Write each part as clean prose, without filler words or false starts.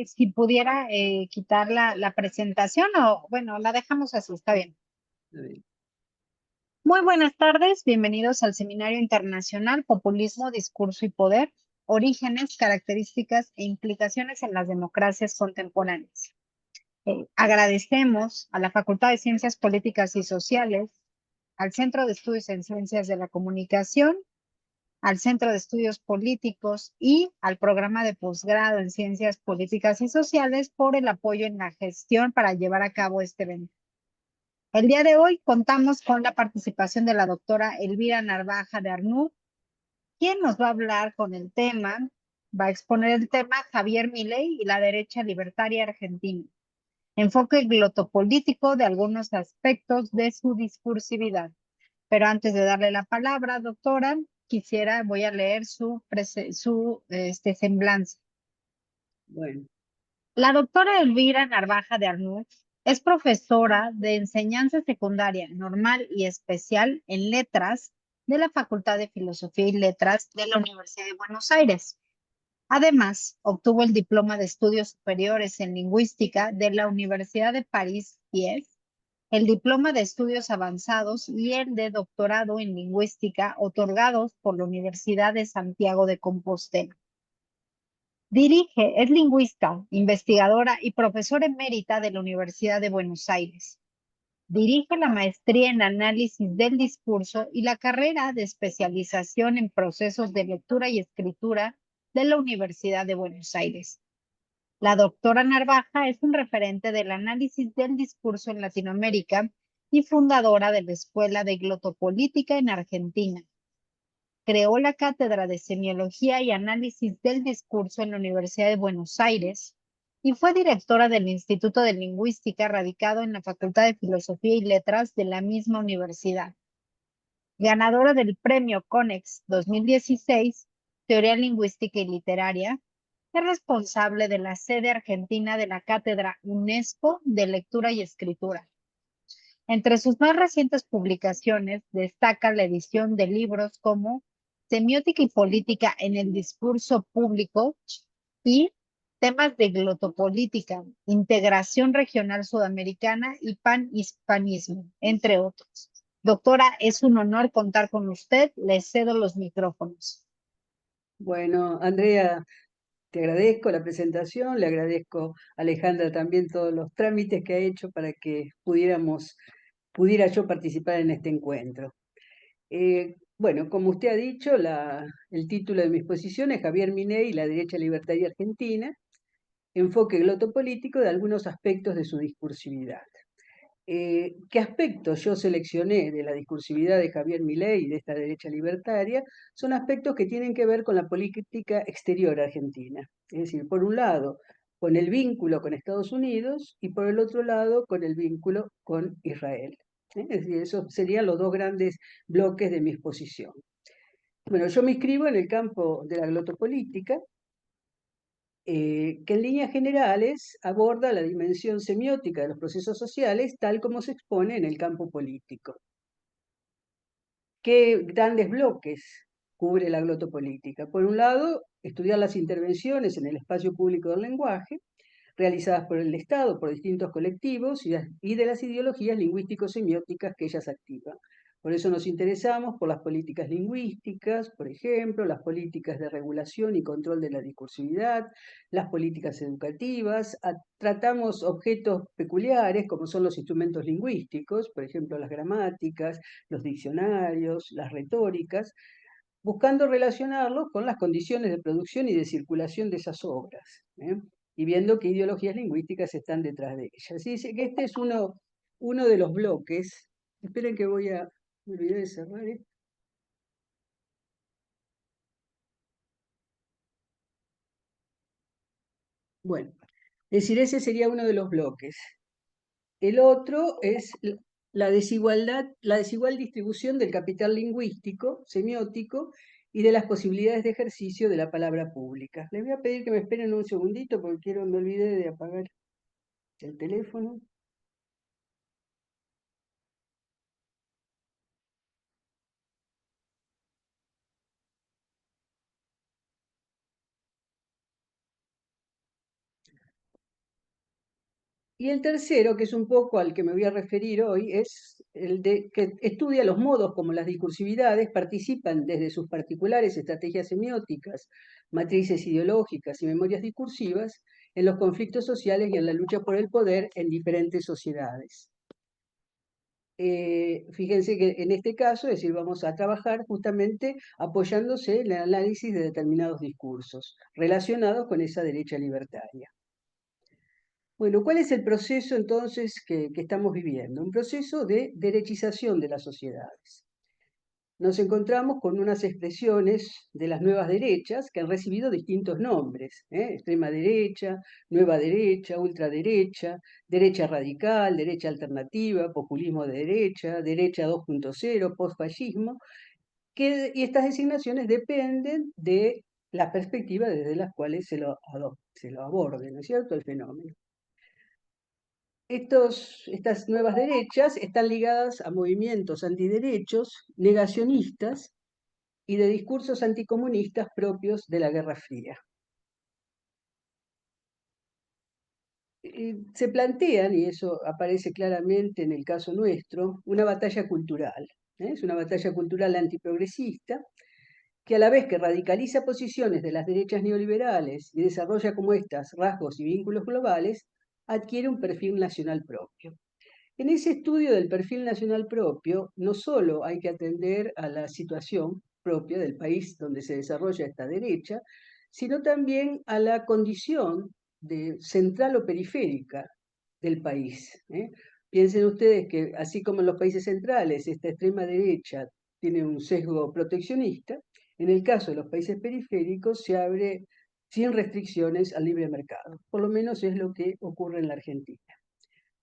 Si pudiera quitar la presentación o, bueno, la dejamos así, está bien. Eh, Muy buenas tardes, bienvenidos al Seminario Internacional Populismo, Discurso y Poder, Orígenes, Características e Implicaciones en las Democracias Contemporáneas. Agradecemos a la Facultad de Ciencias Políticas y Sociales, al Centro de Estudios en Ciencias de la Comunicación, al Centro de Estudios Políticos y al Programa de Posgrado en Ciencias Políticas y Sociales por el apoyo en la gestión para llevar a cabo este evento. El día de hoy contamos con la participación de la doctora Elvira Narvaja de Arnú, quien nos va a hablar con el tema, va a exponer el tema Javier Milei y la derecha libertaria argentina, enfoque glotopolítico de algunos aspectos de su discursividad. Pero antes de darle la palabra, doctora, voy a leer su semblanza. Bueno, La doctora Elvira Narvaja de Arnús es profesora de enseñanza secundaria normal y especial en letras de la Facultad de Filosofía y Letras de la Universidad de Buenos Aires. Además, obtuvo el diploma de estudios superiores en lingüística de la Universidad de París 10, el diploma de estudios avanzados y el de doctorado en lingüística otorgados por la Universidad de Santiago de Compostela. Es lingüista, investigadora y profesora emérita de la Universidad de Buenos Aires. Dirige la maestría en análisis del discurso y la carrera de especialización en procesos de lectura y escritura de la Universidad de Buenos Aires. La doctora Narvaja es un referente del análisis del discurso en Latinoamérica y fundadora de la Escuela de Glotopolítica en Argentina. Creó la Cátedra de Semiología y Análisis del Discurso en la Universidad de Buenos Aires y fue directora del Instituto de Lingüística radicado en la Facultad de Filosofía y Letras de la misma universidad. Ganadora del Premio Conex 2016, Teoría Lingüística y Literaria, es responsable de la sede argentina de la Cátedra UNESCO de Lectura y Escritura. Entre sus más recientes publicaciones destaca la edición de libros como Semiótica y Política en el Discurso Público y temas de glotopolítica, integración regional sudamericana y panhispanismo, entre otros. Doctora, es un honor contar con usted. Le cedo los micrófonos. bueno, Andrea, te agradezco la presentación, le agradezco a Alejandra también todos los trámites que ha hecho para que pudiera yo participar en este encuentro. Bueno, como usted ha dicho, el título de mi exposición es Javier Milei y la derecha libertaria argentina, enfoque glotopolítico de algunos aspectos de su discursividad. ¿Qué aspectos yo seleccioné de la discursividad de Javier Milei y de esta derecha libertaria? Son aspectos que tienen que ver con la política exterior argentina. Es decir, por un lado, con el vínculo con Estados Unidos y por el otro lado, con el vínculo con Israel. Es decir, esos serían los dos grandes bloques de mi exposición. Bueno, yo me inscribo en el campo de la glotopolítica, que en líneas generales aborda la dimensión semiótica de los procesos sociales tal como se expone en el campo político. ¿Qué grandes bloques cubre la glotopolítica? Por un lado, estudiar las intervenciones en el espacio público del lenguaje, realizadas por el Estado, por distintos colectivos y de las ideologías lingüístico-semióticas que ellas activan. Por eso nos interesamos por las políticas lingüísticas, por ejemplo, las políticas de regulación y control de la discursividad, las políticas educativas, tratamos objetos peculiares como son los instrumentos lingüísticos, por ejemplo, las gramáticas, los diccionarios, las retóricas, buscando relacionarlos con las condiciones de producción y de circulación de esas obras, ¿eh? Y viendo qué ideologías lingüísticas están detrás de ellas. Así dice que este es uno de los bloques. Esperen que me olvidé de cerrar esto. Bueno, es decir, ese sería uno de los bloques. El otro es la desigual distribución del capital lingüístico, semiótico, y de las posibilidades de ejercicio de la palabra pública. Les voy a pedir que me esperen un segundito porque me olvidé de apagar el teléfono. Y el tercero, que es un poco al que me voy a referir hoy, es el de que estudia los modos como las discursividades participan desde sus particulares estrategias semióticas, matrices ideológicas y memorias discursivas en los conflictos sociales y en la lucha por el poder en diferentes sociedades. Fíjense que en este caso, es decir, vamos a trabajar justamente apoyándose en el análisis de determinados discursos relacionados con esa derecha libertaria. Bueno, ¿cuál es el proceso entonces que estamos viviendo? Un proceso de derechización de las sociedades. Nos encontramos con unas expresiones de las nuevas derechas que han recibido distintos nombres, ¿eh? Extrema derecha, nueva derecha, ultraderecha, derecha radical, derecha alternativa, populismo de derecha, derecha 2.0, postfascismo, y estas designaciones dependen de las perspectivas desde las cuales se lo aborde, ¿no es cierto?, el fenómeno. Estas nuevas derechas están ligadas a movimientos antiderechos, negacionistas y de discursos anticomunistas propios de la Guerra Fría. Se plantean, y eso aparece claramente en el caso nuestro, una batalla cultural. Es una batalla cultural antiprogresista que a la vez que radicaliza posiciones de las derechas neoliberales y desarrolla como estas rasgos y vínculos globales, adquiere un perfil nacional propio. En ese estudio del perfil nacional propio, no solo hay que atender a la situación propia del país donde se desarrolla esta derecha, sino también a la condición de central o periférica del país. Piensen ustedes que, así como en los países centrales, esta extrema derecha tiene un sesgo proteccionista, en el caso de los países periféricos se abre sin restricciones al libre mercado. Por lo menos es lo que ocurre en la Argentina.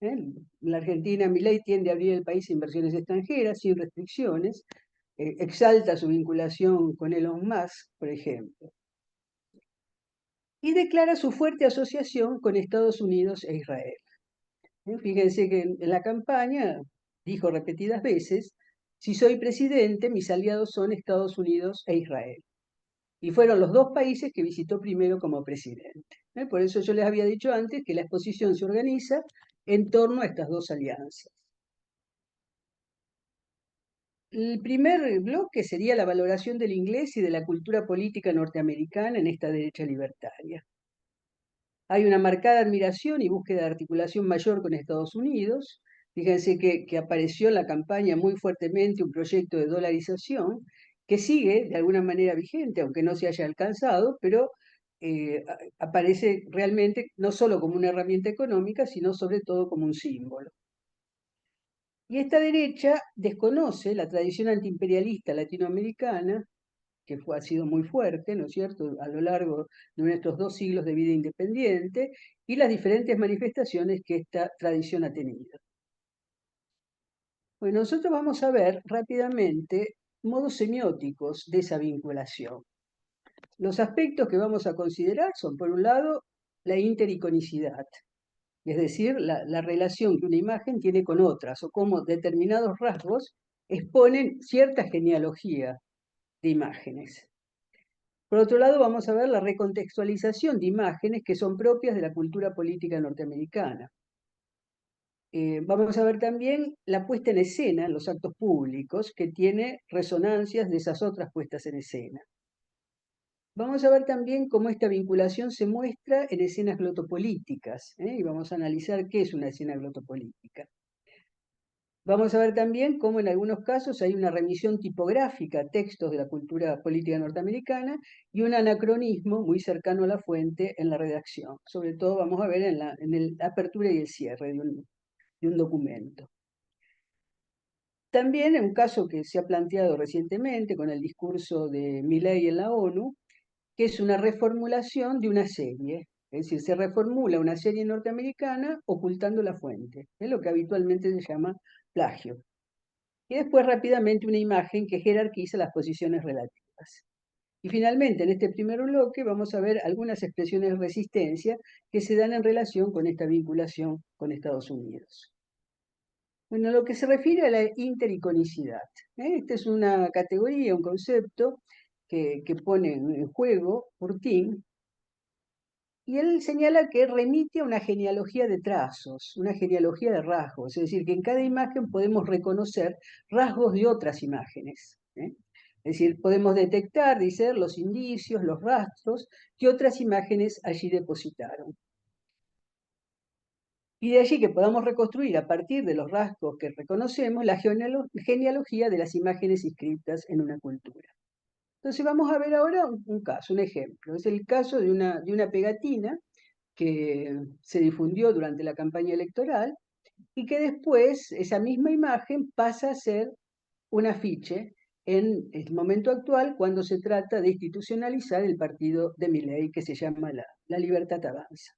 En la Argentina, Milei tiende a abrir el país a inversiones extranjeras sin restricciones, exalta su vinculación con Elon Musk, por ejemplo, y declara su fuerte asociación con Estados Unidos e Israel. Fíjense que en la campaña dijo repetidas veces, si soy presidente, mis aliados son Estados Unidos e Israel. Y fueron los dos países que visitó primero como presidente. Por eso yo les había dicho antes que la exposición se organiza en torno a estas dos alianzas. El primer bloque sería la valoración del inglés y de la cultura política norteamericana en esta derecha libertaria. Hay una marcada admiración y búsqueda de articulación mayor con Estados Unidos. Fíjense que apareció en la campaña muy fuertemente un proyecto de dolarización que sigue de alguna manera vigente, aunque no se haya alcanzado, pero aparece realmente no solo como una herramienta económica, sino sobre todo como un símbolo. Y esta derecha desconoce la tradición antiimperialista latinoamericana, que ha sido muy fuerte, ¿no es cierto?, a lo largo de nuestros 2 siglos de vida independiente, y las diferentes manifestaciones que esta tradición ha tenido. Bueno, nosotros vamos a ver rápidamente modos semióticos de esa vinculación. Los aspectos que vamos a considerar son, por un lado, la intericonicidad, es decir, la relación que una imagen tiene con otras, o cómo determinados rasgos exponen cierta genealogía de imágenes. Por otro lado, vamos a ver la recontextualización de imágenes que son propias de la cultura política norteamericana. Vamos a ver también la puesta en escena en los actos públicos, que tiene resonancias de esas otras puestas en escena. Vamos a ver también cómo esta vinculación se muestra en escenas glotopolíticas, y vamos a analizar qué es una escena glotopolítica. Vamos a ver también cómo en algunos casos hay una remisión tipográfica a textos de la cultura política norteamericana y un anacronismo muy cercano a la fuente en la redacción. Sobre todo vamos a ver en la apertura y el cierre de un documento. También en un caso que se ha planteado recientemente con el discurso de Milei en la ONU, que es una reformulación de una serie. Es decir, se reformula una serie norteamericana ocultando la fuente. Es lo que habitualmente se llama plagio. Y después rápidamente una imagen que jerarquiza las posiciones relativas. Y finalmente, en este primer bloque vamos a ver algunas expresiones de resistencia que se dan en relación con esta vinculación con Estados Unidos. Bueno, lo que se refiere a la intericonicidad. Esta es una categoría, un concepto que pone en juego Curtin, Y él señala que remite a una genealogía de trazos, una genealogía de rasgos, es decir, que en cada imagen podemos reconocer rasgos de otras imágenes. Es decir, podemos detectar, dice, los indicios, los rastros que otras imágenes allí depositaron. Y de allí que podamos reconstruir a partir de los rasgos que reconocemos la genealogía de las imágenes inscritas en una cultura. Entonces vamos a ver ahora un caso, un ejemplo. Es el caso de una pegatina que se difundió durante la campaña electoral y que después esa misma imagen pasa a ser un afiche en el momento actual cuando se trata de institucionalizar el partido de Milei que se llama la Libertad Avanza.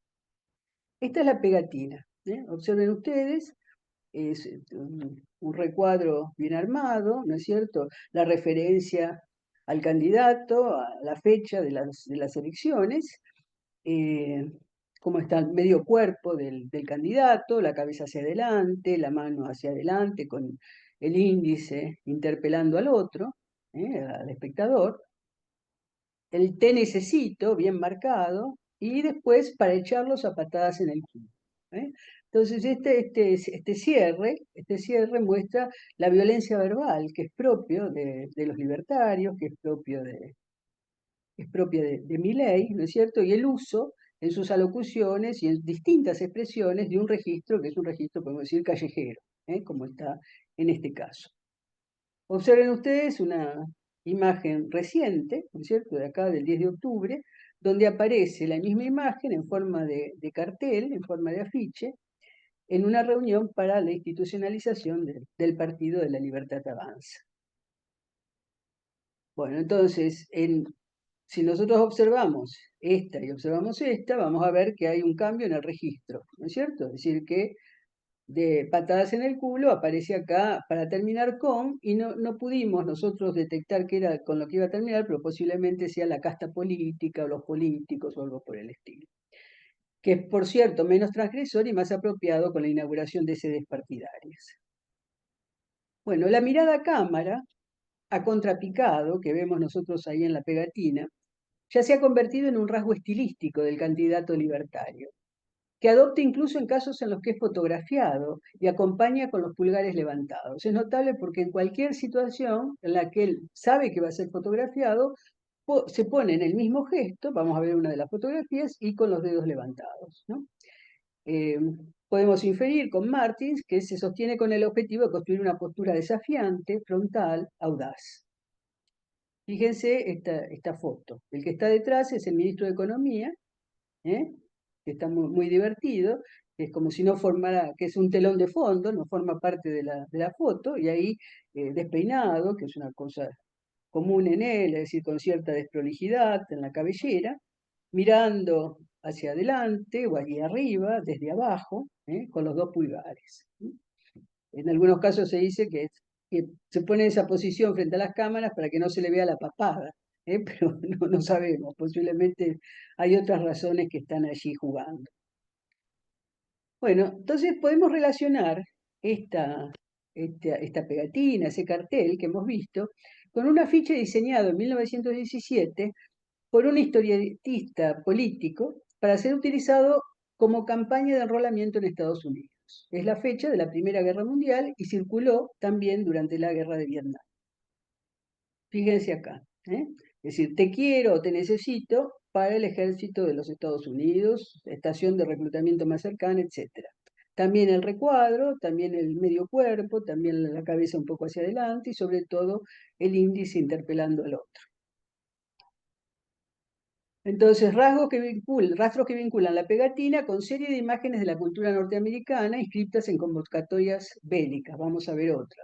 Esta es la pegatina. Observen ustedes, es un recuadro bien armado, ¿no es cierto? La referencia al candidato, a la fecha de las elecciones, eh, cómo está el medio cuerpo del candidato, la cabeza hacia adelante, la mano hacia adelante con el índice interpelando al otro, al espectador, el te necesito bien marcado y después para echarlos a patadas en el culo. ¿eh? Entonces este cierre muestra la violencia verbal que es propio de los libertarios, que es propia de Milei, ¿no es cierto? Y el uso en sus alocuciones y en distintas expresiones de un registro que es un registro, podemos decir, callejero, como está en este caso. Observen ustedes una imagen reciente, ¿no es cierto?, de acá del 10 de octubre, donde aparece la misma imagen en forma de cartel, en forma de afiche, en una reunión para la institucionalización del Partido de la Libertad Avanza. Bueno, entonces, si nosotros observamos esta y observamos esta, vamos a ver que hay un cambio en el registro, ¿no es cierto? Es decir, que de patadas en el culo aparece acá para terminar con, y no pudimos nosotros detectar qué era con lo que iba a terminar, pero posiblemente sea la casta política o los políticos o algo por el estilo. Que es, por cierto, menos transgresor y más apropiado con la inauguración de sedes partidarias. Bueno, la mirada a cámara, a contrapicado, que vemos nosotros ahí en la pegatina, ya se ha convertido en un rasgo estilístico del candidato libertario, que adopta incluso en casos en los que es fotografiado y acompaña con los pulgares levantados. Es notable porque en cualquier situación en la que él sabe que va a ser fotografiado, se pone en el mismo gesto, vamos a ver una de las fotografías, y con los dedos levantados. ¿no? Podemos inferir con Martins que se sostiene con el objetivo de construir una postura desafiante, frontal, audaz. Fíjense esta foto. El que está detrás es el ministro de Economía, que está muy divertido, que es como si no formara, que es un telón de fondo, no forma parte de la foto, y ahí despeinado, que es una cosa común en él, es decir, con cierta desprolijidad en la cabellera, mirando hacia adelante o allí arriba, desde abajo, con los dos pulgares. En algunos casos se dice que se pone en esa posición frente a las cámaras para que no se le vea la papada, pero no sabemos, posiblemente hay otras razones que están allí jugando. Bueno, entonces podemos relacionar esta pegatina, ese cartel que hemos visto, con un afiche diseñado en 1917 por un historietista político para ser utilizado como campaña de enrolamiento en Estados Unidos. Es la fecha de la Primera Guerra Mundial y circuló también durante la Guerra de Vietnam. Fíjense acá. Es decir, te quiero o te necesito para el ejército de los Estados Unidos, estación de reclutamiento más cercana, etc. También el recuadro, también el medio cuerpo, también la cabeza un poco hacia adelante y sobre todo el índice interpelando al otro. Entonces, rastros que vinculan la pegatina con serie de imágenes de la cultura norteamericana inscritas en convocatorias bélicas. Vamos a ver otra.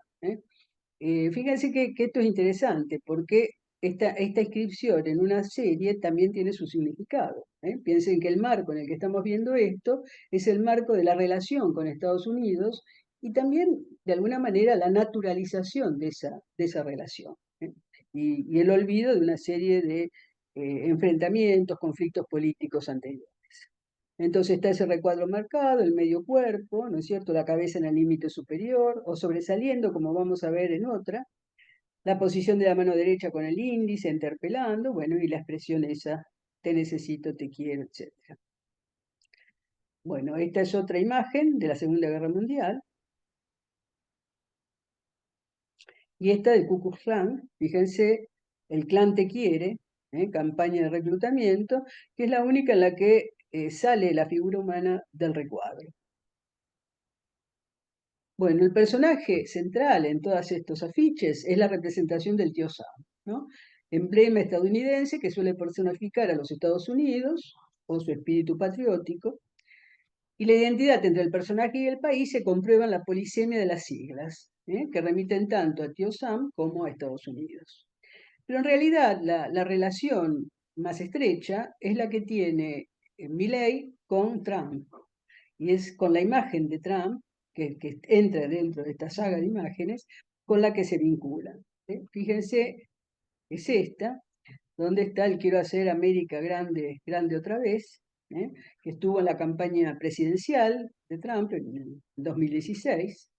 Fíjense que esto es interesante porque esta inscripción en una serie también tiene su significado. Piensen que el marco en el que estamos viendo esto es el marco de la relación con Estados Unidos y también, de alguna manera, la naturalización de esa relación. Y el olvido de una serie de enfrentamientos, conflictos políticos anteriores. Entonces está ese recuadro marcado, el medio cuerpo, ¿no es cierto?, la cabeza en el límite superior, o sobresaliendo, como vamos a ver en otra, la posición de la mano derecha con el índice, interpelando, bueno, y la expresión esa, te necesito, te quiero, etc. Bueno, esta es otra imagen de la Segunda Guerra Mundial. Y esta del Ku Klux Klan, fíjense, el clan te quiere, campaña de reclutamiento, que es la única en la que sale la figura humana del recuadro. Bueno, el personaje central en todos estos afiches es la representación del tío Sam, ¿no? Emblema estadounidense que suele personificar a los Estados Unidos o su espíritu patriótico, y la identidad entre el personaje y el país se comprueba en la polisemia de las siglas, que remiten tanto a tío Sam como a Estados Unidos. Pero en realidad la relación más estrecha es la que tiene Milley con Trump, y es con la imagen de Trump, que entra dentro de esta saga de imágenes, con la que se vinculan. Fíjense, es esta, donde está el Quiero hacer América grande, grande otra vez, que estuvo en la campaña presidencial de Trump en el 2016.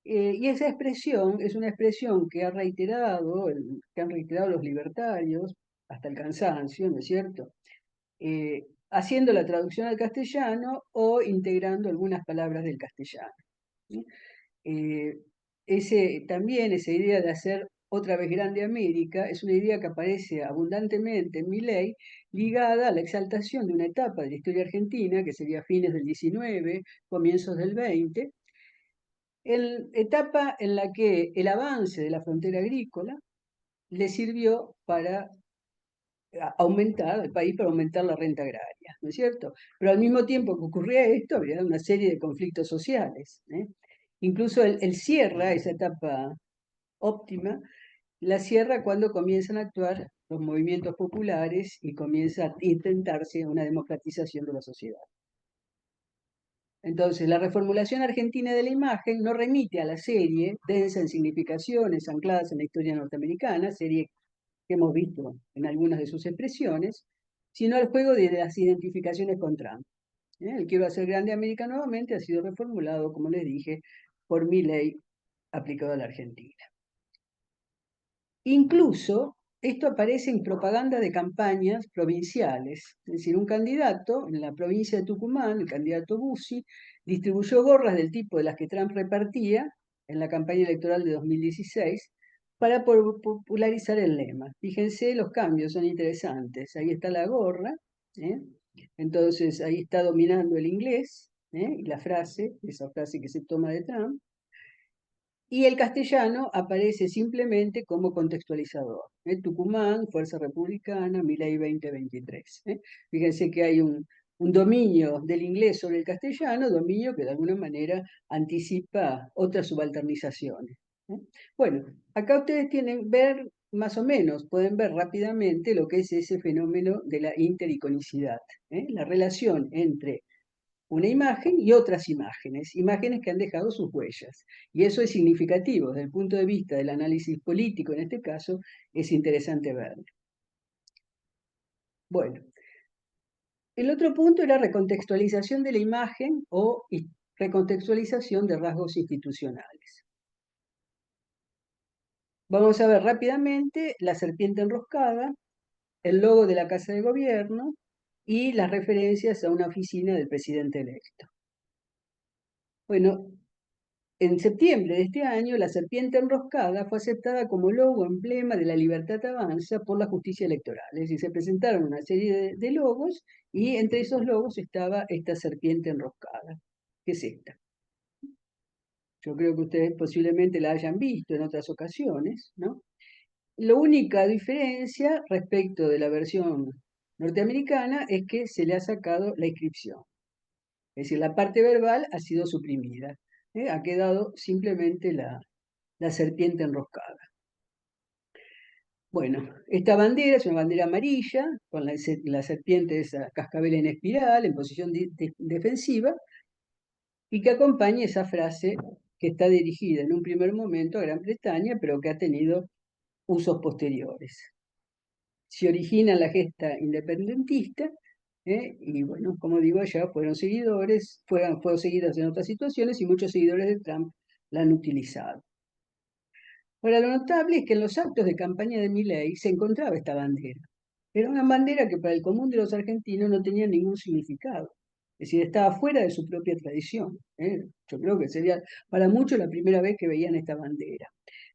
Y esa expresión es una expresión que que han reiterado los libertarios hasta el cansancio, ¿no es cierto? Haciendo la traducción al castellano o integrando algunas palabras del castellano. ¿Sí? Eh, también esa idea de hacer otra vez grande América es una idea que aparece abundantemente en Milei, ligada a la exaltación de una etapa de la historia argentina, que sería fines del 19, comienzos del 20, etapa en la que el avance de la frontera agrícola le sirvió para aumentar al país, para aumentar la renta agraria, ¿no es cierto? Pero al mismo tiempo que ocurría esto, había una serie de conflictos sociales. Incluso él cierra esa etapa óptima, la cierra cuando comienzan a actuar los movimientos populares y comienza a intentarse una democratización de la sociedad. Entonces, la reformulación argentina de la imagen no remite a la serie, densa en significaciones ancladas en la historia norteamericana, serie que hemos visto en algunas de sus expresiones, sino al juego de las identificaciones con Trump. El Quiero hacer grande América nuevamente ha sido reformulado, como les dije, por Milei aplicado a la Argentina. Incluso esto aparece en propaganda de campañas provinciales. Es decir, un candidato en la provincia de Tucumán, el candidato Bussi, distribuyó gorras del tipo de las que Trump repartía en la campaña electoral de 2016 para popularizar el lema. Fíjense, los cambios son interesantes. Ahí está la gorra, ¿eh? Entonces ahí está dominando el inglés, y la frase, esa frase que se toma de Trump, y el castellano aparece simplemente como contextualizador. Tucumán, Fuerza Republicana, Milei 2023. Fíjense que hay un dominio del inglés sobre el castellano, dominio que de alguna manera anticipa otras subalternizaciones. Bueno, acá ustedes tienen ver más o menos, pueden ver rápidamente lo que es ese fenómeno de la intericonicidad, la relación entre una imagen y otras imágenes, imágenes que han dejado sus huellas. Y eso es significativo, desde el punto de vista del análisis político, en este caso, es interesante verlo. Bueno, el otro punto era recontextualización de la imagen o recontextualización de rasgos institucionales. Vamos a ver rápidamente la serpiente enroscada, el logo de la Casa de Gobierno y las referencias a una oficina del presidente electo. Bueno, en septiembre de este año, la serpiente enroscada fue aceptada como logo emblema de la Libertad Avanza por la justicia electoral. Es decir, se presentaron una serie de logos y entre esos logos estaba esta serpiente enroscada, que es esta. Yo creo que ustedes posiblemente la hayan visto en otras ocasiones, ¿no? La única diferencia respecto de la versión norteamericana es que se le ha sacado la inscripción. Es decir, la parte verbal ha sido suprimida. Ha quedado simplemente la serpiente enroscada. Bueno, esta bandera es una bandera amarilla, con la serpiente de esa cascabel en espiral, en posición defensiva, y que acompaña esa frase que está dirigida en un primer momento a Gran Bretaña, pero que ha tenido usos posteriores. Se origina la gesta independentista, y bueno, como digo, ya fueron seguidas en otras situaciones y muchos seguidores de Trump la han utilizado. Ahora, lo notable es que en los actos de campaña de Milei se encontraba esta bandera. Era una bandera que para el común de los argentinos no tenía ningún significado. Es decir, estaba fuera de su propia tradición. Yo creo que sería para muchos la primera vez que veían esta bandera.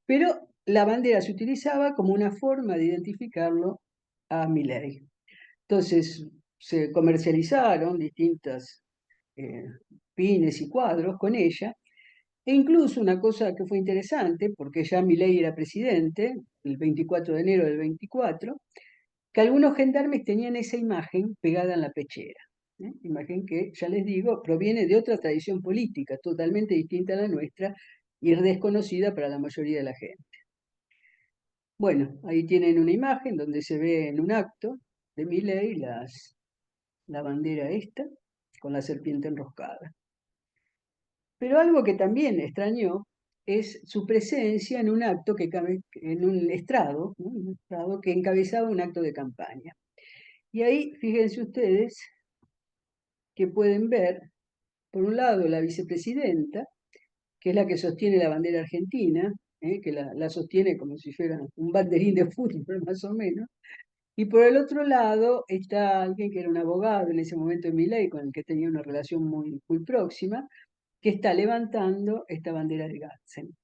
Pero la bandera se utilizaba como una forma de identificarlo a Milei. Entonces se comercializaron distintas pines y cuadros con ella, e incluso una cosa que fue interesante, porque ya Milei era presidente, el 24 de enero del 24, que algunos gendarmes tenían esa imagen pegada en la pechera. Imagen que, ya les digo, proviene de otra tradición política, totalmente distinta a la nuestra y desconocida para la mayoría de la gente. Bueno, ahí tienen una imagen donde se ve en un acto de Milei la bandera esta, con la serpiente enroscada. Pero algo que también extrañó es su presencia en un acto en un estrado, ¿no? Un estrado que encabezaba un acto de campaña. Y ahí, fíjense ustedes, que pueden ver, por un lado, la vicepresidenta, que es la que sostiene la bandera argentina, que la sostiene como si fuera un banderín de fútbol, más o menos. Y por el otro lado está alguien que era un abogado en ese momento de Milei, con el que tenía una relación muy, muy próxima, que está levantando esta bandera de Gatzen.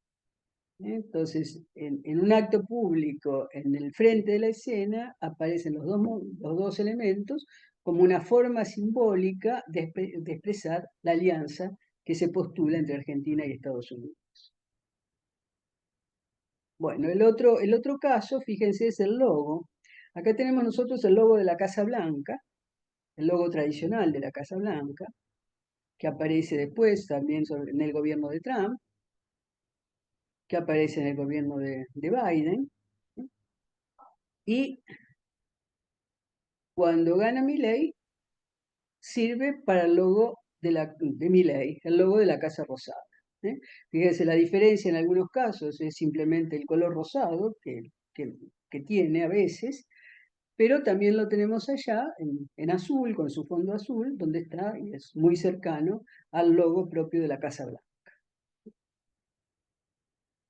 Entonces, en un acto público, en el frente de la escena, aparecen los dos elementos como una forma simbólica de expresar la alianza que se postula entre Argentina y Estados Unidos. Bueno, el otro caso, fíjense, es el logo. Acá tenemos nosotros el logo de la Casa Blanca, el logo tradicional de la Casa Blanca, que aparece después también en el gobierno de Trump, que aparece en el gobierno de Biden. Y cuando gana Milei, sirve para el logo de Milei, el logo de la Casa Rosada. Fíjense, la diferencia en algunos casos es simplemente el color rosado que tiene a veces, pero también lo tenemos allá en azul, con su fondo azul, donde está y es muy cercano al logo propio de la Casa Blanca.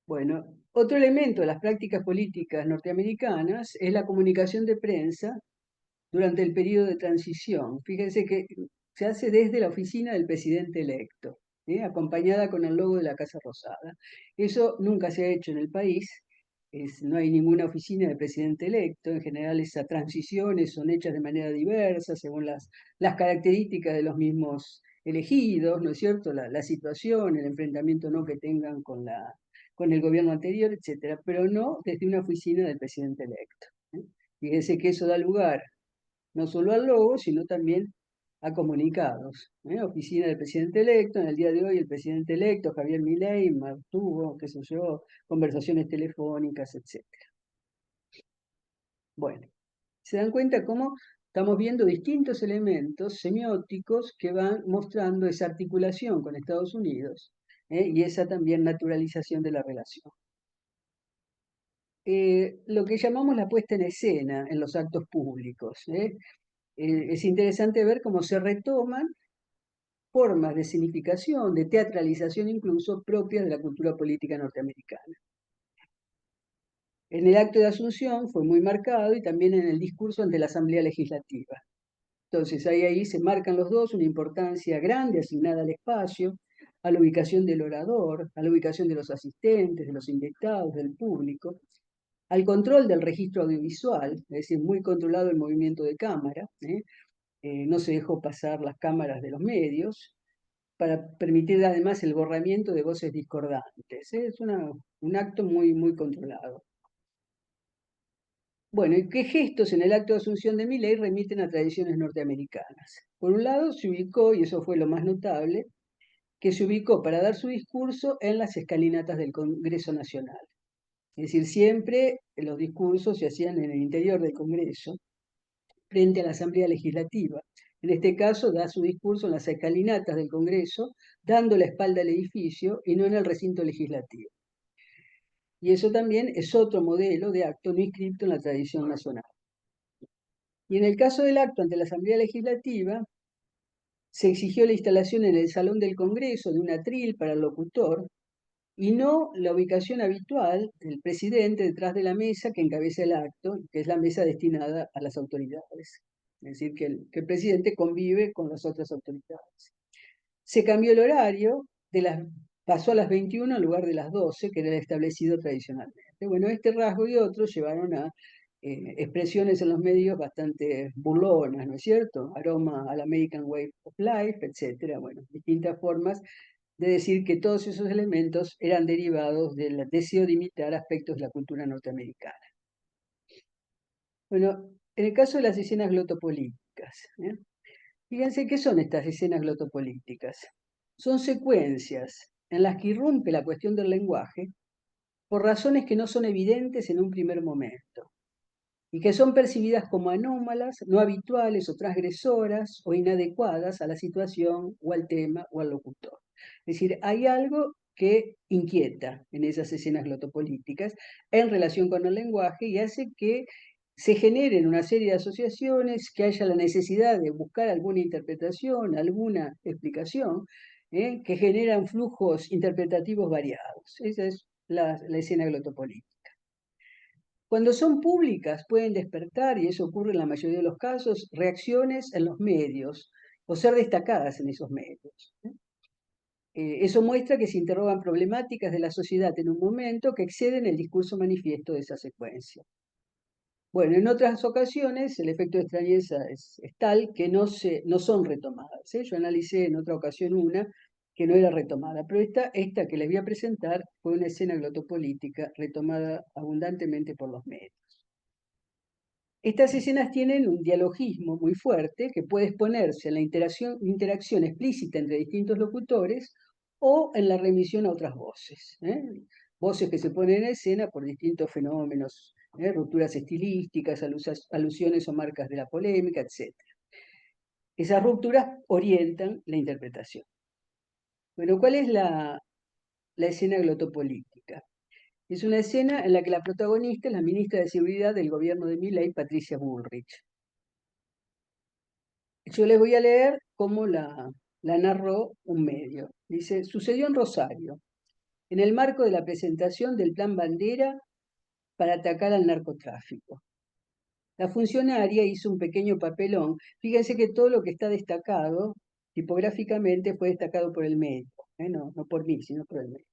Bueno, otro elemento de las prácticas políticas norteamericanas es la comunicación de prensa durante el periodo de transición. Fíjense que se hace desde la oficina del presidente electo, acompañada con el logo de la Casa Rosada. Eso nunca se ha hecho en el país. No hay ninguna oficina de presidente electo. En general esas transiciones son hechas de manera diversa, según las características de los mismos elegidos, ¿no es cierto? La situación, el enfrentamiento no que tengan con el gobierno anterior, etcétera, pero no desde una oficina del presidente electo. Fíjense que eso da lugar no solo al logo, sino también a comunicados. Oficina del presidente electo, en el día de hoy el presidente electo, Javier Milei, mantuvo, qué sé yo, conversaciones telefónicas, etc. Bueno, se dan cuenta cómo estamos viendo distintos elementos semióticos que van mostrando esa articulación con Estados Unidos y esa también naturalización de la relación. Lo que llamamos la puesta en escena en los actos públicos. Es interesante ver cómo se retoman formas de significación, de teatralización incluso, propias de la cultura política norteamericana. En el acto de Asunción fue muy marcado y también en el discurso ante la Asamblea Legislativa. Entonces ahí se marcan los dos una importancia grande asignada al espacio, a la ubicación del orador, a la ubicación de los asistentes, de los invitados, del público, al control del registro audiovisual, es decir, muy controlado el movimiento de cámara, no se dejó pasar las cámaras de los medios, para permitir además el borramiento de voces discordantes. Es un acto muy, muy controlado. Bueno, ¿y qué gestos en el acto de asunción de Milei remiten a tradiciones norteamericanas? Por un lado, se ubicó, y eso fue lo más notable, que se ubicó para dar su discurso en las escalinatas del Congreso Nacional. Es decir, siempre los discursos se hacían en el interior del Congreso, frente a la Asamblea Legislativa. En este caso, da su discurso en las escalinatas del Congreso, dando la espalda al edificio y no en el recinto legislativo. Y eso también es otro modelo de acto no inscripto en la tradición nacional. Y en el caso del acto ante la Asamblea Legislativa, se exigió la instalación en el Salón del Congreso de un atril para el locutor y no la ubicación habitual del presidente detrás de la mesa que encabeza el acto, que es la mesa destinada a las autoridades. es decir, que el presidente convive con las otras autoridades. Se cambió el horario, pasó a las 21 en lugar de las 12, que era el establecido tradicionalmente. Bueno, este rasgo y otros llevaron a expresiones en los medios bastante burlonas, ¿no es cierto? Aroma al American Way of Life, etcétera. Bueno, distintas formas de decir que todos esos elementos eran derivados del deseo de imitar aspectos de la cultura norteamericana. Bueno, en el caso de las escenas glotopolíticas, fíjense qué son estas escenas glotopolíticas. Son secuencias en las que irrumpe la cuestión del lenguaje por razones que no son evidentes en un primer momento y que son percibidas como anómalas, no habituales o transgresoras o inadecuadas a la situación o al tema o al locutor. Es decir, hay algo que inquieta en esas escenas glotopolíticas en relación con el lenguaje y hace que se generen una serie de asociaciones, que haya la necesidad de buscar alguna interpretación, alguna explicación, que generan flujos interpretativos variados. Esa es la escena glotopolítica. Cuando son públicas pueden despertar, y eso ocurre en la mayoría de los casos, reacciones en los medios o ser destacadas en esos medios. Eso muestra que se interrogan problemáticas de la sociedad en un momento que exceden el discurso manifiesto de esa secuencia. Bueno, en otras ocasiones el efecto de extrañeza es tal que no son retomadas. Yo analicé en otra ocasión una que no era retomada, pero esta que les voy a presentar fue una escena glotopolítica retomada abundantemente por los medios. Estas escenas tienen un dialogismo muy fuerte que puede exponerse en la interacción explícita entre distintos locutores o en la remisión a otras voces. Voces que se ponen en escena por distintos fenómenos, rupturas estilísticas, alusiones o marcas de la polémica, etc. Esas rupturas orientan la interpretación. Bueno, ¿cuál es la escena glotopolítica? Es una escena en la que la protagonista es la ministra de Seguridad del gobierno de Milei, Patricia Bullrich. Yo les voy a leer cómo la narró un medio. Dice, sucedió en Rosario, en el marco de la presentación del Plan Bandera para atacar al narcotráfico. La funcionaria hizo un pequeño papelón. Fíjense que todo lo que está destacado, tipográficamente, fue destacado por el médico. No por mí, sino por el médico.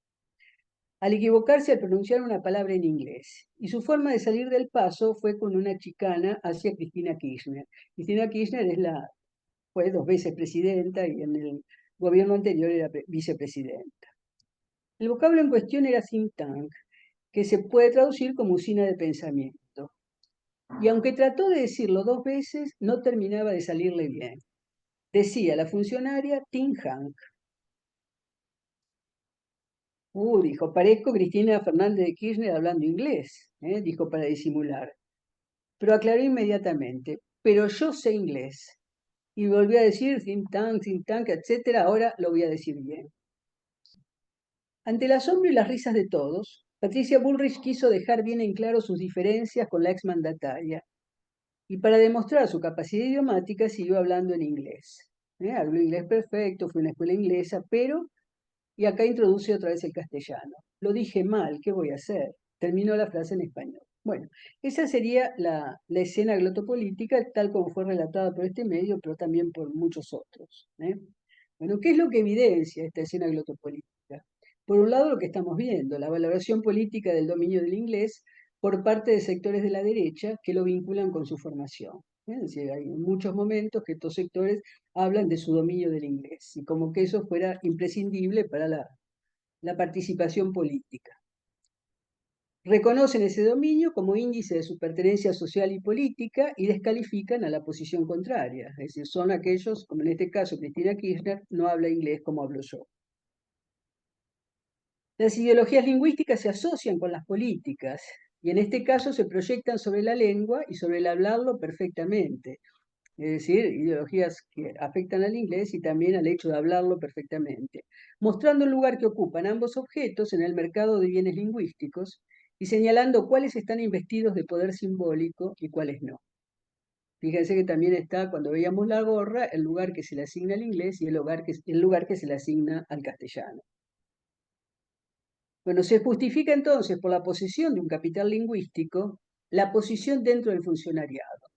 Al equivocarse al pronunciar una palabra en inglés. Y su forma de salir del paso fue con una chicana hacia Cristina Kirchner. Cristina Kirchner fue 2 veces presidenta y en el gobierno anterior era vicepresidenta. El vocablo en cuestión era think tank, que se puede traducir como usina de pensamiento. Y aunque trató de decirlo 2 veces, no terminaba de salirle bien. Decía la funcionaria think tank. Dijo, parezco Cristina Fernández de Kirchner hablando inglés, dijo para disimular. Pero aclaró inmediatamente, pero yo sé inglés. Y volvió a decir think tank, etc. Ahora lo voy a decir bien. Ante el asombro y las risas de todos, Patricia Bullrich quiso dejar bien en claro sus diferencias con la exmandataria. Y para demostrar su capacidad idiomática siguió hablando en inglés. Habló inglés perfecto, fue a una escuela inglesa, pero, y acá introduce otra vez el castellano. Lo dije mal, ¿qué voy a hacer? Terminó la frase en español. Bueno, esa sería la escena glotopolítica, tal como fue relatada por este medio, pero también por muchos otros. Bueno, ¿qué es lo que evidencia esta escena glotopolítica? Por un lado, lo que estamos viendo, la valoración política del dominio del inglés por parte de sectores de la derecha que lo vinculan con su formación. Es decir, hay muchos momentos que estos sectores hablan de su dominio del inglés y como que eso fuera imprescindible para la participación política. Reconocen ese dominio como índice de su pertenencia social y política y descalifican a la posición contraria. Es decir, son aquellos, como en este caso Cristina Kirchner, no habla inglés como hablo yo. Las ideologías lingüísticas se asocian con las políticas y en este caso se proyectan sobre la lengua y sobre el hablarlo perfectamente. Es decir, ideologías que afectan al inglés y también al hecho de hablarlo perfectamente, mostrando el lugar que ocupan ambos objetos en el mercado de bienes lingüísticos y señalando cuáles están investidos de poder simbólico y cuáles no. Fíjense que también está, cuando veíamos la gorra, el lugar que se le asigna al inglés y el lugar que se le asigna al castellano. Bueno, se justifica entonces por la posesión de un capital lingüístico la posición dentro del funcionariado,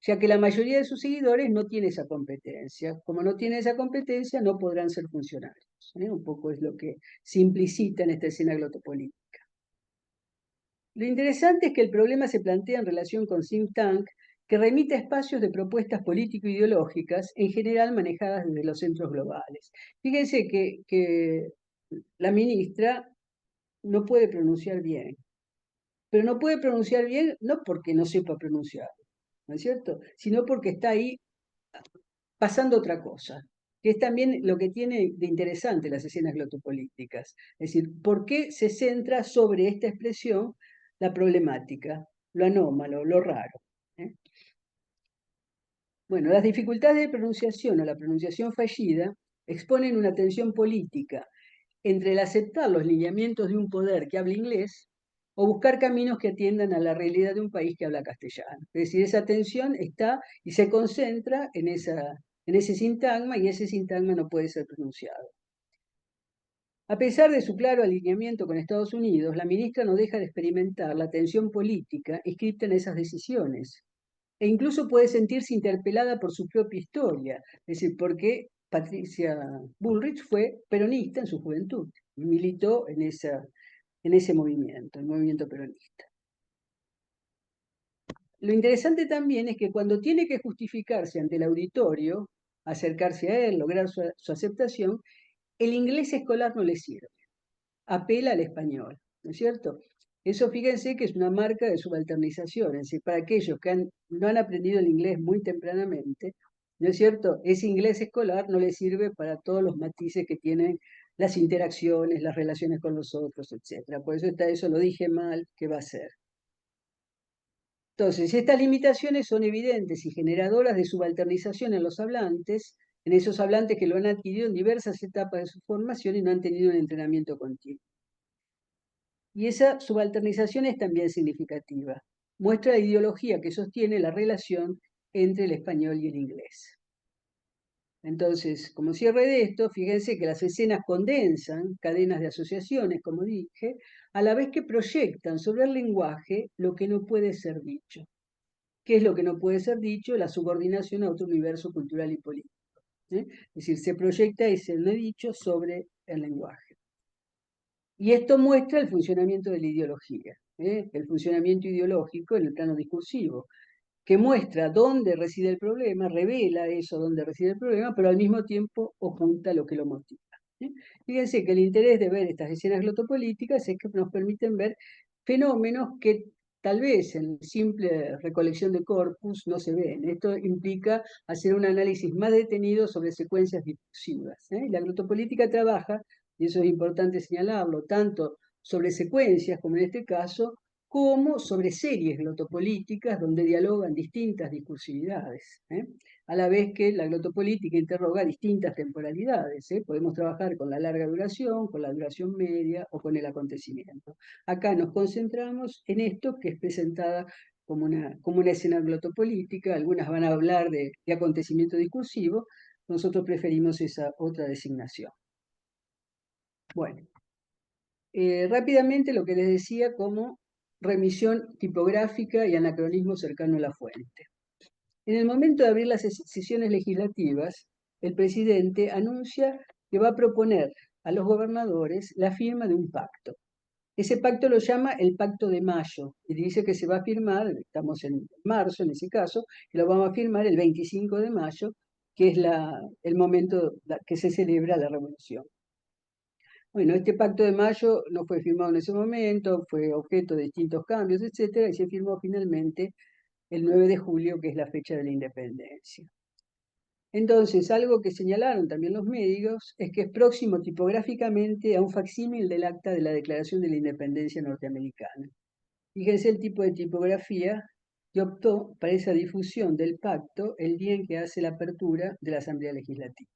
ya que la mayoría de sus seguidores no tiene esa competencia. Como no tiene esa competencia, no podrán ser funcionarios. Un poco es lo que se implicita en esta escena glotopolítica. Lo interesante es que el problema se plantea en relación con think tank, que remite a espacios de propuestas político-ideológicas, en general manejadas desde los centros globales. Fíjense que la ministra no puede pronunciar bien, pero no puede pronunciar bien no porque no sepa pronunciar, ¿no es cierto? Sino porque está ahí pasando otra cosa, que es también lo que tiene de interesante las escenas glotopolíticas. Es decir, ¿por qué se centra sobre esta expresión la problemática, lo anómalo, lo raro? ¿eh? Bueno, las dificultades de pronunciación o la pronunciación fallida exponen una tensión política entre el aceptar los lineamientos de un poder que habla inglés o buscar caminos que atiendan a la realidad de un país que habla castellano. Es decir, esa tensión está y se concentra en ese sintagma, y ese sintagma no puede ser pronunciado. A pesar de su claro alineamiento con Estados Unidos, la ministra no deja de experimentar la tensión política inscrita en esas decisiones, e incluso puede sentirse interpelada por su propia historia, es decir, porque Patricia Bullrich fue peronista en su juventud y militó en ese movimiento, el movimiento peronista. Lo interesante también es que cuando tiene que justificarse ante el auditorio, acercarse a él, lograr su aceptación, el inglés escolar no le sirve, apela al español, ¿no es cierto? Eso fíjense que es una marca de subalternización, es decir, para aquellos que no han aprendido el inglés muy tempranamente, ¿no es cierto? Ese inglés escolar no les sirve para todos los matices que tienen las interacciones, las relaciones con los otros, etc. Por eso eso lo dije mal, ¿qué va a ser? Entonces, estas limitaciones son evidentes y generadoras de subalternización en los hablantes, en esos hablantes que lo han adquirido en diversas etapas de su formación y no han tenido un entrenamiento continuo. Y esa subalternización es también significativa. Muestra la ideología que sostiene la relación entre el español y el inglés. Entonces, como cierre de esto, fíjense que las escenas condensan cadenas de asociaciones, como dije, a la vez que proyectan sobre el lenguaje lo que no puede ser dicho. ¿Qué es lo que no puede ser dicho? La subordinación a otro universo cultural y político. Es decir, se proyecta ese no dicho sobre el lenguaje. Y esto muestra el funcionamiento de la ideología, el funcionamiento ideológico en el plano discursivo, que muestra dónde reside el problema, revela eso, dónde reside el problema, pero al mismo tiempo oculta lo que lo motiva. Fíjense que el interés de ver estas escenas glotopolíticas es que nos permiten ver fenómenos que tal vez en simple recolección de corpus no se ven. Esto implica hacer un análisis más detenido sobre secuencias discursivas. La glotopolítica trabaja, y eso es importante señalarlo, tanto sobre secuencias, como en este caso, como sobre series glotopolíticas donde dialogan distintas discursividades, a la vez que la glotopolítica interroga distintas temporalidades. Podemos trabajar con la larga duración, con la duración media o con el acontecimiento. Acá nos concentramos en esto que es presentada como una escena glotopolítica. Algunas van a hablar de acontecimiento discursivo, nosotros preferimos esa otra designación. Bueno, rápidamente lo que les decía como remisión tipográfica y anacronismo cercano a la fuente. En el momento de abrir las sesiones legislativas, el presidente anuncia que va a proponer a los gobernadores la firma de un pacto. Ese pacto lo llama el Pacto de Mayo y dice que se va a firmar, estamos en marzo en ese caso, que lo vamos a firmar el 25 de mayo, que es el momento que se celebra la revolución. Bueno, este Pacto de Mayo no fue firmado en ese momento, fue objeto de distintos cambios, etcétera, y se firmó finalmente el 9 de julio, que es la fecha de la independencia. Entonces, algo que señalaron también los médicos es que es próximo tipográficamente a un facsímil del acta de la Declaración de la Independencia norteamericana. Fíjense el tipo de tipografía que optó para esa difusión del pacto el día en que hace la apertura de la Asamblea Legislativa.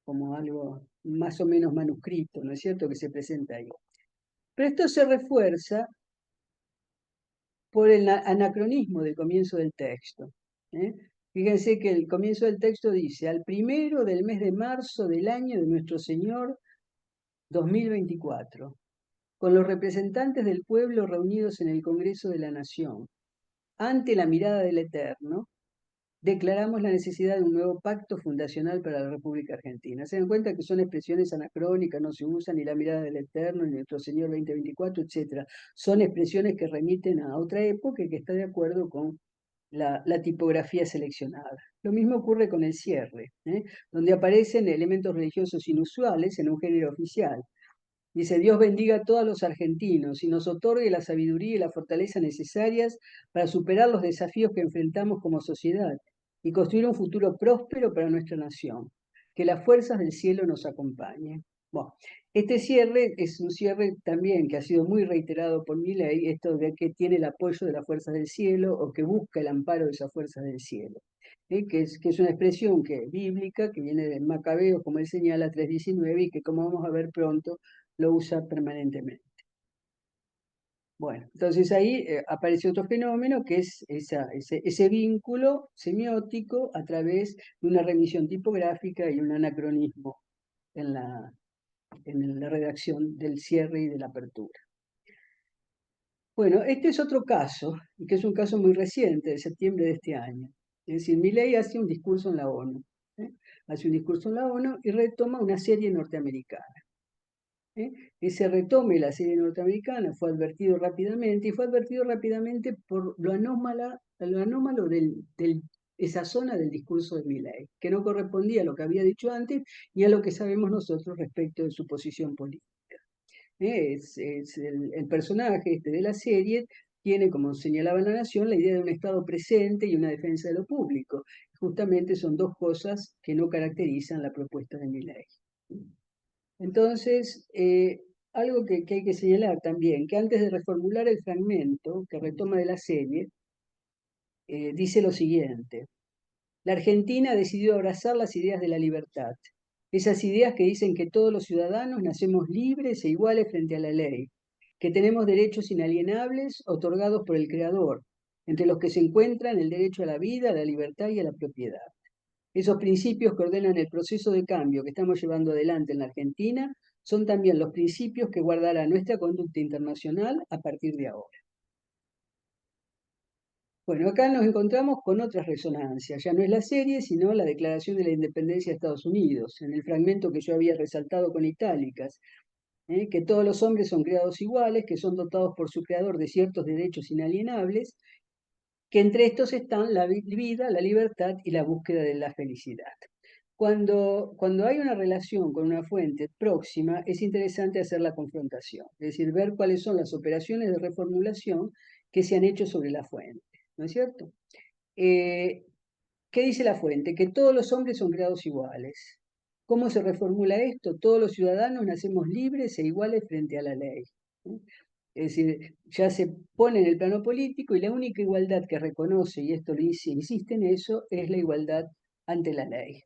Como algo más o menos manuscrito, ¿no es cierto?, que se presenta ahí. Pero esto se refuerza por el anacronismo del comienzo del texto. Fíjense que el comienzo del texto dice, al 1 del mes de marzo del año de nuestro Señor 2024, con los representantes del pueblo reunidos en el Congreso de la Nación, ante la mirada del Eterno, declaramos la necesidad de un nuevo pacto fundacional para la República Argentina. Se dan cuenta que son expresiones anacrónicas, no se usan ni la mirada del Eterno, ni nuestro Señor 2024, etc. Son expresiones que remiten a otra época y que está de acuerdo con la tipografía seleccionada. Lo mismo ocurre con el cierre, donde aparecen elementos religiosos inusuales en un género oficial. Dice: Dios bendiga a todos los argentinos y nos otorgue la sabiduría y la fortaleza necesarias para superar los desafíos que enfrentamos como sociedad y construir un futuro próspero para nuestra nación. Que las fuerzas del cielo nos acompañen. Bueno, este cierre es un cierre también que ha sido muy reiterado por Milei, esto de que tiene el apoyo de las fuerzas del cielo o que busca el amparo de esas fuerzas del cielo. Que es una expresión bíblica que viene de Macabeos, como él señala, 3:19, y que, como vamos a ver pronto, lo usa permanentemente. Bueno, entonces ahí aparece otro fenómeno que es ese vínculo semiótico a través de una remisión tipográfica y un anacronismo en la redacción del cierre y de la apertura. Bueno, este es otro caso, y que es un caso muy reciente, de septiembre de este año. Es decir, Milei hace un discurso en la ONU. Hace un discurso en la ONU y retoma una serie norteamericana. Que se retome la serie norteamericana fue advertido rápidamente, y fue advertido rápidamente por lo anómalo de esa zona del discurso de Milei, que no correspondía a lo que había dicho antes y a lo que sabemos nosotros respecto de su posición política. El personaje de la serie tiene, como señalaba en La Nación, la idea de un Estado presente y una defensa de lo público. Justamente son dos cosas que no caracterizan la propuesta de Milei. Entonces, algo que hay que señalar también, que antes de reformular el fragmento que retoma de la serie, dice lo siguiente: la Argentina decidió abrazar las ideas de la libertad, esas ideas que dicen que todos los ciudadanos nacemos libres e iguales frente a la ley, que tenemos derechos inalienables otorgados por el Creador, entre los que se encuentran el derecho a la vida, a la libertad y a la propiedad. Esos principios que ordenan el proceso de cambio que estamos llevando adelante en la Argentina son también los principios que guardará nuestra conducta internacional a partir de ahora. Bueno, acá nos encontramos con otras resonancias. Ya no es la serie, sino la Declaración de la Independencia de Estados Unidos, en el fragmento que yo había resaltado con itálicas, que todos los hombres son creados iguales, que son dotados por su creador de ciertos derechos inalienables, que entre estos están la vida, la libertad y la búsqueda de la felicidad. Cuando hay una relación con una fuente próxima, es interesante hacer la confrontación, es decir, ver cuáles son las operaciones de reformulación que se han hecho sobre la fuente, ¿no es cierto? ¿Qué dice la fuente? Que todos los hombres son creados iguales. ¿Cómo se reformula esto? Todos los ciudadanos nacemos libres e iguales frente a la ley. Es decir, ya se pone en el plano político y la única igualdad que reconoce, y esto insiste en eso, es la igualdad ante la ley.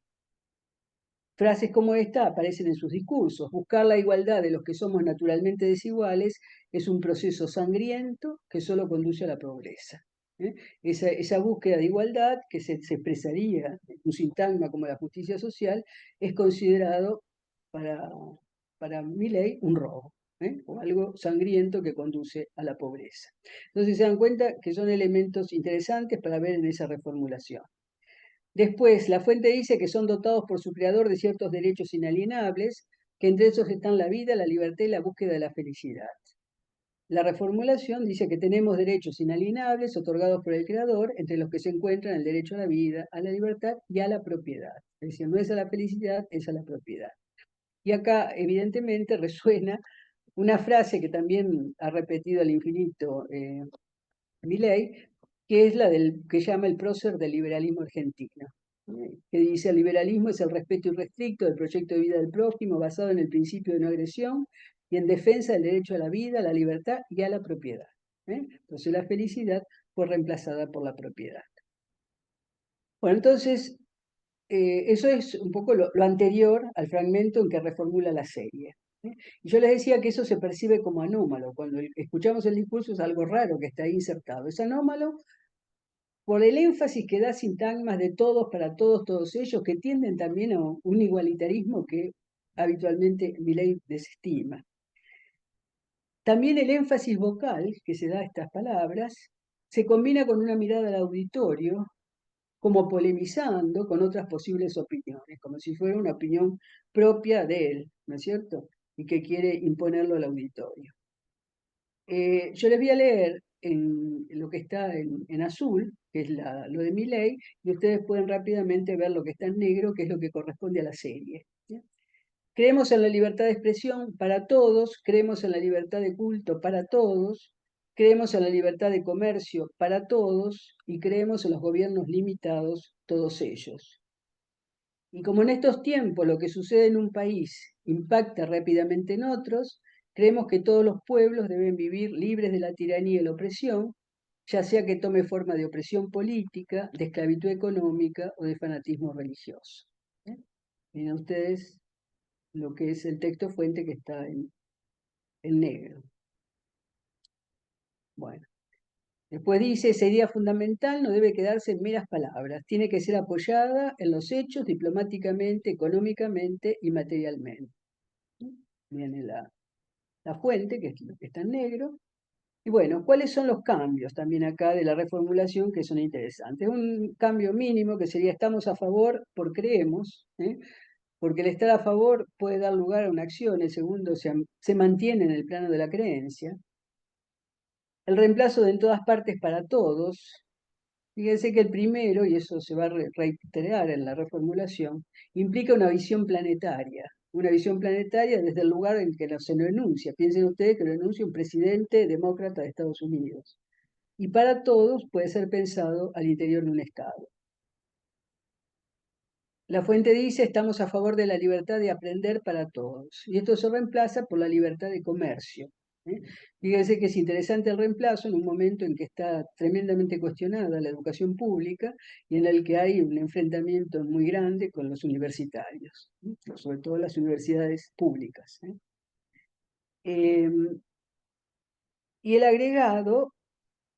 Frases como esta aparecen en sus discursos. Buscar la igualdad de los que somos naturalmente desiguales es un proceso sangriento que solo conduce a la pobreza. Esa búsqueda de igualdad, que se expresaría en un sintagma como la justicia social, es considerado para Milei un robo, o algo sangriento que conduce a la pobreza. Entonces se dan cuenta que son elementos interesantes para ver en esa reformulación. Después, la fuente dice que son dotados por su creador de ciertos derechos inalienables, que entre esos están la vida, la libertad y la búsqueda de la felicidad. La reformulación dice que tenemos derechos inalienables otorgados por el creador, entre los que se encuentran el derecho a la vida, a la libertad y a la propiedad. Es decir, no es a la felicidad, es a la propiedad. Y acá, evidentemente, resuena una frase que también ha repetido al infinito Milei, que es la que llama el prócer del liberalismo argentino, que dice: el liberalismo es el respeto irrestricto del proyecto de vida del prójimo basado en el principio de no agresión y en defensa del derecho a la vida, a la libertad y a la propiedad. Entonces la felicidad fue reemplazada por la propiedad. Bueno, entonces eso es un poco lo anterior al fragmento en que reformula la serie. Y yo les decía que eso se percibe como anómalo. Cuando escuchamos el discurso es algo raro que está ahí insertado. Es anómalo por el énfasis que da sintagmas de todos para todos, todos ellos, que tienden también a un igualitarismo que habitualmente Milei desestima. También el énfasis vocal que se da a estas palabras se combina con una mirada al auditorio, como polemizando con otras posibles opiniones, como si fuera una opinión propia de él, ¿no es cierto? Y que quiere imponerlo al auditorio. Yo les voy a leer en lo que está en azul, que es lo de Milei, y ustedes pueden rápidamente ver lo que está en negro, que es lo que corresponde a la serie. ¿Sí? Creemos en la libertad de expresión para todos, creemos en la libertad de culto para todos, creemos en la libertad de comercio para todos y creemos en los gobiernos limitados, todos ellos. Y como en estos tiempos lo que sucede en un país impacta rápidamente en otros, creemos que todos los pueblos deben vivir libres de la tiranía y la opresión, ya sea que tome forma de opresión política, de esclavitud económica o de fanatismo religioso. ¿Eh? Miren ustedes lo que es el texto fuente que está en negro. Bueno, después dice, esa idea fundamental no debe quedarse en meras palabras, tiene que ser apoyada en los hechos diplomáticamente, económicamente y materialmente. Viene la fuente, que es lo que está en negro. Y bueno, ¿cuáles son los cambios también acá de la reformulación que son interesantes? Un cambio mínimo que sería estamos a favor por creemos, porque el estar a favor puede dar lugar a una acción, el segundo se mantiene en el plano de la creencia. El reemplazo de en todas partes para todos. Fíjense que el primero, y eso se va a reiterar en la reformulación, implica una visión planetaria desde el lugar en que se lo enuncia. Piensen ustedes que lo enuncia un presidente demócrata de Estados Unidos. Y para todos puede ser pensado al interior de un Estado. La fuente dice, estamos a favor de la libertad de aprender para todos. Y esto se reemplaza por la libertad de comercio. ¿Eh? Fíjense que es interesante el reemplazo en un momento en que está tremendamente cuestionada la educación pública y en el que hay un enfrentamiento muy grande con los universitarios, sobre todo las universidades públicas. Y el agregado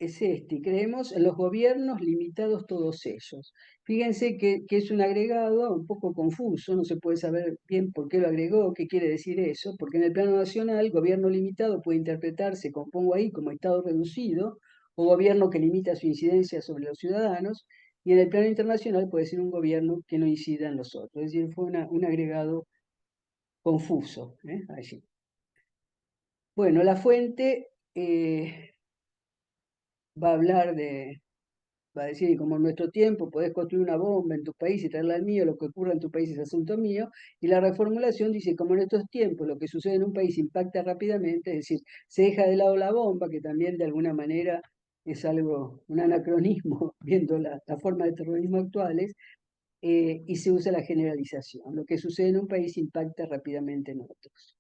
es este, creemos en los gobiernos limitados todos ellos. Fíjense que es un agregado un poco confuso, no se puede saber bien por qué lo agregó, qué quiere decir eso, porque en el plano nacional, gobierno limitado puede interpretarse, como pongo ahí, como Estado reducido, o gobierno que limita su incidencia sobre los ciudadanos, y en el plano internacional puede ser un gobierno que no incida en los otros. Es decir, fue un agregado confuso allí. Bueno, la fuente va a hablar va a decir, como en nuestro tiempo podés construir una bomba en tu país y traerla al mío, lo que ocurra en tu país es asunto mío, y la reformulación dice, como en estos tiempos lo que sucede en un país impacta rápidamente, es decir, se deja de lado la bomba, que también de alguna manera es algo, un anacronismo, viendo la forma de terrorismo actuales, y se usa la generalización. Lo que sucede en un país impacta rápidamente en otros.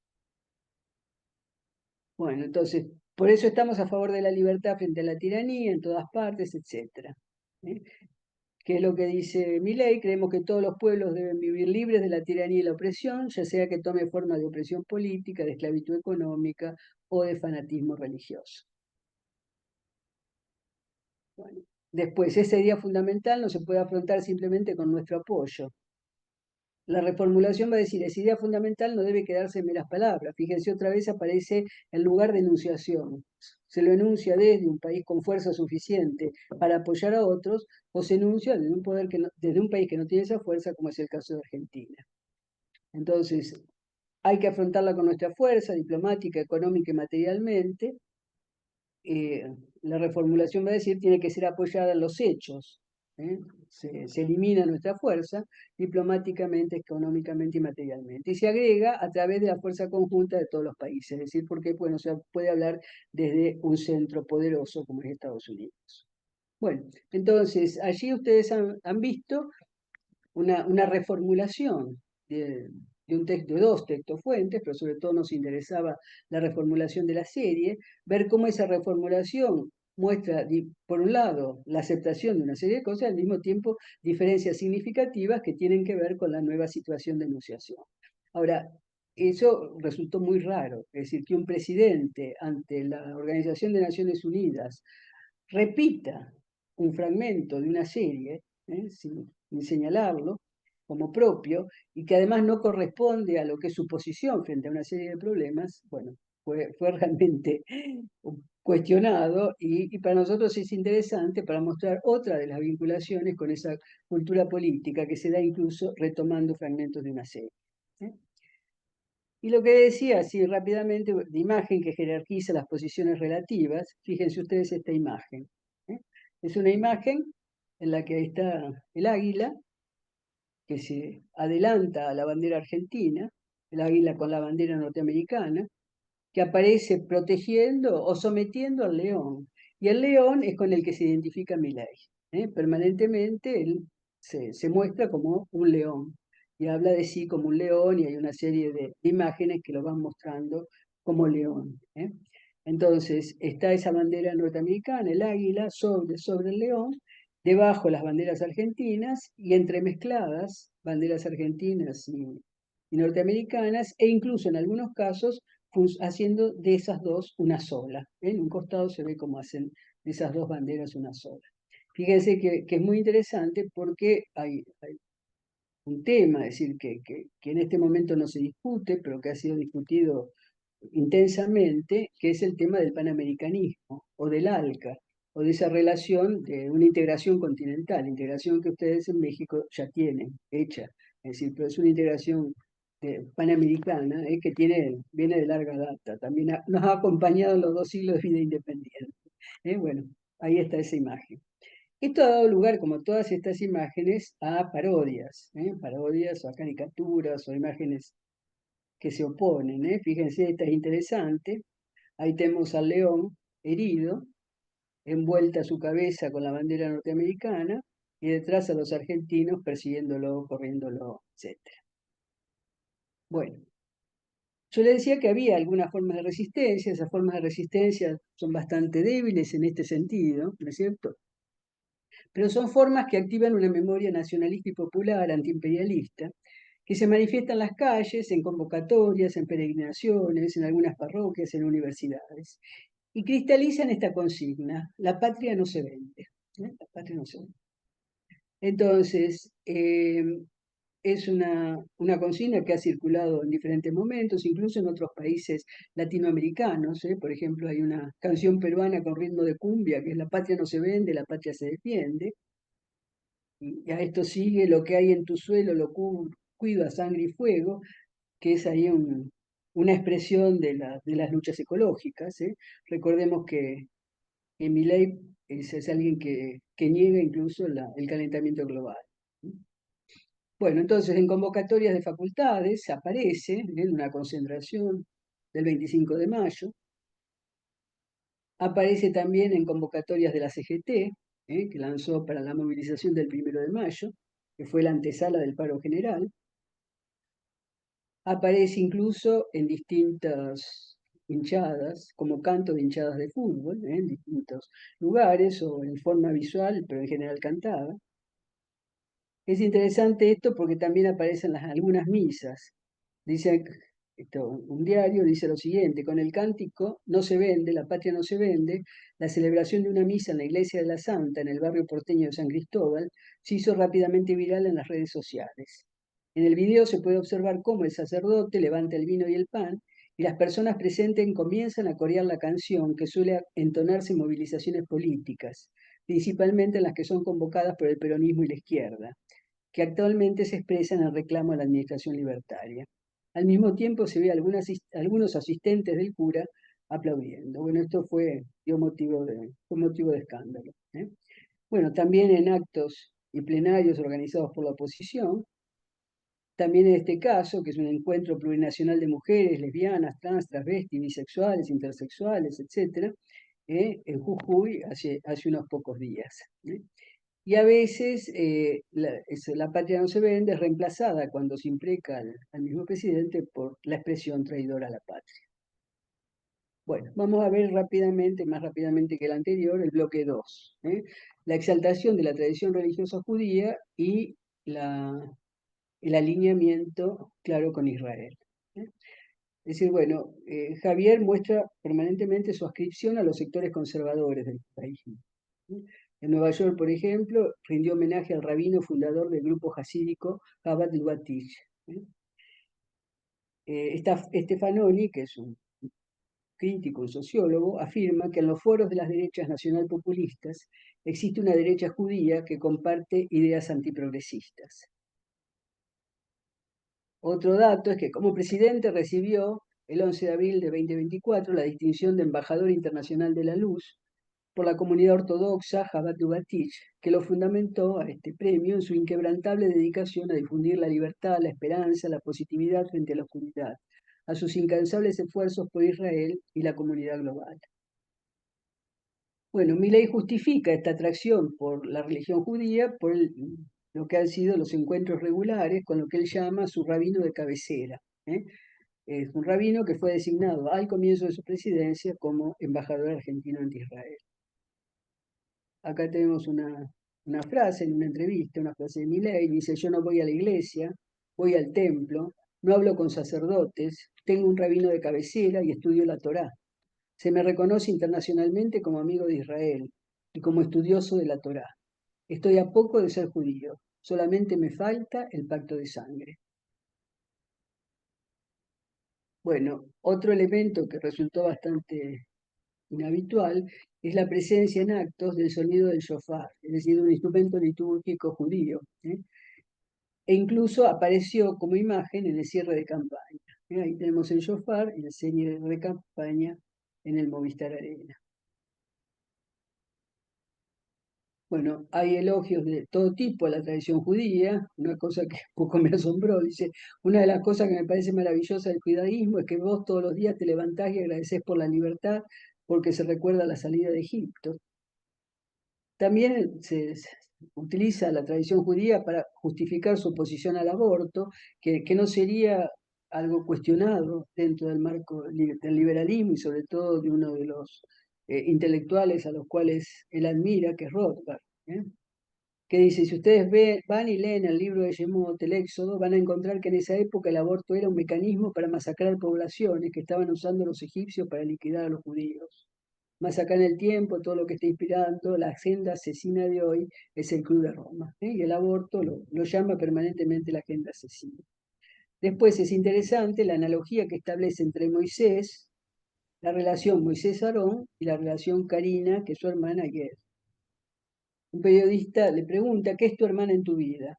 Bueno, entonces, por eso estamos a favor de la libertad frente a la tiranía en todas partes, etc. ¿Qué es lo que dice Milei? Creemos que todos los pueblos deben vivir libres de la tiranía y la opresión, ya sea que tome forma de opresión política, de esclavitud económica o de fanatismo religioso. Bueno, después, ese día fundamental no se puede afrontar simplemente con nuestro apoyo. La reformulación va a decir, esa idea fundamental no debe quedarse en meras palabras. Fíjense, otra vez aparece el lugar de enunciación. Se lo enuncia desde un país con fuerza suficiente para apoyar a otros, o se enuncia desde un, desde un país que no tiene esa fuerza, como es el caso de Argentina. Entonces, hay que afrontarla con nuestra fuerza diplomática, económica y materialmente. La reformulación va a decir, tiene que ser apoyada en los hechos. Se elimina nuestra fuerza diplomáticamente, económicamente y materialmente. Y se agrega a través de la fuerza conjunta de todos los países. Es decir, porque bueno, se puede hablar desde un centro poderoso como es Estados Unidos. Bueno, entonces allí ustedes han visto una reformulación de un texto, de dos textos fuentes, pero sobre todo nos interesaba la reformulación de la serie, ver cómo esa reformulación muestra, por un lado, la aceptación de una serie de cosas, al mismo tiempo diferencias significativas que tienen que ver con la nueva situación de enunciación. Ahora, eso resultó muy raro, es decir, que un presidente ante la Organización de Naciones Unidas repita un fragmento de una serie, sin señalarlo como propio, y que además no corresponde a lo que es su posición frente a una serie de problemas, bueno, fue realmente cuestionado y para nosotros es interesante para mostrar otra de las vinculaciones con esa cultura política que se da incluso retomando fragmentos de una serie. ¿Eh? Y lo que decía así rápidamente, de imagen que jerarquiza las posiciones relativas, fíjense ustedes esta imagen. ¿Eh? Es una imagen en la que está el águila, que se adelanta a la bandera argentina, el águila con la bandera norteamericana, que aparece protegiendo o sometiendo al león. Y el león es con el que se identifica Milei. Permanentemente él se muestra como un león y habla de sí como un león y hay una serie de imágenes que lo van mostrando como león. Entonces está esa bandera norteamericana, el águila, sobre el león, debajo las banderas argentinas y entremezcladas banderas argentinas y norteamericanas e incluso en algunos casos haciendo de esas dos una sola. En un costado se ve cómo hacen de esas dos banderas una sola. Fíjense que es muy interesante porque hay un tema, es decir, que en este momento no se discute, pero que ha sido discutido intensamente, que es el tema del panamericanismo o del ALCA, o de esa relación de una integración continental, integración que ustedes en México ya tienen hecha, es decir, pero es una integración panamericana que viene de larga data, también nos ha acompañado en los 2 siglos de vida independiente. Bueno, ahí está esa imagen. Esto ha dado lugar, como todas estas imágenes, a parodias, parodias o a caricaturas o imágenes que se oponen. Fíjense, esta es interesante. Ahí tenemos al león herido, envuelta su cabeza con la bandera norteamericana, y detrás a los argentinos persiguiéndolo, corriéndolo, etc. Bueno, yo le decía que había algunas formas de resistencia, esas formas de resistencia son bastante débiles en este sentido, ¿no es cierto? Pero son formas que activan una memoria nacionalista y popular antiimperialista, que se manifiesta en las calles, en convocatorias, en peregrinaciones, en algunas parroquias, en universidades, y cristalizan esta consigna: la patria no se vende. La patria no se vende. Entonces, es una consigna que ha circulado en diferentes momentos, incluso en otros países latinoamericanos. Por ejemplo, hay una canción peruana con ritmo de cumbia que es la patria no se vende, la patria se defiende. Y a esto sigue lo que hay en tu suelo, lo cuido a sangre y fuego, que es ahí una expresión de las luchas ecológicas. Recordemos que Milei es alguien que niega incluso el calentamiento global. Bueno, entonces en convocatorias de facultades aparece en una concentración del 25 de mayo, aparece también en convocatorias de la CGT, que lanzó para la movilización del 1 de mayo, que fue la antesala del paro general, aparece incluso en distintas hinchadas, como canto de hinchadas de fútbol, en distintos lugares o en forma visual, pero en general cantada. Es interesante esto porque también aparecen algunas misas. Dice un diario dice lo siguiente: con el cántico no se vende, la patria no se vende, la celebración de una misa en la iglesia de la Santa, en el barrio porteño de San Cristóbal, se hizo rápidamente viral en las redes sociales. En el video se puede observar cómo el sacerdote levanta el vino y el pan y las personas presentes comienzan a corear la canción que suele entonarse en movilizaciones políticas, principalmente en las que son convocadas por el peronismo y la izquierda, que actualmente se expresa en el reclamo a la administración libertaria. Al mismo tiempo se ve algunos asistentes del cura aplaudiendo. Bueno, esto fue motivo de escándalo. Bueno, también en actos y plenarios organizados por la oposición, también en este caso, que es un encuentro plurinacional de mujeres, lesbianas, trans, travestis, bisexuales, intersexuales, etc., en Jujuy hace unos pocos días. Y a veces la patria no se vende, es reemplazada cuando se impreca al mismo presidente por la expresión traidora a la patria. Bueno, vamos a ver rápidamente, más rápidamente que el anterior, el bloque 2. La exaltación de la tradición religiosa judía y el alineamiento claro con Israel. Es decir, bueno, Javier muestra permanentemente su adscripción a los sectores conservadores del país. En Nueva York, por ejemplo, rindió homenaje al rabino fundador del grupo jasídico Chabad Lubavitch. Stefanoni, que es un crítico, un sociólogo, afirma que en los foros de las derechas nacionalpopulistas existe una derecha judía que comparte ideas antiprogresistas. Otro dato es que como presidente recibió el 11 de abril de 2024 la distinción de Embajador Internacional de la Luz por la comunidad ortodoxa Chabad Lubavitch, que lo fundamentó a este premio en su inquebrantable dedicación a difundir la libertad, la esperanza, la positividad frente a la oscuridad, a sus incansables esfuerzos por Israel y la comunidad global. Bueno, Milei justifica esta atracción por la religión judía por lo que han sido los encuentros regulares con lo que él llama su rabino de cabecera. ¿Eh? Es un rabino que fue designado al comienzo de su presidencia como embajador argentino ante Israel. Acá tenemos una frase en una entrevista, una frase de Milei, dice: yo no voy a la iglesia, voy al templo, no hablo con sacerdotes, tengo un rabino de cabecera y estudio la Torá. Se me reconoce internacionalmente como amigo de Israel y como estudioso de la Torá. Estoy a poco de ser judío, solamente me falta el pacto de sangre. Bueno, otro elemento que resultó bastante inhabitual es la presencia en actos del sonido del shofar, es decir, un instrumento litúrgico judío, ¿eh? E incluso apareció como imagen en el cierre de campaña. Ahí tenemos el shofar y el cierre de campaña en el Movistar Arena. Bueno, hay elogios de todo tipo a la tradición judía, una cosa que un poco me asombró, dice: una de las cosas que me parece maravillosa del judaísmo es que vos todos los días te levantás y agradecés por la libertad porque se recuerda la salida de Egipto. También se utiliza la tradición judía para justificar su oposición al aborto, que no sería algo cuestionado dentro del marco del liberalismo y sobre todo de uno de los intelectuales a los cuales él admira, que es Rothbard, ¿eh? Que dice: si ustedes van y leen el libro de Shemot, el Éxodo, van a encontrar que en esa época el aborto era un mecanismo para masacrar poblaciones que estaban usando los egipcios para liquidar a los judíos. Más acá en el tiempo, todo lo que está inspirando la agenda asesina de hoy es el Club de Roma, ¿eh? Y el aborto lo llama permanentemente la agenda asesina. Después es interesante la analogía que establece entre Moisés, la relación Moisés-Aarón y la relación Karina, que es su hermana Ger. Un periodista le pregunta: ¿qué es tu hermana en tu vida?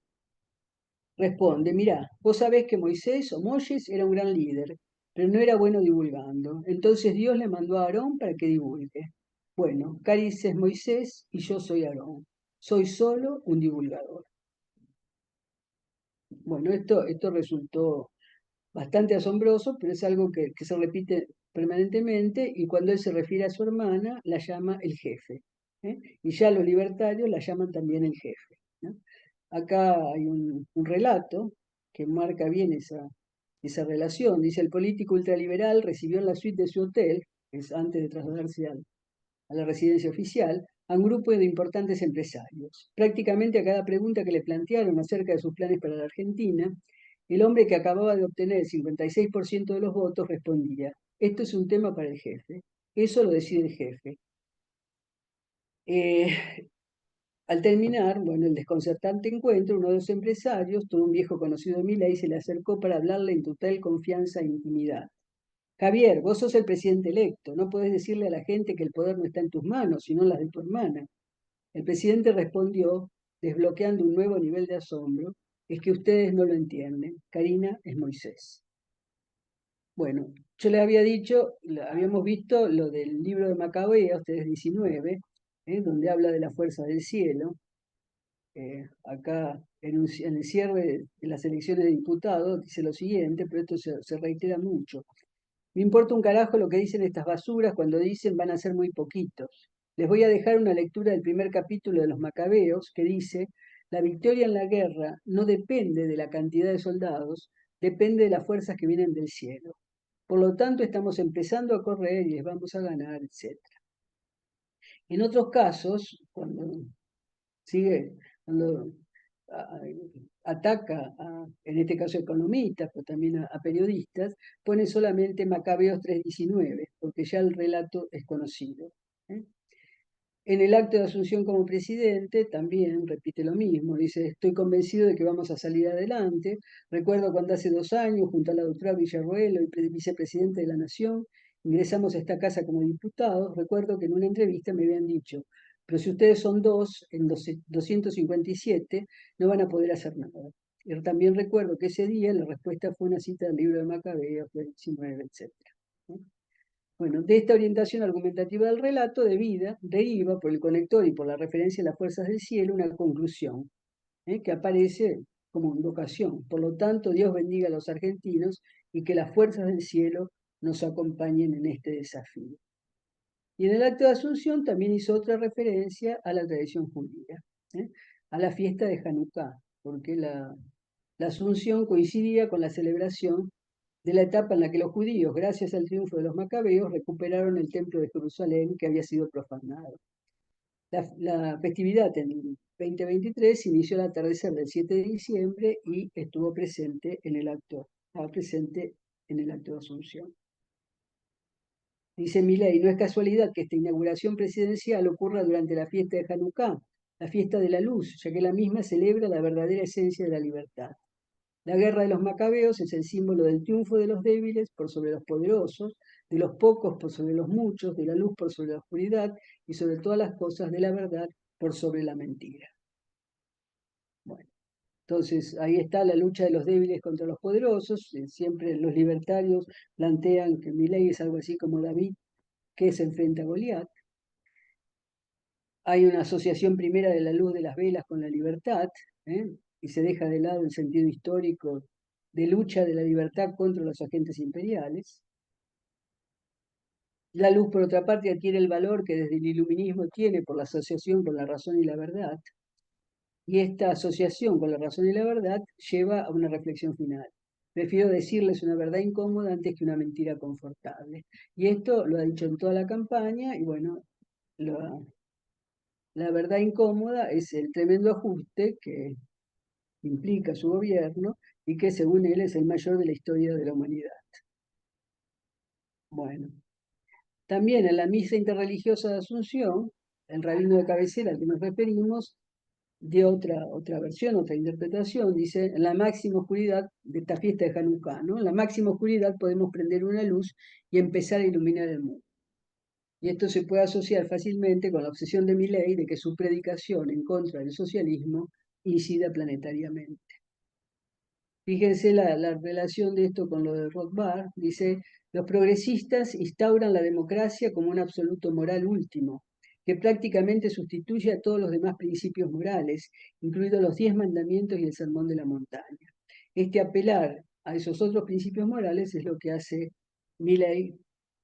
Responde: mirá, vos sabés que Moisés o Moisés era un gran líder, pero no era bueno divulgando. Entonces Dios le mandó a Aarón para que divulgue. Bueno, Caris es Moisés y yo soy Aarón. Soy solo un divulgador. Bueno, esto resultó bastante asombroso, pero es algo que se repite permanentemente, y cuando él se refiere a su hermana, la llama el jefe, ¿eh? Y ya los libertarios la llaman también el jefe, ¿no? Acá hay un relato que marca bien esa relación. Dice: el político ultraliberal recibió en la suite de su hotel, es antes de trasladarse a la residencia oficial, a un grupo de importantes empresarios. Prácticamente a cada pregunta que le plantearon acerca de sus planes para la Argentina, el hombre que acababa de obtener el 56% de los votos respondía: esto es un tema para el jefe, eso lo decide el jefe. Al terminar, bueno, el desconcertante encuentro, uno de los empresarios, todo un viejo conocido de Milei, se le acercó para hablarle en total confianza e intimidad. Javier, vos sos el presidente electo, no podés decirle a la gente que el poder no está en tus manos, sino en las de tu hermana. El presidente respondió, desbloqueando un nuevo nivel de asombro: es que ustedes no lo entienden, Karina es Moisés. Bueno, yo les había dicho, habíamos visto lo del libro de Macabeos, 3:19, donde habla de la fuerza del cielo. Acá en el cierre de las elecciones de diputados dice lo siguiente, pero esto se reitera mucho: me importa un carajo lo que dicen estas basuras cuando dicen van a ser muy poquitos. Les voy a dejar una lectura del primer capítulo de los Macabeos que dice: la victoria en la guerra no depende de la cantidad de soldados, depende de las fuerzas que vienen del cielo. Por lo tanto, estamos empezando a correr y les vamos a ganar, etc. En otros casos, cuando ataca, en este caso economistas, pero también a periodistas, pone solamente Macabeos 3:19, porque ya el relato es conocido, ¿eh? En el acto de asunción como presidente también repite lo mismo, dice: estoy convencido de que vamos a salir adelante. Recuerdo cuando hace 2 años, junto a la doctora Villarroel, el vicepresidente de la Nación, ingresamos a esta casa como diputados, recuerdo que en una entrevista me habían dicho, pero si ustedes son dos, en 257 no van a poder hacer nada. Y también recuerdo que ese día la respuesta fue una cita del libro de Macabeos, del 19, etc. Bueno, de esta orientación argumentativa del relato de vida deriva por el conector y por la referencia a las fuerzas del cielo una conclusión, que aparece como invocación. Por lo tanto, Dios bendiga a los argentinos y que las fuerzas del cielo nos acompañen en este desafío. Y en el acto de Asunción también hizo otra referencia a la tradición judía, a la fiesta de Hanukkah, porque la Asunción coincidía con la celebración de la etapa en la que los judíos, gracias al triunfo de los macabeos, recuperaron el templo de Jerusalén que había sido profanado. La festividad en 2023 inició al atardecer del 7 de diciembre y estuvo presente en el acto, estaba presente en el acto de Asunción. Dice Milei, no es casualidad que esta inauguración presidencial ocurra durante la fiesta de Hanukkah, la fiesta de la luz, ya que la misma celebra la verdadera esencia de la libertad. La guerra de los macabeos es el símbolo del triunfo de los débiles por sobre los poderosos, de los pocos por sobre los muchos, de la luz por sobre la oscuridad y sobre todas las cosas de la verdad por sobre la mentira. Bueno, entonces ahí está la lucha de los débiles contra los poderosos. Siempre los libertarios plantean que Milei es algo así como David que se enfrenta a Goliat. Hay una asociación primera de la luz de las velas con la libertad, y se deja de lado el sentido histórico de lucha de la libertad contra los agentes imperiales. La luz, por otra parte, adquiere el valor que desde el iluminismo tiene por la asociación con la razón y la verdad, y esta asociación con la razón y la verdad lleva a una reflexión final. Prefiero decirles una verdad incómoda antes que una mentira confortable. Y esto lo ha dicho en toda la campaña, y bueno, la verdad incómoda es el tremendo ajuste que implica su gobierno y que según él es el mayor de la historia de la humanidad. Bueno, también en la misa interreligiosa de Asunción, el rabino de cabecera al que nos referimos, de otra versión, otra interpretación, dice, en la máxima oscuridad de esta fiesta de Hanukkah, ¿no? En la máxima oscuridad podemos prender una luz y empezar a iluminar el mundo. Y esto se puede asociar fácilmente con la obsesión de Milei de que su predicación en contra del socialismo incida planetariamente. Fíjense la relación de esto con lo de Rothbard. Dice, los progresistas instauran la democracia como un absoluto moral último, que prácticamente sustituye a todos los demás principios morales, incluidos los 10 mandamientos y el sermón de la montaña. Este apelar a esos otros principios morales es lo que hace Milei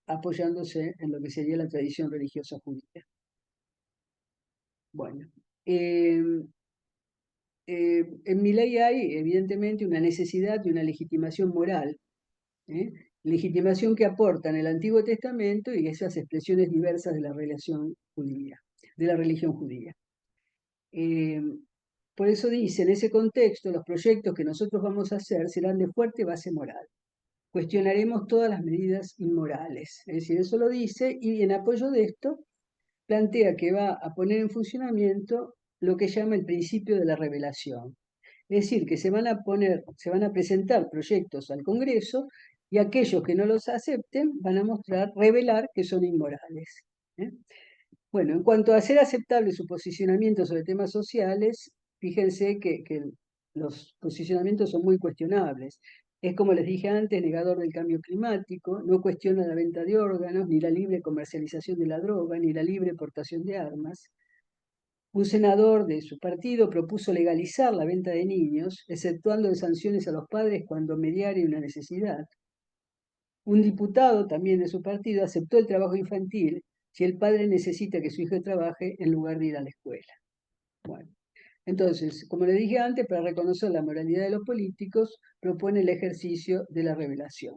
apoyándose en lo que sería la tradición religiosa judía. Bueno, en Milei hay evidentemente una necesidad de una legitimación moral, legitimación que aportan el Antiguo Testamento y esas expresiones diversas de la relación judía, de la religión judía. Por eso dice, en ese contexto, los proyectos que nosotros vamos a hacer serán de fuerte base moral. Cuestionaremos todas las medidas inmorales. Es decir, eso lo dice y en apoyo de esto plantea que va a poner en funcionamiento lo que llama el principio de la revelación. Es decir, que se van a presentar proyectos al Congreso y aquellos que no los acepten van a revelar que son inmorales. Bueno, en cuanto a hacer aceptable su posicionamiento sobre temas sociales, fíjense que los posicionamientos son muy cuestionables. Es como les dije antes, negador del cambio climático, no cuestiona la venta de órganos, ni la libre comercialización de la droga, ni la libre portación de armas. Un senador de su partido propuso legalizar la venta de niños, exceptuando de sanciones a los padres cuando mediare una necesidad. Un diputado también de su partido aceptó el trabajo infantil si el padre necesita que su hijo trabaje en lugar de ir a la escuela. Bueno, entonces, como le dije antes, para reconocer la moralidad de los políticos, propone el ejercicio de la revelación.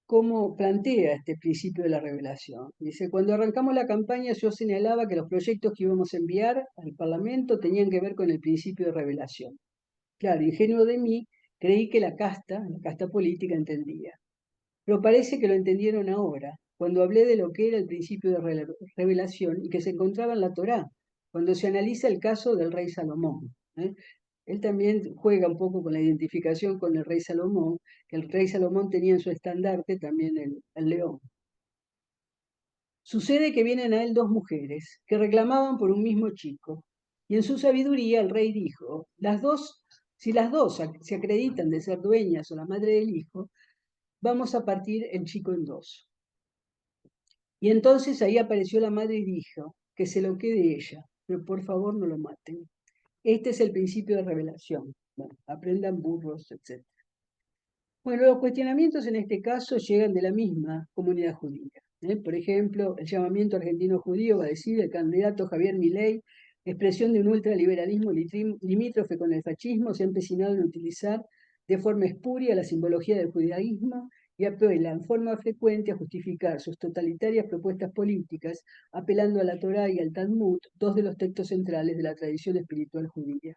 ¿Cómo plantea este principio de la revelación? Dice, cuando arrancamos la campaña yo señalaba que los proyectos que íbamos a enviar al Parlamento tenían que ver con el principio de revelación. Claro, ingenuo de mí, creí que la casta política entendía. Pero parece que lo entendieron ahora, cuando hablé de lo que era el principio de revelación y que se encontraba en la Torá, cuando se analiza el caso del rey Salomón. Él también juega un poco con la identificación con el rey Salomón, que el rey Salomón tenía en su estandarte también el león. Sucede que vienen a él dos mujeres que reclamaban por un mismo chico, y en su sabiduría el rey dijo, si las dos se acreditan de ser dueñas o la madre del hijo, vamos a partir el chico en dos. Y entonces ahí apareció la madre y dijo, que se lo quede ella, pero por favor no lo maten. Este es el principio de revelación. Bueno, aprendan burros, etc. Bueno, los cuestionamientos en este caso llegan de la misma comunidad judía. Por ejemplo, el llamamiento argentino judío va a decir el candidato Javier Milei, expresión de un ultraliberalismo limítrofe con el fascismo, se ha empecinado en utilizar de forma espuria la simbología del judaísmo y apela en forma frecuente a justificar sus totalitarias propuestas políticas, apelando a la Torá y al Talmud, dos de los textos centrales de la tradición espiritual judía.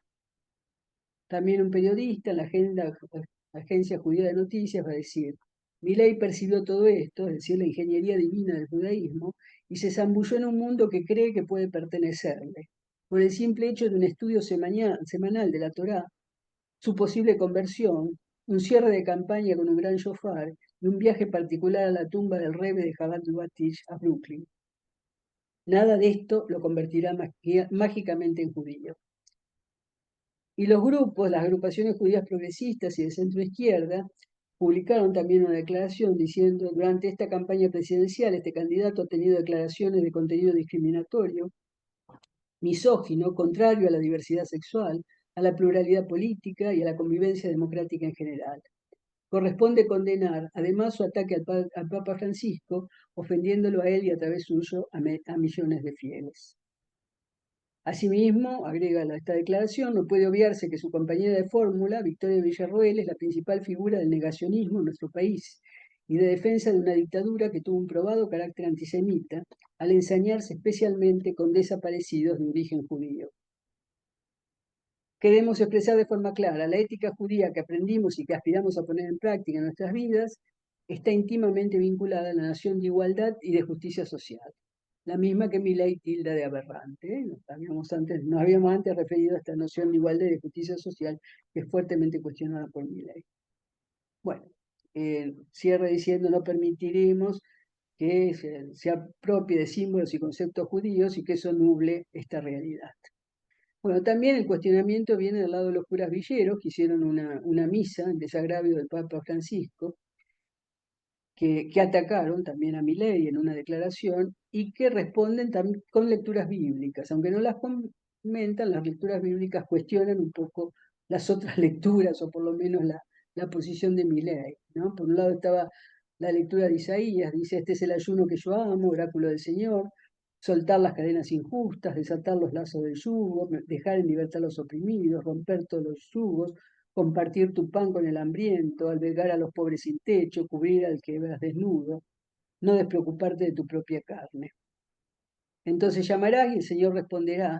También un periodista en la agencia judía de noticias va a decir, Milei percibió todo esto, es decir, la ingeniería divina del judaísmo, y se zambulló en un mundo que cree que puede pertenecerle. Por el simple hecho de un estudio semanal de la Torá, su posible conversión, un cierre de campaña con un gran shofar y un viaje particular a la tumba del Rebbe de Chabad Lubavitch a Brooklyn. Nada de esto lo convertirá mágicamente en judío. Y los grupos, las agrupaciones judías progresistas y de centro izquierda, publicaron también una declaración diciendo, durante esta campaña presidencial, este candidato ha tenido declaraciones de contenido discriminatorio, misógino, contrario a la diversidad sexual, a la pluralidad política y a la convivencia democrática en general. Corresponde condenar, además, su ataque al Papa Francisco, ofendiéndolo a él y a través suyo a millones de fieles. Asimismo, agrega esta declaración, no puede obviarse que su compañera de fórmula, Victoria Villarroel, es la principal figura del negacionismo en nuestro país y de defensa de una dictadura que tuvo un probado carácter antisemita al ensañarse especialmente con desaparecidos de origen judío. Queremos expresar de forma clara, la ética judía que aprendimos y que aspiramos a poner en práctica en nuestras vidas está íntimamente vinculada a la noción de igualdad y de justicia social. La misma que Milei tilda de aberrante. Nos habíamos antes referido a esta noción de igualdad y de justicia social que es fuertemente cuestionada por Milei. Bueno, cierra diciendo no permitiremos que se apropie de símbolos y conceptos judíos y que eso nuble esta realidad. Bueno, también el cuestionamiento viene del lado de los curas villeros, que hicieron una misa en desagravio del Papa Francisco, que atacaron también a Milei en una declaración y que responden también con lecturas bíblicas. Aunque no las comentan, las lecturas bíblicas cuestionan un poco las otras lecturas, o por lo menos la posición de Milei, ¿no? Por un lado estaba la lectura de Isaías, dice, este es el ayuno que yo amo, oráculo del Señor, soltar las cadenas injustas, desatar los lazos del yugo, dejar en libertad a los oprimidos, romper todos los yugos, compartir tu pan con el hambriento, albergar a los pobres sin techo, cubrir al que veas desnudo, no despreocuparte de tu propia carne. Entonces llamarás y el Señor responderá.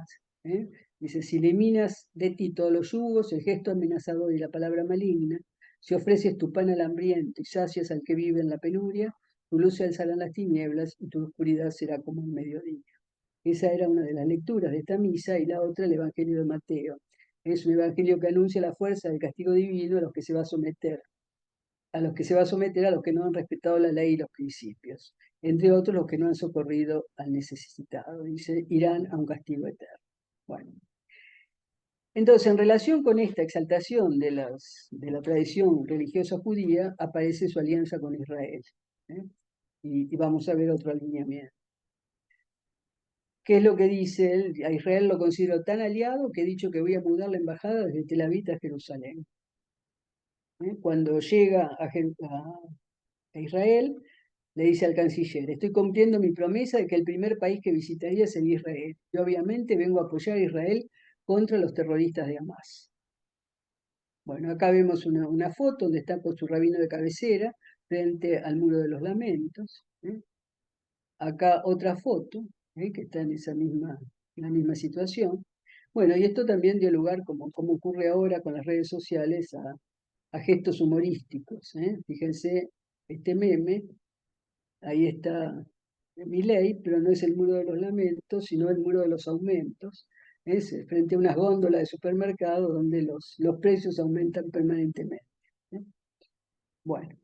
Dice, si eliminas de ti todos los yugos, el gesto amenazador y la palabra maligna, si ofreces tu pan al hambriento y sacias al que vive en la penuria, tu luz se alzará en las tinieblas y tu oscuridad será como un mediodía. Esa era una de las lecturas de esta misa y la otra el Evangelio de Mateo. Es un evangelio que anuncia la fuerza del castigo divino a los que se va a someter, a los que no han respetado la ley y los principios, entre otros los que no han socorrido al necesitado. Dice, irán a un castigo eterno. Bueno, entonces, en relación con esta exaltación de la tradición religiosa judía, aparece su alianza con Israel. ¿eh? Y vamos a ver otro alineamiento. ¿Qué es lo que dice él? A Israel lo considero tan aliado que he dicho que voy a mudar la embajada desde Tel Aviv a Jerusalén. Cuando llega a Israel, le dice al canciller, estoy cumpliendo mi promesa de que el primer país que visitaría sería Israel. Y obviamente vengo a apoyar a Israel contra los terroristas de Hamas. Bueno, acá vemos una foto donde está con su rabino de cabecera frente al Muro de los Lamentos. Acá otra foto, que está en la misma situación. Bueno, y esto también dio lugar, como ocurre ahora con las redes sociales, a gestos humorísticos. Fíjense, este meme, ahí está Milei, pero no es el Muro de los Lamentos, sino el Muro de los Aumentos, Es frente a unas góndolas de supermercado donde los precios aumentan permanentemente. ¿Eh? Bueno,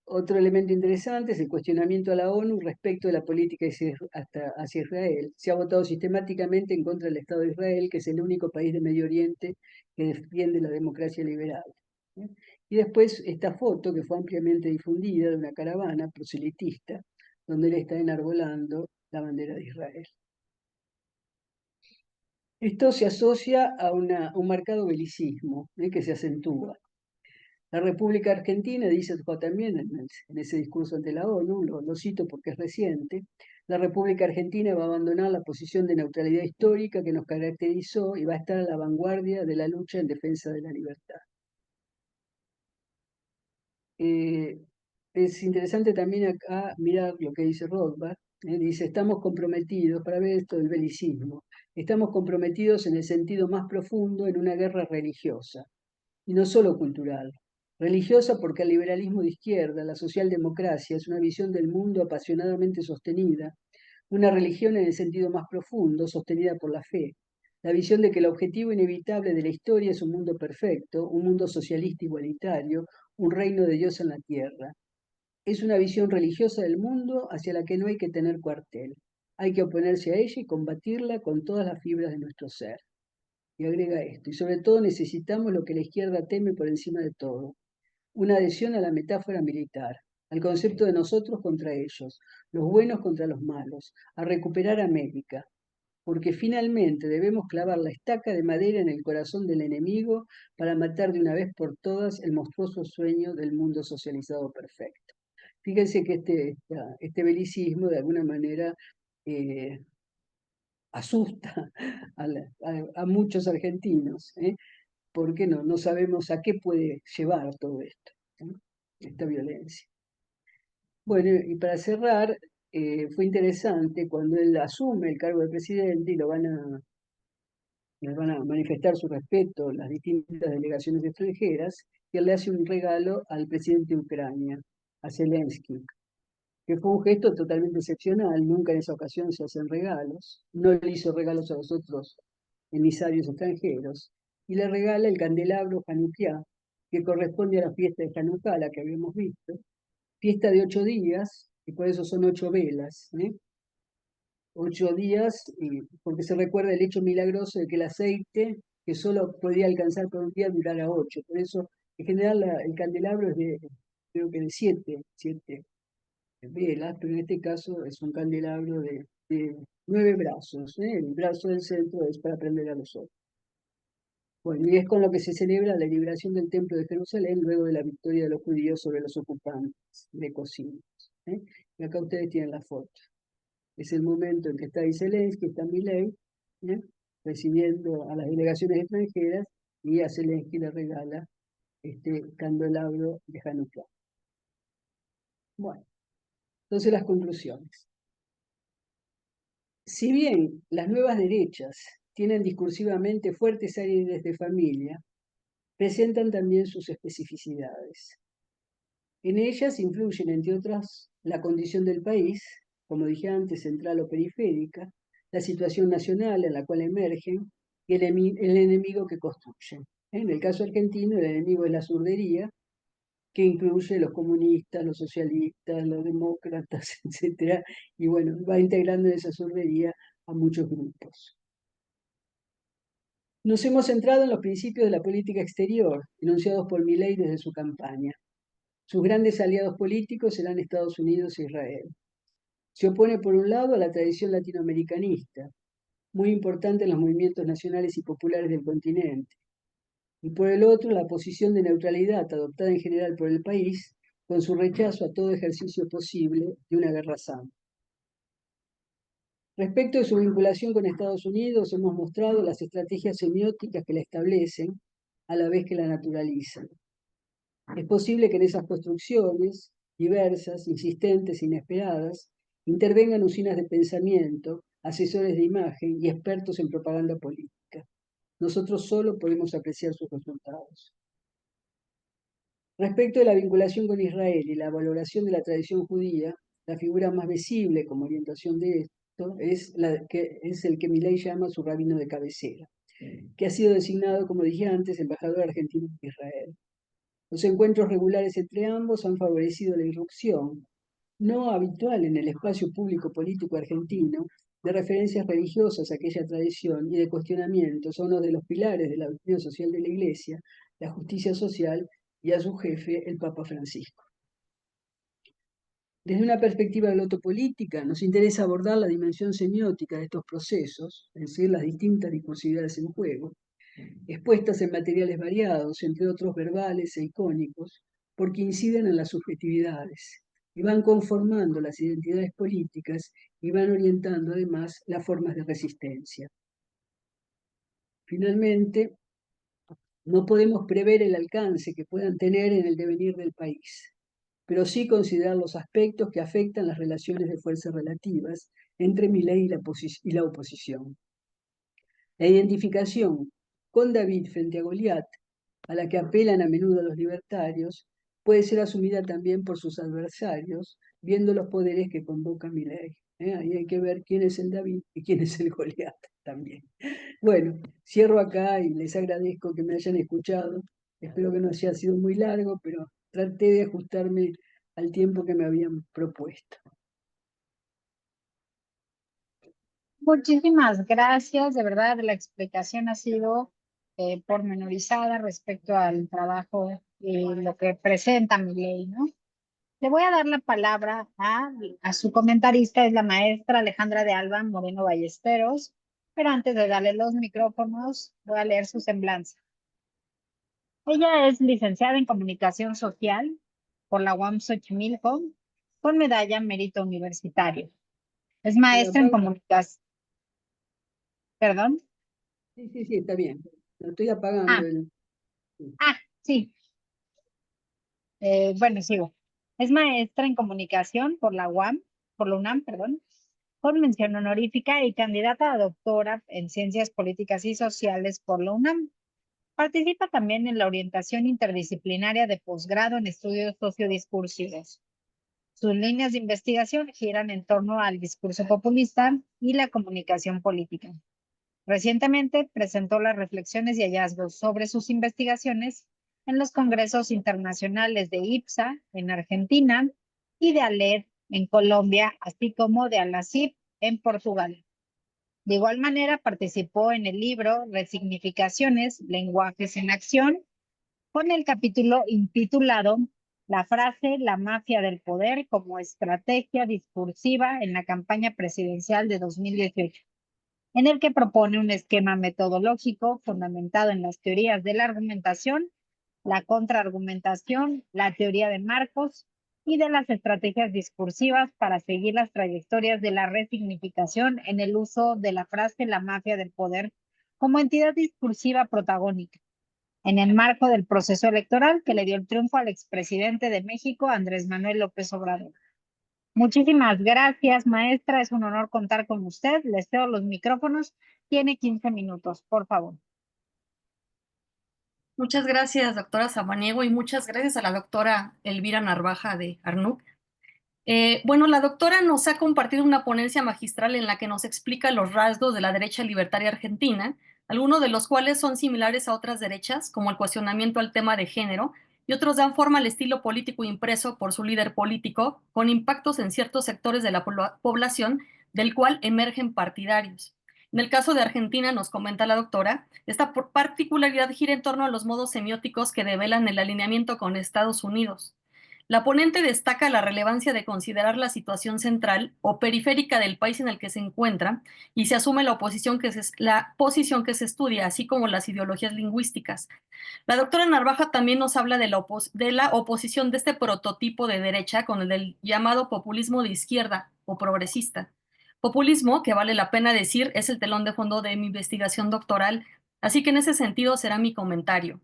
otro elemento interesante es el cuestionamiento a la ONU respecto de la política hacia Israel. Se ha votado sistemáticamente en contra del Estado de Israel, que es el único país de Medio Oriente que defiende la democracia liberal. ¿Eh? Y después esta foto que fue ampliamente difundida de una caravana proselitista, donde él está enarbolando la bandera de Israel. Esto se asocia a un marcado belicismo que se acentúa. La República Argentina, dice también en ese discurso ante la ONU, lo cito porque es reciente, la República Argentina va a abandonar la posición de neutralidad histórica que nos caracterizó y va a estar a la vanguardia de la lucha en defensa de la libertad. Es interesante también acá mirar lo que dice Rothbard. Dice, estamos comprometidos, para ver esto del belicismo, estamos comprometidos en el sentido más profundo en una guerra religiosa, y no solo cultural. Religiosa porque el liberalismo de izquierda, la socialdemocracia, es una visión del mundo apasionadamente sostenida, una religión en el sentido más profundo, sostenida por la fe. La visión de que el objetivo inevitable de la historia es un mundo perfecto, un mundo socialista igualitario, un reino de Dios en la tierra. Es una visión religiosa del mundo hacia la que no hay que tener cuartel. Hay que oponerse a ella y combatirla con todas las fibras de nuestro ser. Y agrega esto, y sobre todo necesitamos lo que la izquierda teme por encima de todo, una adhesión a la metáfora militar, al concepto de nosotros contra ellos, los buenos contra los malos, a recuperar América, porque finalmente debemos clavar la estaca de madera en el corazón del enemigo para matar de una vez por todas el monstruoso sueño del mundo socializado perfecto. Fíjense que este belicismo de alguna manera eh, asusta a muchos argentinos, porque no sabemos a qué puede llevar todo esto, ¿no? Esta violencia. Bueno, y para cerrar, fue interesante cuando él asume el cargo de presidente y le van a manifestar su respeto las distintas delegaciones extranjeras, que él le hace un regalo al presidente de Ucrania, a Zelensky, que fue un gesto totalmente excepcional, nunca en esa ocasión se hacen regalos, no le hizo regalos a los otros emisarios extranjeros, y le regala el candelabro Hanukkah, que corresponde a la fiesta de Hanukkah, la que habíamos visto, fiesta de 8 días, y por eso son 8 velas, 8 días, porque se recuerda el hecho milagroso de que el aceite, que solo podía alcanzar por un día, durara 8. Por eso, en general, el candelabro es creo que de siete velas, pero en este caso es un candelabro de 9 brazos. El brazo del centro es para prender a los otros. Bueno, y es con lo que se celebra la liberación del Templo de Jerusalén luego de la victoria de los judíos sobre los ocupantes de Cocinos. Y acá ustedes tienen la foto. Es el momento en que está Zelensky, está Milei, ¿eh? Recibiendo a las delegaciones extranjeras, y a Zelensky le regala este candelabro de Hanukkah. Bueno, entonces las conclusiones. Si bien las nuevas derechas tienen discursivamente fuertes aires de familia, presentan también sus especificidades. En ellas influyen, entre otras, la condición del país, como dije antes, central o periférica, la situación nacional en la cual emergen y el enemigo que construyen. En el caso argentino, el enemigo es la surdería, que incluye los comunistas, los socialistas, los demócratas, etc. Y bueno, va integrando en esa surdería a muchos grupos. Nos hemos centrado en los principios de la política exterior, enunciados por Milei desde su campaña. Sus grandes aliados políticos serán Estados Unidos e Israel. Se opone, por un lado, a la tradición latinoamericanista, muy importante en los movimientos nacionales y populares del continente, y por el otro, la posición de neutralidad adoptada en general por el país, con su rechazo a todo ejercicio posible de una guerra santa. Respecto de su vinculación con Estados Unidos, hemos mostrado las estrategias semióticas que la establecen, a la vez que la naturalizan. Es posible que en esas construcciones, diversas, insistentes e inesperadas, intervengan usinas de pensamiento, asesores de imagen y expertos en propaganda política. Nosotros solo podemos apreciar sus resultados. Respecto de la vinculación con Israel y la valoración de la tradición judía, la figura más visible como orientación de texto que es el que Milei llama su rabino de cabecera, que ha sido designado, como dije antes, embajador argentino en Israel. Los encuentros regulares entre ambos han favorecido la irrupción, no habitual en el espacio público político argentino, de referencias religiosas a aquella tradición y de cuestionamientos a uno de los pilares de la doctrina social de la Iglesia, la justicia social, y a su jefe, el Papa Francisco. Desde una perspectiva glotopolítica, nos interesa abordar la dimensión semiótica de estos procesos, es decir, las distintas discursividades en juego, expuestas en materiales variados, entre otros verbales e icónicos, porque inciden en las subjetividades y van conformando las identidades políticas y van orientando además las formas de resistencia. Finalmente, no podemos prever el alcance que puedan tener en el devenir del país, pero sí considerar los aspectos que afectan las relaciones de fuerzas relativas entre Milei y la oposición. La identificación con David frente a Goliat, a la que apelan a menudo los libertarios, puede ser asumida también por sus adversarios, viendo los poderes que convoca Milei. Ahí hay que ver quién es el David y quién es el Goliat también. Bueno, cierro acá y les agradezco que me hayan escuchado. Espero que no haya sido muy largo, pero traté de ajustarme al tiempo que me habían propuesto. Muchísimas gracias, de verdad, la explicación ha sido pormenorizada respecto al trabajo y lo que presenta mi ley, ¿no? Le voy a dar la palabra a su comentarista, es la maestra Alejandra de Alba Moreno Ballesteros, pero antes de darle los micrófonos, voy a leer su semblanza. Ella es licenciada en Comunicación Social por la UAM Xochimilco, con medalla Mérito Universitario. Es maestra en comunicación, perdón. Sí, está bien. Lo estoy apagando. Ah, sí. Bueno, sigo. Es maestra en comunicación por la UAM, por la UNAM, perdón, con mención honorífica y candidata a doctora en ciencias políticas y sociales por la UNAM. Participa también en la orientación interdisciplinaria de posgrado en estudios sociodiscursivos. Sus líneas de investigación giran en torno al discurso populista y la comunicación política. Recientemente presentó las reflexiones y hallazgos sobre sus investigaciones en los congresos internacionales de IPSA en Argentina y de ALED en Colombia, así como de ALACIP en Portugal. De igual manera, participó en el libro Resignificaciones, Lenguajes en Acción, con el capítulo intitulado La frase La mafia del poder como estrategia discursiva en la campaña presidencial de 2018, en el que propone un esquema metodológico fundamentado en las teorías de la argumentación, la contraargumentación, la teoría de marcos y de las estrategias discursivas para seguir las trayectorias de la resignificación en el uso de la frase la mafia del poder como entidad discursiva protagónica, en el marco del proceso electoral que le dio el triunfo al expresidente de México, Andrés Manuel López Obrador. Muchísimas gracias, maestra. Es un honor contar con usted. Les cedo los micrófonos. Tiene 15 minutos, por favor. Muchas gracias, doctora Samaniego, y muchas gracias a la doctora Elvira Narvaja de ARNUC. Bueno, la doctora nos ha compartido una ponencia magistral en la que nos explica los rasgos de la derecha libertaria argentina, algunos de los cuales son similares a otras derechas, como el cuestionamiento al tema de género, y otros dan forma al estilo político impreso por su líder político, con impactos en ciertos sectores de la población, del cual emergen partidarios. En el caso de Argentina, nos comenta la doctora, esta particularidad gira en torno a los modos semióticos que develan el alineamiento con Estados Unidos. La ponente destaca la relevancia de considerar la situación central o periférica del país en el que se encuentra y se asume la posición que se estudia, así como las ideologías lingüísticas. La doctora Narvaja también nos habla de la oposición de este prototipo de derecha con el del llamado populismo de izquierda o progresista. Populismo, que vale la pena decir, es el telón de fondo de mi investigación doctoral, así que en ese sentido será mi comentario.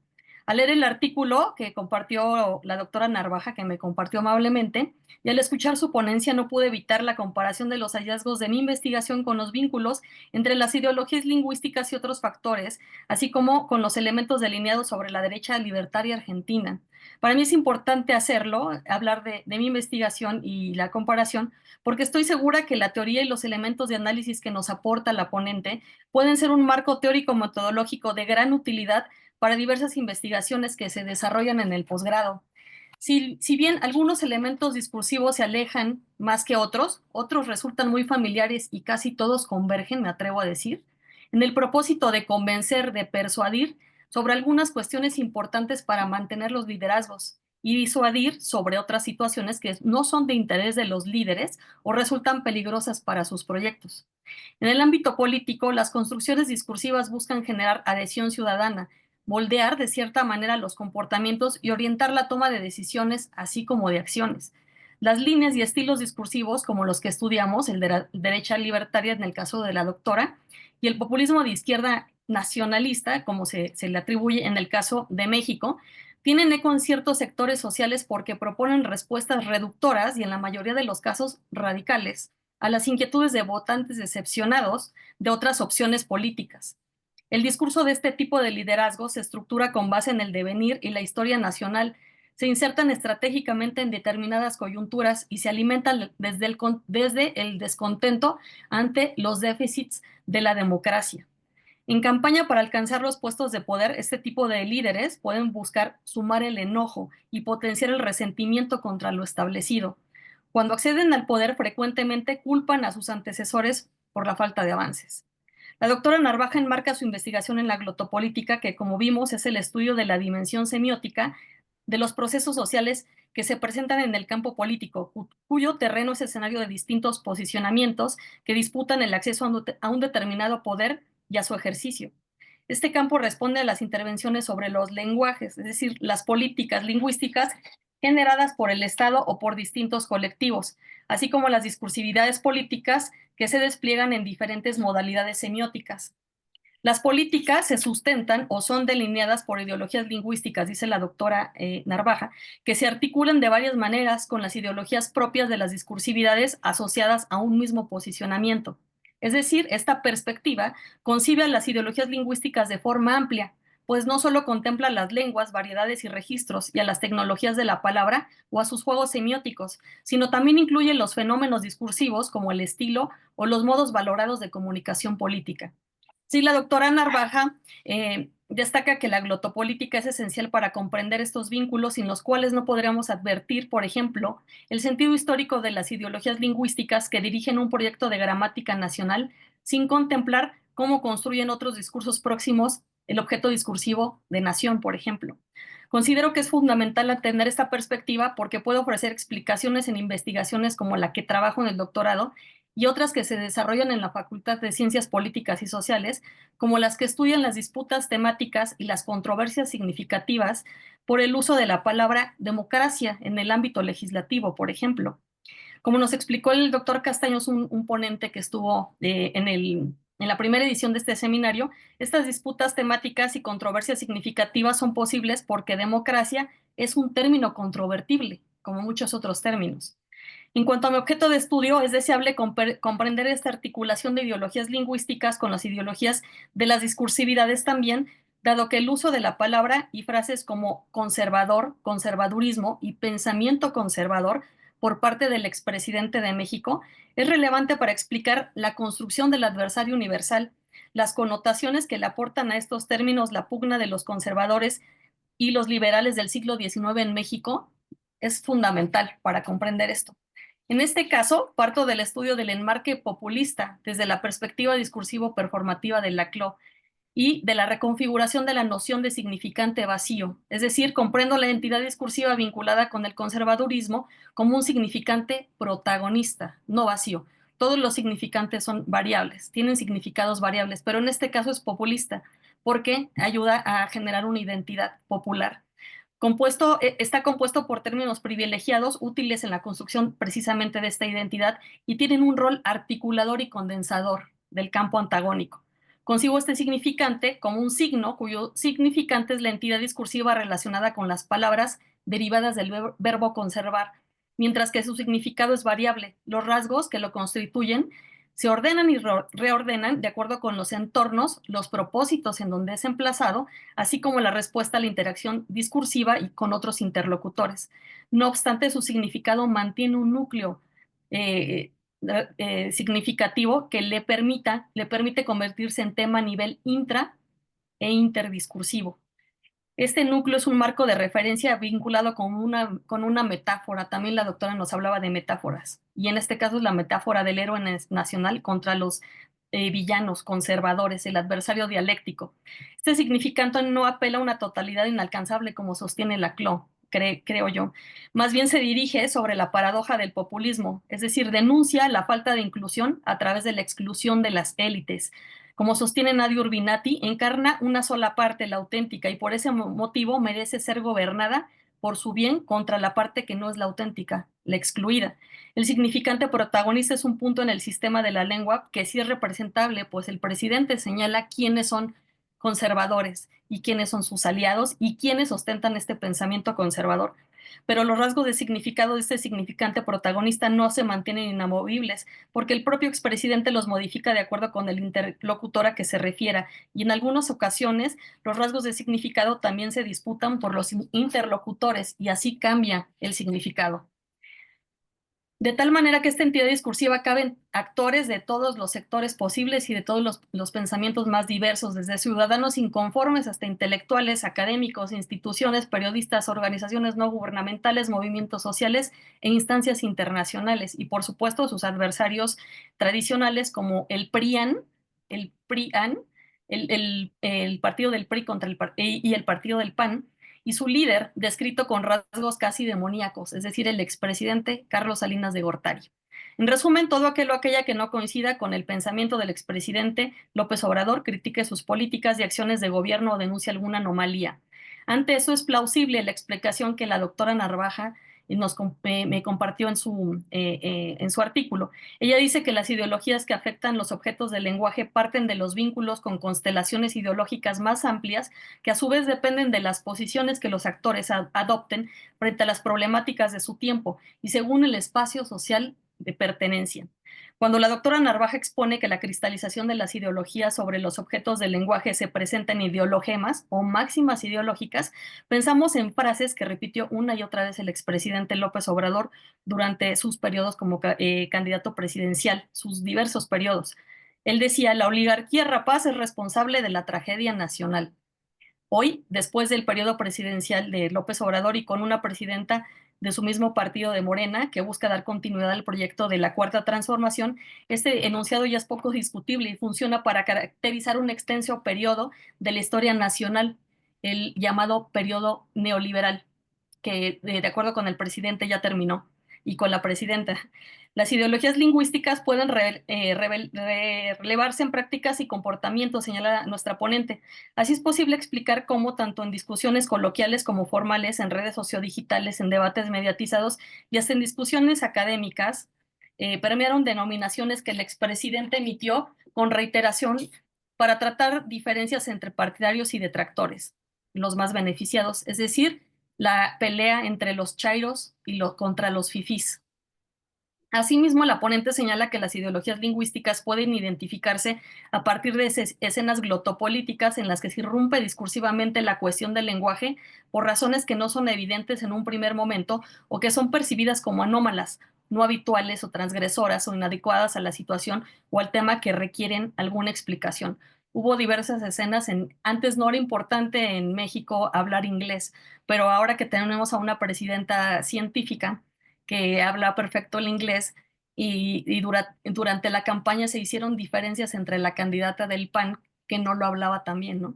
Al leer el artículo que compartió la doctora Narvaja, que me compartió amablemente, y al escuchar su ponencia no pude evitar la comparación de los hallazgos de mi investigación con los vínculos entre las ideologías lingüísticas y otros factores, así como con los elementos delineados sobre la derecha libertaria argentina. Para mí es importante hacerlo, hablar de mi investigación y la comparación, porque estoy segura que la teoría y los elementos de análisis que nos aporta la ponente pueden ser un marco teórico-metodológico de gran utilidad para diversas investigaciones que se desarrollan en el posgrado. Si bien algunos elementos discursivos se alejan más que otros, otros resultan muy familiares y casi todos convergen, me atrevo a decir, en el propósito de convencer, de persuadir sobre algunas cuestiones importantes para mantener los liderazgos y disuadir sobre otras situaciones que no son de interés de los líderes o resultan peligrosas para sus proyectos. En el ámbito político, las construcciones discursivas buscan generar adhesión ciudadana, moldear de cierta manera los comportamientos y orientar la toma de decisiones, así como de acciones. Las líneas y estilos discursivos, como los que estudiamos, el de la derecha libertaria en el caso de la doctora, y el populismo de izquierda nacionalista, como se le atribuye en el caso de México, tienen eco en ciertos sectores sociales porque proponen respuestas reductoras y en la mayoría de los casos radicales a las inquietudes de votantes decepcionados de otras opciones políticas. El discurso de este tipo de liderazgo se estructura con base en el devenir y la historia nacional, se insertan estratégicamente en determinadas coyunturas y se alimentan desde el descontento ante los déficits de la democracia. En campaña para alcanzar los puestos de poder, este tipo de líderes pueden buscar sumar el enojo y potenciar el resentimiento contra lo establecido. Cuando acceden al poder, frecuentemente culpan a sus antecesores por la falta de avances. La doctora Narvaja enmarca su investigación en la glotopolítica, que como vimos es el estudio de la dimensión semiótica de los procesos sociales que se presentan en el campo político, cuyo terreno es escenario de distintos posicionamientos que disputan el acceso a un determinado poder y a su ejercicio. Este campo responde a las intervenciones sobre los lenguajes, es decir, las políticas lingüísticas generadas por el Estado o por distintos colectivos, así como las discursividades políticas que se despliegan en diferentes modalidades semióticas. Las políticas se sustentan o son delineadas por ideologías lingüísticas, dice la doctora Narvaja, que se articulan de varias maneras con las ideologías propias de las discursividades asociadas a un mismo posicionamiento. Es decir, esta perspectiva concibe a las ideologías lingüísticas de forma amplia, pues no solo contempla las lenguas, variedades y registros y a las tecnologías de la palabra o a sus juegos semióticos, sino también incluye los fenómenos discursivos como el estilo o los modos valorados de comunicación política. Sí, la doctora Narvaja destaca que la glotopolítica es esencial para comprender estos vínculos sin los cuales no podríamos advertir, por ejemplo, el sentido histórico de las ideologías lingüísticas que dirigen un proyecto de gramática nacional sin contemplar cómo construyen otros discursos próximos el objeto discursivo de nación, por ejemplo. Considero que es fundamental atender esta perspectiva porque puede ofrecer explicaciones en investigaciones como la que trabajo en el doctorado y otras que se desarrollan en la Facultad de Ciencias Políticas y Sociales, como las que estudian las disputas temáticas y las controversias significativas por el uso de la palabra democracia en el ámbito legislativo, por ejemplo. Como nos explicó el doctor Castaños, un ponente que estuvo en la primera edición de este seminario, estas disputas temáticas y controversias significativas son posibles porque democracia es un término controvertible, como muchos otros términos. En cuanto a mi objeto de estudio, es deseable comprender esta articulación de ideologías lingüísticas con las ideologías de las discursividades también, dado que el uso de la palabra y frases como conservador, conservadurismo y pensamiento conservador por parte del expresidente de México es relevante para explicar la construcción del adversario universal, las connotaciones que le aportan a estos términos la pugna de los conservadores y los liberales del siglo XIX en México, es fundamental para comprender esto. En este caso, parto del estudio del enmarque populista desde la perspectiva discursivo-performativa de Laclau y de la reconfiguración de la noción de significante vacío, es decir, comprendo la entidad discursiva vinculada con el conservadurismo como un significante protagonista, no vacío. Todos los significantes son variables, tienen significados variables, pero en este caso es populista porque ayuda a generar una identidad popular. Está compuesto por términos privilegiados útiles en la construcción precisamente de esta identidad y tienen un rol articulador y condensador del campo antagónico. Concibo este significante como un signo cuyo significante es la entidad discursiva relacionada con las palabras derivadas del verbo conservar, mientras que su significado es variable. Los rasgos que lo constituyen se ordenan y reordenan de acuerdo con los entornos, los propósitos en donde es emplazado, así como la respuesta a la interacción discursiva y con otros interlocutores. No obstante, su significado mantiene un núcleo eh, significativo que le permite convertirse en tema a nivel intra e interdiscursivo. Este núcleo es un marco de referencia vinculado con una metáfora. También la doctora nos hablaba de metáforas. Y en este caso es la metáfora del héroe nacional contra los villanos conservadores, el adversario dialéctico. Este significante no apela a una totalidad inalcanzable como sostiene Laclau, creo yo. Más bien se dirige sobre la paradoja del populismo, es decir, denuncia la falta de inclusión a través de la exclusión de las élites. Como sostiene Nadia Urbinati, encarna una sola parte, la auténtica, y por ese motivo merece ser gobernada por su bien contra la parte que no es la auténtica, la excluida. El significante protagonista es un punto en el sistema de la lengua que sí es representable, pues el presidente señala quiénes son conservadores y quiénes son sus aliados y quiénes ostentan este pensamiento conservador. Pero los rasgos de significado de este significante protagonista no se mantienen inamovibles, porque el propio expresidente los modifica de acuerdo con el interlocutor a que se refiera, y en algunas ocasiones los rasgos de significado también se disputan por los interlocutores, y así cambia el significado. De tal manera que esta entidad discursiva caben actores de todos los sectores posibles y de todos los pensamientos más diversos, desde ciudadanos inconformes hasta intelectuales, académicos, instituciones, periodistas, organizaciones no gubernamentales, movimientos sociales e instancias internacionales, y por supuesto sus adversarios tradicionales como el PRIAN, el partido del PRI contra y el partido del PAN, y su líder, descrito con rasgos casi demoníacos, es decir, el expresidente Carlos Salinas de Gortari. En resumen, todo aquel o aquella que no coincida con el pensamiento del expresidente López Obrador critique sus políticas y acciones de gobierno o denuncie alguna anomalía. Ante eso es plausible la explicación que la doctora Narvaja me compartió en su artículo. Ella dice que las ideologías que afectan los objetos del lenguaje parten de los vínculos con constelaciones ideológicas más amplias que a su vez dependen de las posiciones que los actores adopten frente a las problemáticas de su tiempo y según el espacio social de pertenencia. Cuando la doctora Narvaja expone que la cristalización de las ideologías sobre los objetos del lenguaje se presenta en ideologemas o máximas ideológicas, pensamos en frases que repitió una y otra vez el expresidente López Obrador durante sus periodos como candidato presidencial, sus diversos periodos. Él decía, la oligarquía rapaz es responsable de la tragedia nacional. Hoy, después del periodo presidencial de López Obrador y con una presidenta de su mismo partido de Morena, que busca dar continuidad al proyecto de la Cuarta Transformación, este enunciado ya es poco discutible y funciona para caracterizar un extenso periodo de la historia nacional, el llamado periodo neoliberal, que de acuerdo con el presidente ya terminó y con la presidenta. Las ideologías lingüísticas pueden relevarse en prácticas y comportamientos, señala nuestra ponente. Así es posible explicar cómo, tanto en discusiones coloquiales como formales, en redes sociodigitales, en debates mediatizados y hasta en discusiones académicas, permearon denominaciones que el expresidente emitió con reiteración para tratar diferencias entre partidarios y detractores, los más beneficiados, es decir, la pelea entre los chairos y contra los fifís. Asimismo, la ponente señala que las ideologías lingüísticas pueden identificarse a partir de escenas glotopolíticas en las que se irrumpe discursivamente la cuestión del lenguaje por razones que no son evidentes en un primer momento o que son percibidas como anómalas, no habituales o transgresoras o inadecuadas a la situación o al tema que requieren alguna explicación. Hubo diversas escenas antes no era importante en México hablar inglés, pero ahora que tenemos a una presidenta científica que habla perfecto el inglés y durante la campaña se hicieron diferencias entre la candidata del PAN que no lo hablaba tan bien, ¿no?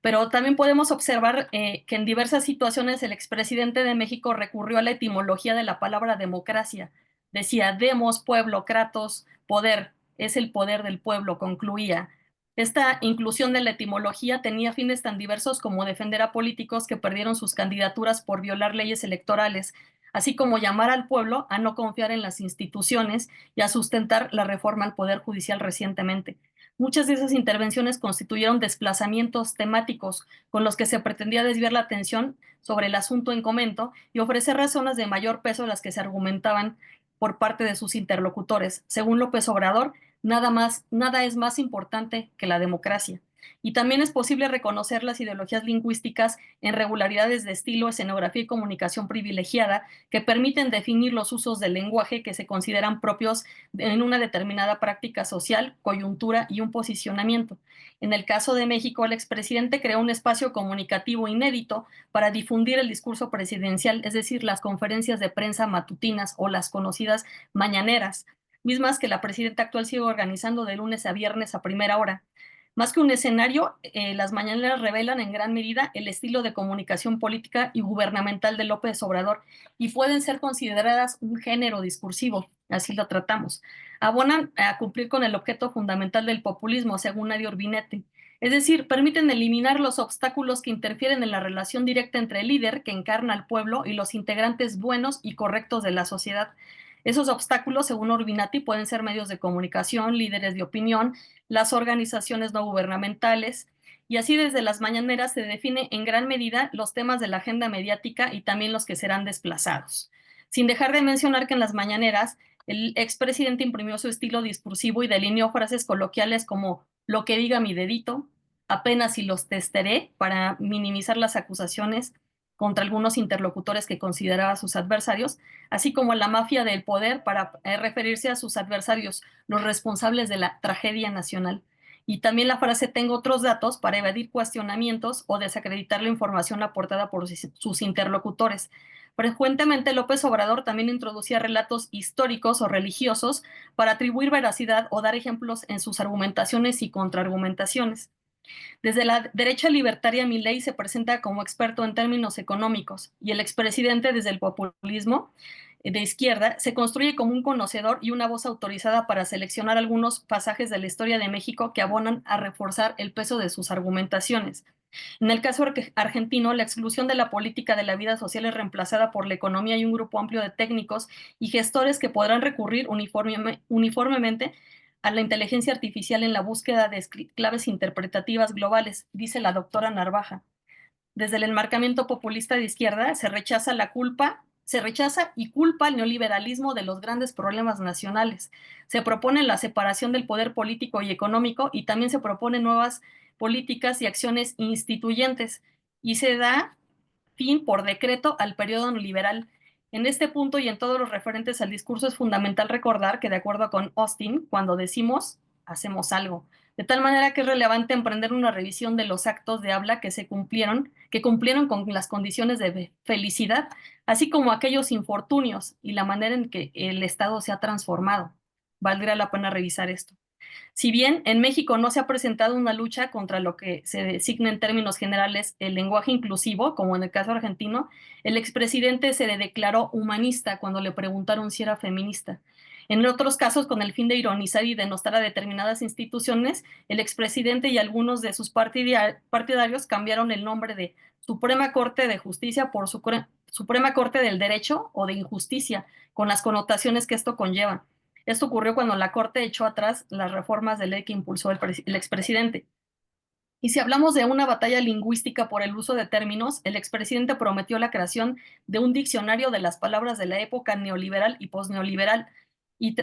Pero también podemos observar que en diversas situaciones el expresidente de México recurrió a la etimología de la palabra democracia. Decía, demos, pueblo, kratos, poder, es el poder del pueblo, concluía. Esta inclusión de la etimología tenía fines tan diversos como defender a políticos que perdieron sus candidaturas por violar leyes electorales, así como llamar al pueblo a no confiar en las instituciones y a sustentar la reforma al Poder Judicial recientemente. Muchas de esas intervenciones constituyeron desplazamientos temáticos con los que se pretendía desviar la atención sobre el asunto en comento y ofrecer razones de mayor peso a las que se argumentaban por parte de sus interlocutores. Según López Obrador, nada es más importante que la democracia. Y también es posible reconocer las ideologías lingüísticas en regularidades de estilo, escenografía y comunicación privilegiada que permiten definir los usos del lenguaje que se consideran propios en una determinada práctica social, coyuntura y un posicionamiento. En el caso de México, el expresidente creó un espacio comunicativo inédito para difundir el discurso presidencial, es decir, las conferencias de prensa matutinas o las conocidas mañaneras, mismas que la presidenta actual sigue organizando de lunes a viernes a primera hora. Más que un escenario, las mañaneras revelan en gran medida el estilo de comunicación política y gubernamental de López Obrador y pueden ser consideradas un género discursivo, así lo tratamos. Abonan a cumplir con el objeto fundamental del populismo, según Nadia Urbinete. Es decir, permiten eliminar los obstáculos que interfieren en la relación directa entre el líder que encarna al pueblo y los integrantes buenos y correctos de la sociedad. Esos obstáculos, según Urbinati, pueden ser medios de comunicación, líderes de opinión, las organizaciones no gubernamentales, y así desde las mañaneras se define en gran medida los temas de la agenda mediática y también los que serán desplazados. Sin dejar de mencionar que en las mañaneras el expresidente imprimió su estilo discursivo y delineó frases coloquiales como lo que diga mi dedito, apenas si los testaré para minimizar las acusaciones contra algunos interlocutores que consideraba sus adversarios, así como la mafia del poder para referirse a sus adversarios, los responsables de la tragedia nacional. Y también la frase tengo otros datos para evadir cuestionamientos o desacreditar la información aportada por sus interlocutores. Frecuentemente López Obrador también introducía relatos históricos o religiosos para atribuir veracidad o dar ejemplos en sus argumentaciones y contraargumentaciones. Desde la derecha libertaria, Milei se presenta como experto en términos económicos y el expresidente, desde el populismo de izquierda, se construye como un conocedor y una voz autorizada para seleccionar algunos pasajes de la historia de México que abonan a reforzar el peso de sus argumentaciones. En el caso argentino, la exclusión de la política de la vida social es reemplazada por la economía y un grupo amplio de técnicos y gestores que podrán recurrir uniformemente a la inteligencia artificial en la búsqueda de claves interpretativas globales, dice la doctora Narvaja. Desde el enmarcamiento populista de izquierda se rechaza y culpa al neoliberalismo de los grandes problemas nacionales. Se propone la separación del poder político y económico y también se proponen nuevas políticas y acciones instituyentes y se da fin por decreto al periodo neoliberal. En este punto y en todos los referentes al discurso es fundamental recordar que, de acuerdo con Austin, cuando decimos, hacemos algo. De tal manera que es relevante emprender una revisión de los actos de habla que cumplieron con las condiciones de felicidad, así como aquellos infortunios y la manera en que el Estado se ha transformado. Valdría la pena revisar esto. Si bien en México no se ha presentado una lucha contra lo que se designa en términos generales el lenguaje inclusivo, como en el caso argentino, el expresidente se le declaró humanista cuando le preguntaron si era feminista. En otros casos, con el fin de ironizar y denostar a determinadas instituciones, el expresidente y algunos de sus partidarios cambiaron el nombre de Suprema Corte de Justicia por Suprema Corte del Derecho o de Injusticia, con las connotaciones que esto conlleva. Esto ocurrió cuando la Corte echó atrás las reformas de ley que impulsó el expresidente. Y si hablamos de una batalla lingüística por el uso de términos, el expresidente prometió la creación de un diccionario de las palabras de la época neoliberal y posneoliberal, y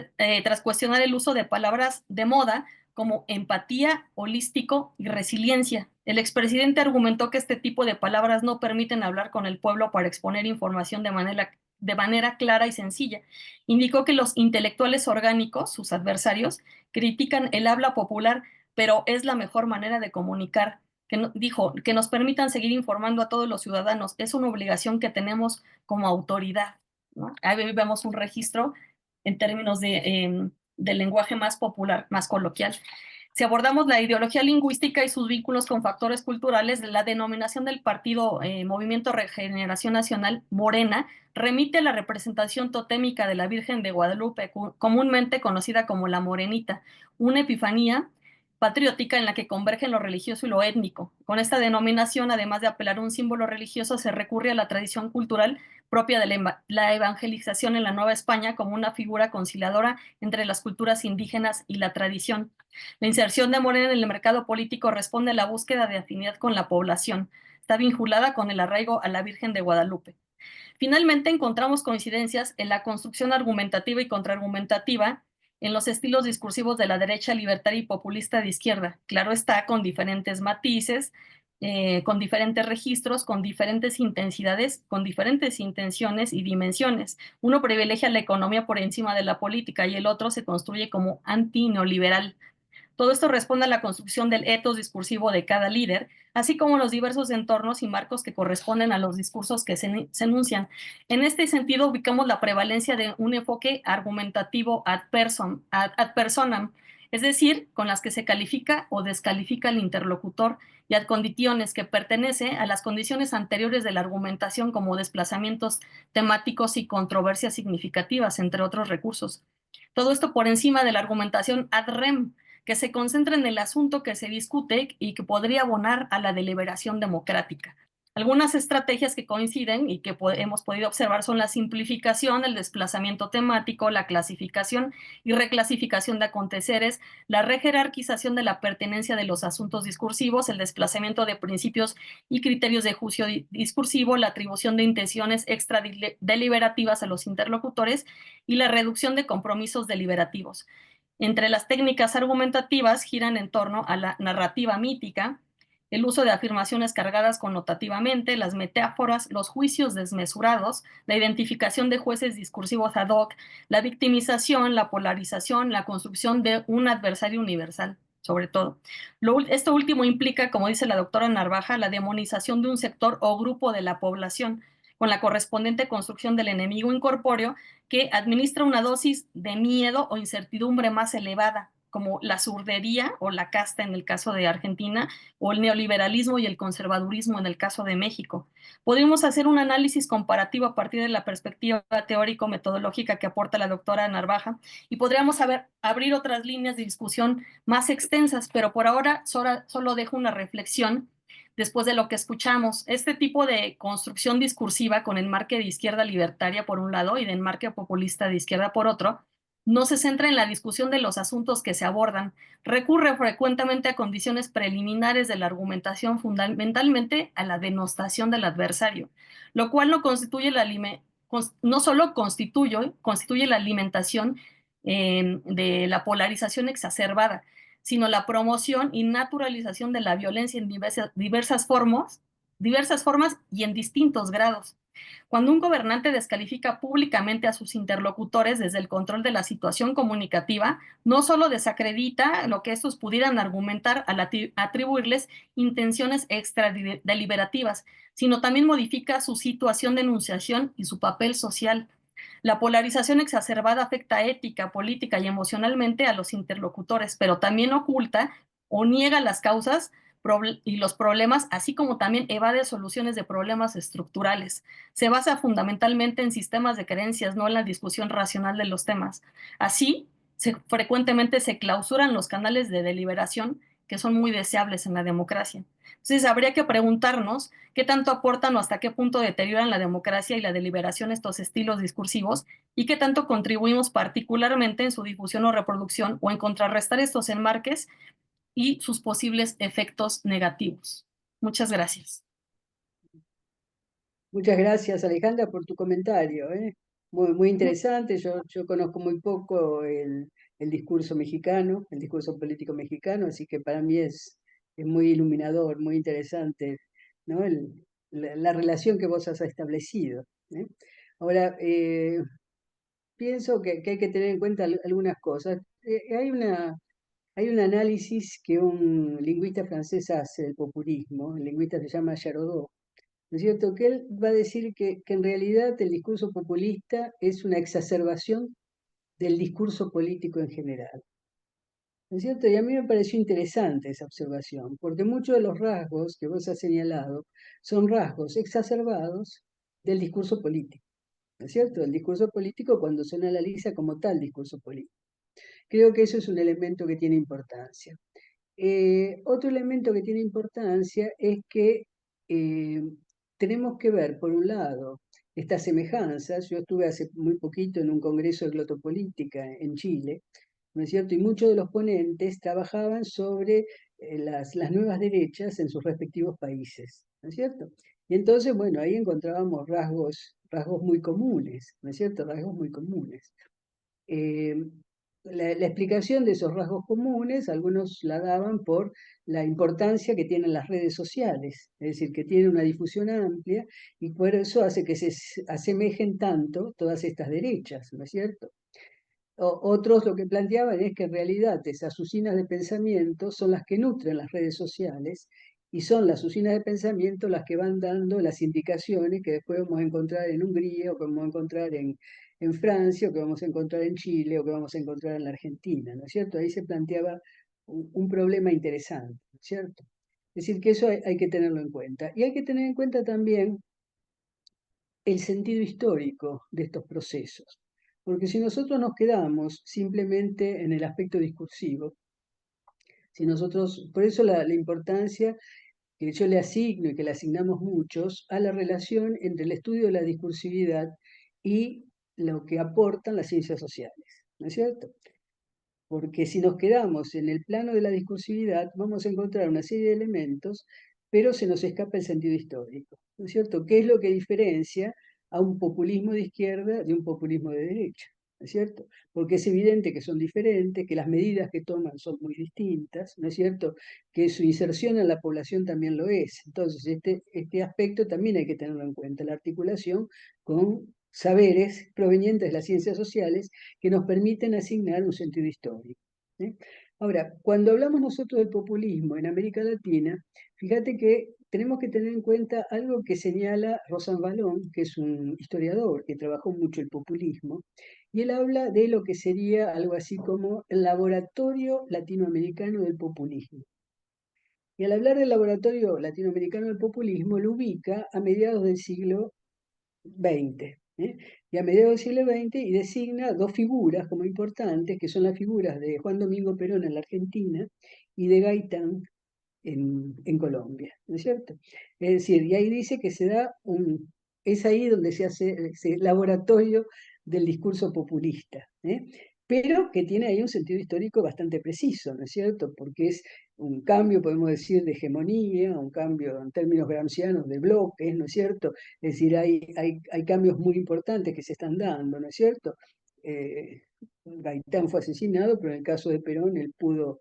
tras cuestionar el uso de palabras de moda como empatía, holístico y resiliencia. El expresidente argumentó que este tipo de palabras no permiten hablar con el pueblo para exponer información de manera clara y sencilla. Indicó que los intelectuales orgánicos, sus adversarios, critican el habla popular, pero es la mejor manera de comunicar. Dijo que nos permitan seguir informando a todos los ciudadanos. Es una obligación que tenemos como autoridad, ¿no? Ahí vemos un registro en términos de lenguaje más popular, más coloquial. Si abordamos la ideología lingüística y sus vínculos con factores culturales, la denominación del partido Movimiento Regeneración Nacional, Morena, remite a la representación totémica de la Virgen de Guadalupe, comúnmente conocida como la Morenita, una epifanía patriótica en la que convergen lo religioso y lo étnico. Con esta denominación, además de apelar a un símbolo religioso, se recurre a la tradición cultural propia de la evangelización en la Nueva España como una figura conciliadora entre las culturas indígenas y la tradición. La inserción de Morena en el mercado político responde a la búsqueda de afinidad con la población. Está vinculada con el arraigo a la Virgen de Guadalupe. Finalmente, encontramos coincidencias en la construcción argumentativa y contraargumentativa en los estilos discursivos de la derecha libertaria y populista de izquierda. Claro está, con diferentes matices, con diferentes registros, con diferentes intensidades, con diferentes intenciones y dimensiones. Uno privilegia la economía por encima de la política y el otro se construye como anti-neoliberal. Todo esto responde a la construcción del etos discursivo de cada líder, así como los diversos entornos y marcos que corresponden a los discursos que se enuncian. En este sentido, ubicamos la prevalencia de un enfoque argumentativo ad personam, es decir, con las que se califica o descalifica al interlocutor, y ad conditiones, que pertenece a las condiciones anteriores de la argumentación, como desplazamientos temáticos y controversias significativas, entre otros recursos. Todo esto por encima de la argumentación ad rem, que se concentra en el asunto que se discute y que podría abonar a la deliberación democrática. Algunas estrategias que coinciden y que hemos podido observar son la simplificación, el desplazamiento temático, la clasificación y reclasificación de aconteceres, la rejerarquización de la pertenencia de los asuntos discursivos, el desplazamiento de principios y criterios de juicio discursivo, la atribución de intenciones extradeliberativas a los interlocutores y la reducción de compromisos deliberativos. Entre las técnicas argumentativas giran en torno a la narrativa mítica, el uso de afirmaciones cargadas connotativamente, las metáforas, los juicios desmesurados, la identificación de jueces discursivos ad hoc, la victimización, la polarización, la construcción de un adversario universal, sobre todo. Esto último implica, como dice la doctora Narvaja, la demonización de un sector o grupo de la población, con la correspondiente construcción del enemigo incorpóreo, que administra una dosis de miedo o incertidumbre más elevada, como la zurdería o la casta en el caso de Argentina, o el neoliberalismo y el conservadurismo en el caso de México. Podríamos hacer un análisis comparativo a partir de la perspectiva teórico-metodológica que aporta la doctora Narvaja, y podríamos abrir otras líneas de discusión más extensas, pero por ahora solo dejo una reflexión. Después de lo que escuchamos, este tipo de construcción discursiva con enmarque de izquierda libertaria por un lado y de enmarque populista de izquierda por otro, no se centra en la discusión de los asuntos que se abordan, recurre frecuentemente a condiciones preliminares de la argumentación, fundamentalmente a la denostación del adversario, lo cual no solo constituye la alimentación de la polarización exacerbada, sino la promoción y naturalización de la violencia en diversas formas y en distintos grados. Cuando un gobernante descalifica públicamente a sus interlocutores desde el control de la situación comunicativa, no solo desacredita lo que estos pudieran argumentar al atribuirles intenciones extradeliberativas, sino también modifica su situación de enunciación y su papel social. La polarización exacerbada afecta ética, política y emocionalmente a los interlocutores, pero también oculta o niega las causas y los problemas, así como también evade soluciones de problemas estructurales. Se basa fundamentalmente en sistemas de creencias, no en la discusión racional de los temas. Así, frecuentemente se clausuran los canales de deliberación que son muy deseables en la democracia. Entonces, habría que preguntarnos qué tanto aportan o hasta qué punto deterioran la democracia y la deliberación estos estilos discursivos, y qué tanto contribuimos particularmente en su difusión o reproducción, o en contrarrestar estos enmarques y sus posibles efectos negativos. Muchas gracias. Muchas gracias, Alejandra, por tu comentario, ¿eh? Muy interesante. Yo conozco muy poco el discurso mexicano, el discurso político mexicano, así que para mí es muy iluminador, muy interesante, ¿no? La relación que vos has establecido, ¿eh? Ahora, pienso que hay que tener en cuenta algunas cosas. Hay un análisis que un lingüista francés hace del populismo, el lingüista se llama Charodot, ¿no es cierto? Que él va a decir que en realidad el discurso populista es una exacerbación del discurso político en general, ¿no es cierto? Y a mí me pareció interesante esa observación, porque muchos de los rasgos que vos has señalado son rasgos exacerbados del discurso político, ¿no es cierto? El discurso político cuando se analiza como tal discurso político. Creo que eso es un elemento que tiene importancia. Otro elemento que tiene importancia es que tenemos que ver, por un lado, estas semejanzas. Yo estuve hace muy poquito en un congreso de glotopolítica en Chile, ¿no es cierto? Y muchos de los ponentes trabajaban sobre las nuevas derechas en sus respectivos países, ¿no es cierto? Y entonces, bueno, ahí encontrábamos rasgos muy comunes, ¿no es cierto? Rasgos muy comunes. Eh, la explicación de esos rasgos comunes, algunos la daban por la importancia que tienen las redes sociales, es decir, que tienen una difusión amplia y por eso hace que se asemejen tanto todas estas derechas, ¿no es cierto? Otros lo que planteaban es que en realidad esas usinas de pensamiento son las que nutren las redes sociales y son las usinas de pensamiento las que van dando las indicaciones que después vamos a encontrar en Hungría o que vamos a encontrar en Francia o que vamos a encontrar en Chile o que vamos a encontrar en la Argentina, ¿no es cierto? Ahí se planteaba un problema interesante, ¿no es cierto? Es decir, que eso hay que tenerlo en cuenta. Y hay que tener en cuenta también el sentido histórico de estos procesos. Porque si nosotros nos quedamos simplemente en el aspecto discursivo, si nosotros, por eso la importancia que yo le asigno y que le asignamos muchos a la relación entre el estudio de la discursividad y lo que aportan las ciencias sociales, ¿no es cierto? Porque si nos quedamos en el plano de la discursividad, vamos a encontrar una serie de elementos, pero se nos escapa el sentido histórico, ¿no es cierto? ¿Qué es lo que diferencia a un populismo de izquierda de un populismo de derecha? ¿No es cierto? Porque es evidente que son diferentes, que las medidas que toman son muy distintas, ¿no es cierto? Que su inserción en la población también lo es. Entonces, este aspecto también hay que tenerlo en cuenta, la articulación con saberes provenientes de las ciencias sociales que nos permiten asignar un sentido histórico. ¿Sí? Ahora, cuando hablamos nosotros del populismo en América Latina, fíjate que tenemos que tener en cuenta algo que señala Rosan Valón, que es un historiador que trabajó mucho el populismo, y él habla de lo que sería algo así como el laboratorio latinoamericano del populismo. Y al hablar del laboratorio latinoamericano del populismo, lo ubica a mediados del siglo XX. Y a mediados del siglo XX y designa dos figuras como importantes, que son las figuras de Juan Domingo Perón en la Argentina y de Gaitán en Colombia, ¿no es cierto? Es decir, y ahí dice que es ahí donde se hace ese laboratorio del discurso populista, pero que tiene ahí un sentido histórico bastante preciso, ¿no es cierto? Porque es un cambio, podemos decir, de hegemonía, un cambio en términos gramscianos de bloques, ¿no es cierto? Es decir, hay cambios muy importantes que se están dando, ¿no es cierto? Gaitán fue asesinado, pero en el caso de Perón él pudo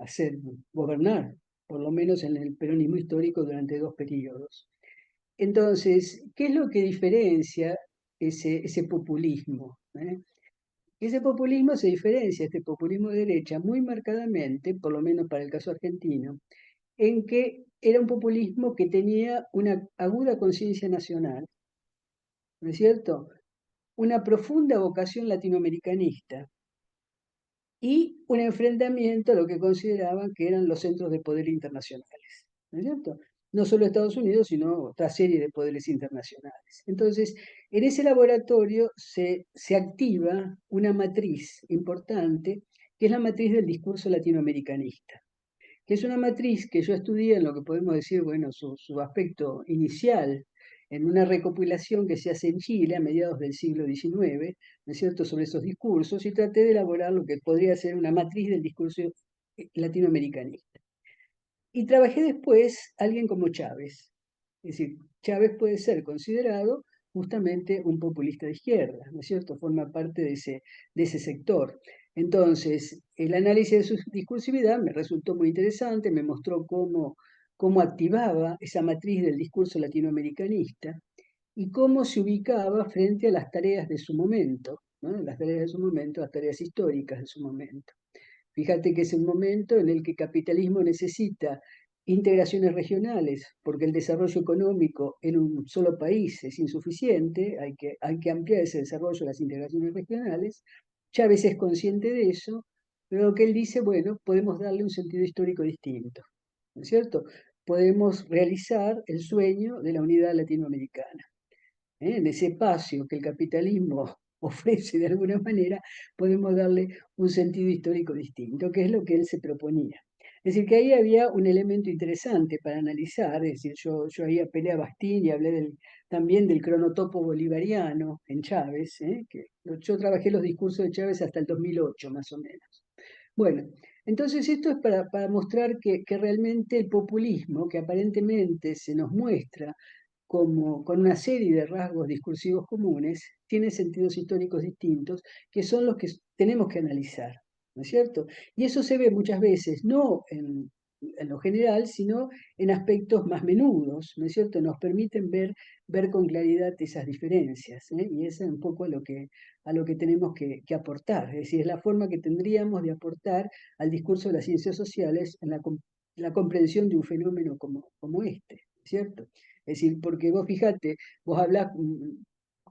hacer gobernar, por lo menos en el peronismo histórico durante dos periodos. Entonces, ¿qué es lo que diferencia ese populismo? Ese populismo se diferencia, este populismo de derecha, muy marcadamente, por lo menos para el caso argentino, en que era un populismo que tenía una aguda conciencia nacional, ¿no es cierto? Una profunda vocación latinoamericanista y un enfrentamiento a lo que consideraban que eran los centros de poder internacionales, ¿no es cierto? No solo Estados Unidos, sino otra serie de poderes internacionales. Entonces, en ese laboratorio se activa una matriz importante, que es la matriz del discurso latinoamericanista, que es una matriz que yo estudié en lo que podemos decir, bueno, su aspecto inicial, en una recopilación que se hace en Chile a mediados del siglo XIX, ¿no es cierto?, sobre esos discursos, y traté de elaborar lo que podría ser una matriz del discurso latinoamericanista. Y trabajé después alguien como Chávez. Es decir, Chávez puede ser considerado justamente un populista de izquierda, ¿no es cierto? Forma parte de ese sector. Entonces, el análisis de su discursividad me resultó muy interesante, me mostró cómo activaba esa matriz del discurso latinoamericanista y cómo se ubicaba frente a las tareas de su momento, ¿no? Las tareas de su momento, las tareas históricas de su momento. Fíjate que es un momento en el que el capitalismo necesita integraciones regionales, porque el desarrollo económico en un solo país es insuficiente, hay que ampliar ese desarrollo, las integraciones regionales. Chávez es consciente de eso, pero lo que él dice, bueno, podemos darle un sentido histórico distinto, ¿no es cierto? Podemos realizar el sueño de la unidad latinoamericana. En ese espacio que el capitalismo ofrece de alguna manera, podemos darle un sentido histórico distinto, que es lo que él se proponía. Es decir, que ahí había un elemento interesante para analizar, es decir, yo ahí apelé a Bastín y hablé también del cronotopo bolivariano en Chávez, que yo trabajé los discursos de Chávez hasta el 2008 más o menos. Bueno, entonces esto es para mostrar que realmente el populismo, que aparentemente se nos muestra como con una serie de rasgos discursivos comunes, tiene sentidos históricos distintos, que son los que tenemos que analizar, ¿no es cierto? Y eso se ve muchas veces, no en lo general, sino en aspectos más menudos, ¿no es cierto? Nos permiten ver con claridad esas diferencias, ¿eh? Y esa es un poco a lo que tenemos que aportar, es decir, es la forma que tendríamos de aportar al discurso de las ciencias sociales en la comprensión de un fenómeno como este, ¿cierto? Es decir, porque vos fijate, vos hablás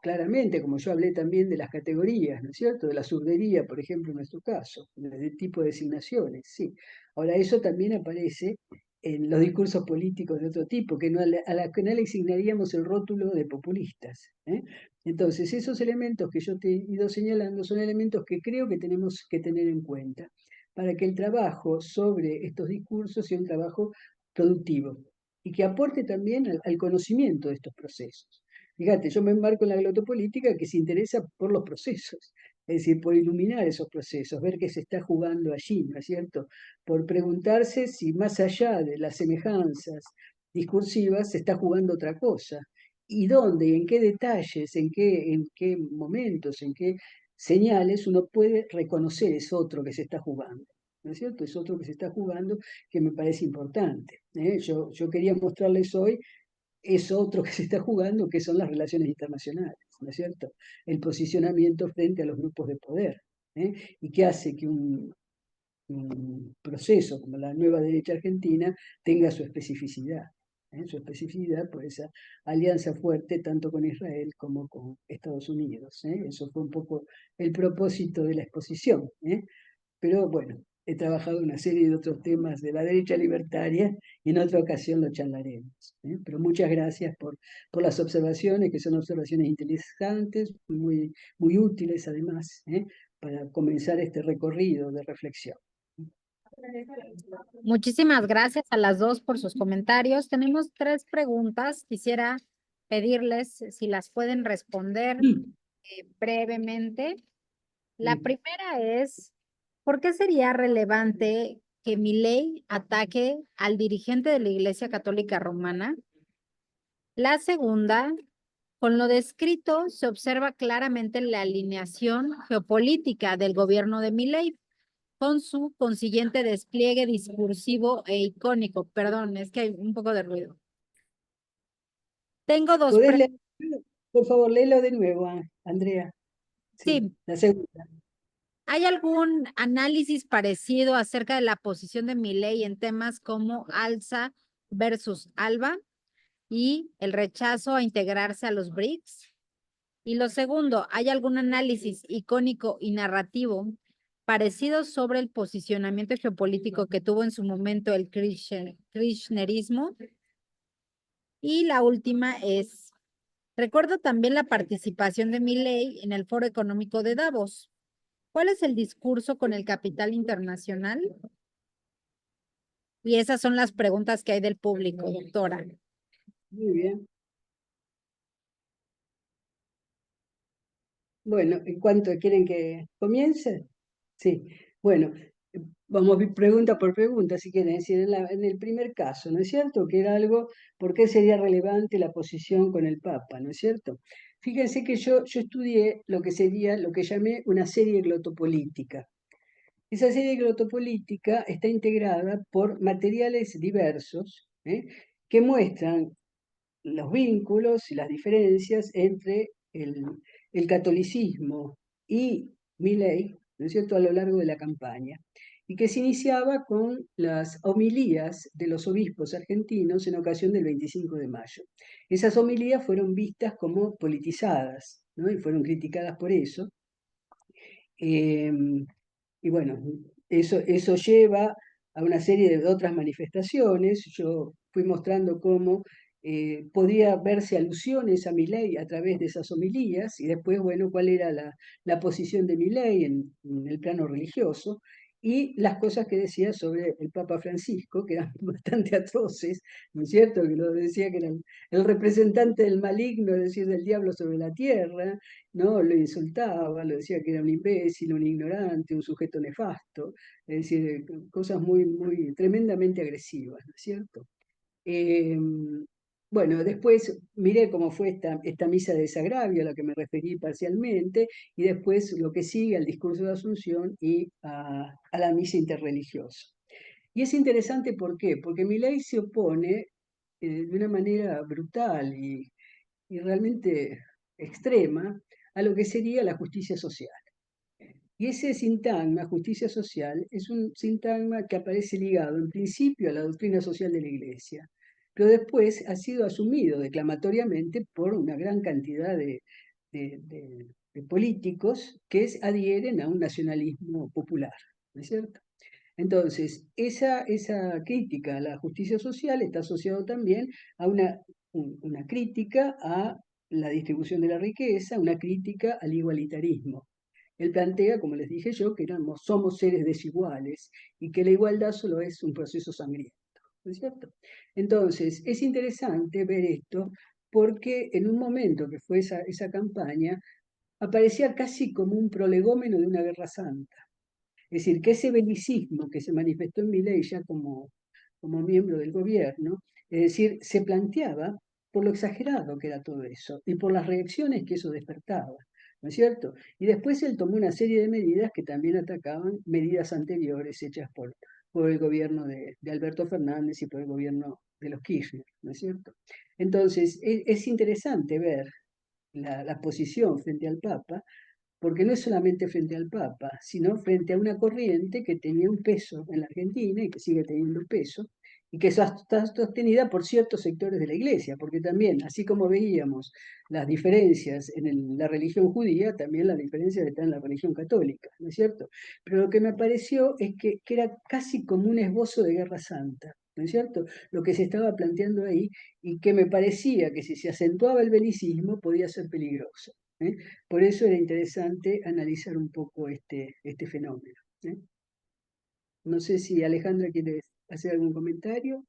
claramente, como yo hablé también de las categorías, ¿no es cierto? De la surdería, por ejemplo, en nuestro caso, de tipo de designaciones, sí. Ahora, eso también aparece en los discursos políticos de otro tipo, que a la que no le asignaríamos el rótulo de populistas, ¿eh? Entonces, esos elementos que yo te he ido señalando son elementos que creo que tenemos que tener en cuenta para que el trabajo sobre estos discursos sea un trabajo productivo y que aporte también al conocimiento de estos procesos. Fíjate, yo me embarco en la glotopolítica que se interesa por los procesos, es decir, por iluminar esos procesos, ver qué se está jugando allí, ¿no es cierto? Por preguntarse si más allá de las semejanzas discursivas se está jugando otra cosa. ¿Y dónde, en qué detalles, en qué momentos, en qué señales uno puede reconocer eso otro que se está jugando? ¿No es cierto? Es otro que se está jugando que me parece importante. Yo quería mostrarles hoy eso otro que se está jugando, que son las relaciones internacionales, ¿no es cierto? El posicionamiento frente a los grupos de poder, ¿eh? Y que hace que un proceso como la nueva derecha argentina tenga su especificidad. Su especificidad por esa alianza fuerte tanto con Israel como con Estados Unidos. Eso fue un poco el propósito de la exposición. Pero bueno, he trabajado una serie de otros temas de la derecha libertaria y en otra ocasión lo charlaremos. Pero muchas gracias por las observaciones, que son observaciones interesantes, muy útiles además, para comenzar este recorrido de reflexión. Muchísimas gracias a las dos por sus comentarios. Tenemos 3 preguntas. Quisiera pedirles si las pueden responder brevemente. La primera es, ¿por qué sería relevante que Milei ataque al dirigente de la Iglesia Católica Romana? La segunda, con lo descrito se observa claramente la alineación geopolítica del gobierno de Milei con su consiguiente despliegue discursivo e icónico. Perdón, es que hay un poco de ruido. Tengo dos ¿Podés preguntas. leer? Por favor, léelo de nuevo, Andrea. Sí, Sí, la segunda. ¿hay algún análisis parecido acerca de la posición de Milei en temas como Alza versus Alba y el rechazo a integrarse a los BRICS? Y lo segundo, ¿hay algún análisis icónico y narrativo parecido sobre el posicionamiento geopolítico que tuvo en su momento el kirchnerismo? Y la última es, recuerdo también la participación de Milei en el Foro Económico de Davos. ¿Cuál es el discurso con el capital internacional? Y esas son las preguntas que hay del público, doctora. Muy bien. Bueno, ¿en cuánto quieren que comience? Sí, bueno, vamos pregunta por pregunta, si quieren decir, en el primer caso, ¿no es cierto? Que era algo, ¿por qué sería relevante la posición con el Papa? ¿No es cierto? Fíjense que yo estudié lo que sería, lo que llamé una serie glotopolítica. Esa serie glotopolítica está integrada por materiales diversos, que muestran los vínculos y las diferencias entre el catolicismo y Milei, ¿no es cierto?, a lo largo de la campaña, y que se iniciaba con las homilías de los obispos argentinos en ocasión del 25 de mayo. Esas homilías fueron vistas como politizadas, ¿no? Y fueron criticadas por eso. Y bueno, eso lleva a una serie de otras manifestaciones. Yo fui mostrando cómo podía verse alusiones a Milei a través de esas homilías y después, bueno, cuál era la posición de Milei en el plano religioso. y las cosas que decía sobre el Papa Francisco, que eran bastante atroces, ¿no es cierto? Que lo decía que era el representante del maligno, es decir, del diablo sobre la tierra, ¿no? Lo insultaba, lo decía que era un imbécil, un ignorante, un sujeto nefasto, es decir, cosas muy, muy tremendamente agresivas, ¿no es cierto? Eh, bueno, después miré cómo fue esta misa de desagravio a la que me referí parcialmente, y después lo que sigue al discurso de Asunción y a la misa interreligiosa. Y es interesante, ¿por qué? Porque Milei se opone de una manera brutal y realmente extrema a lo que sería la justicia social. Y ese sintagma, justicia social, es un sintagma que aparece ligado en principio a la doctrina social de la Iglesia, pero después ha sido asumido declamatoriamente por una gran cantidad de políticos que adhieren a un nacionalismo popular, ¿no es cierto? Entonces, esa crítica a la justicia social está asociado también a una crítica a la distribución de la riqueza, una crítica al igualitarismo. Él plantea, como les dije yo, que somos seres desiguales y que la igualdad solo es un proceso sangriento, ¿no es cierto? Entonces, es interesante ver esto porque en un momento que fue esa campaña, aparecía casi como un prolegómeno de una guerra santa. Es decir, que ese belicismo que se manifestó en Milei ya como miembro del gobierno, es decir, se planteaba por lo exagerado que era todo eso y por las reacciones que eso despertaba, ¿no es cierto? Y después él tomó una serie de medidas que también atacaban medidas anteriores hechas por el gobierno de Alberto Fernández y por el gobierno de los Kirchner, ¿no es cierto? Entonces, es interesante ver la posición frente al Papa, porque no es solamente frente al Papa, sino frente a una corriente que tenía un peso en la Argentina y que sigue teniendo un peso, y que está sostenida por ciertos sectores de la Iglesia, porque también, así como veíamos las diferencias en la religión judía, también las diferencias están en la religión católica, ¿no es cierto? Pero lo que me pareció es que era casi como un esbozo de guerra santa, ¿no es cierto? Lo que se estaba planteando ahí, y que me parecía que si se acentuaba el belicismo podía ser peligroso, ¿eh? Por eso era interesante analizar un poco este fenómeno, ¿eh? No sé si Alejandra quiere hacer algún comentario.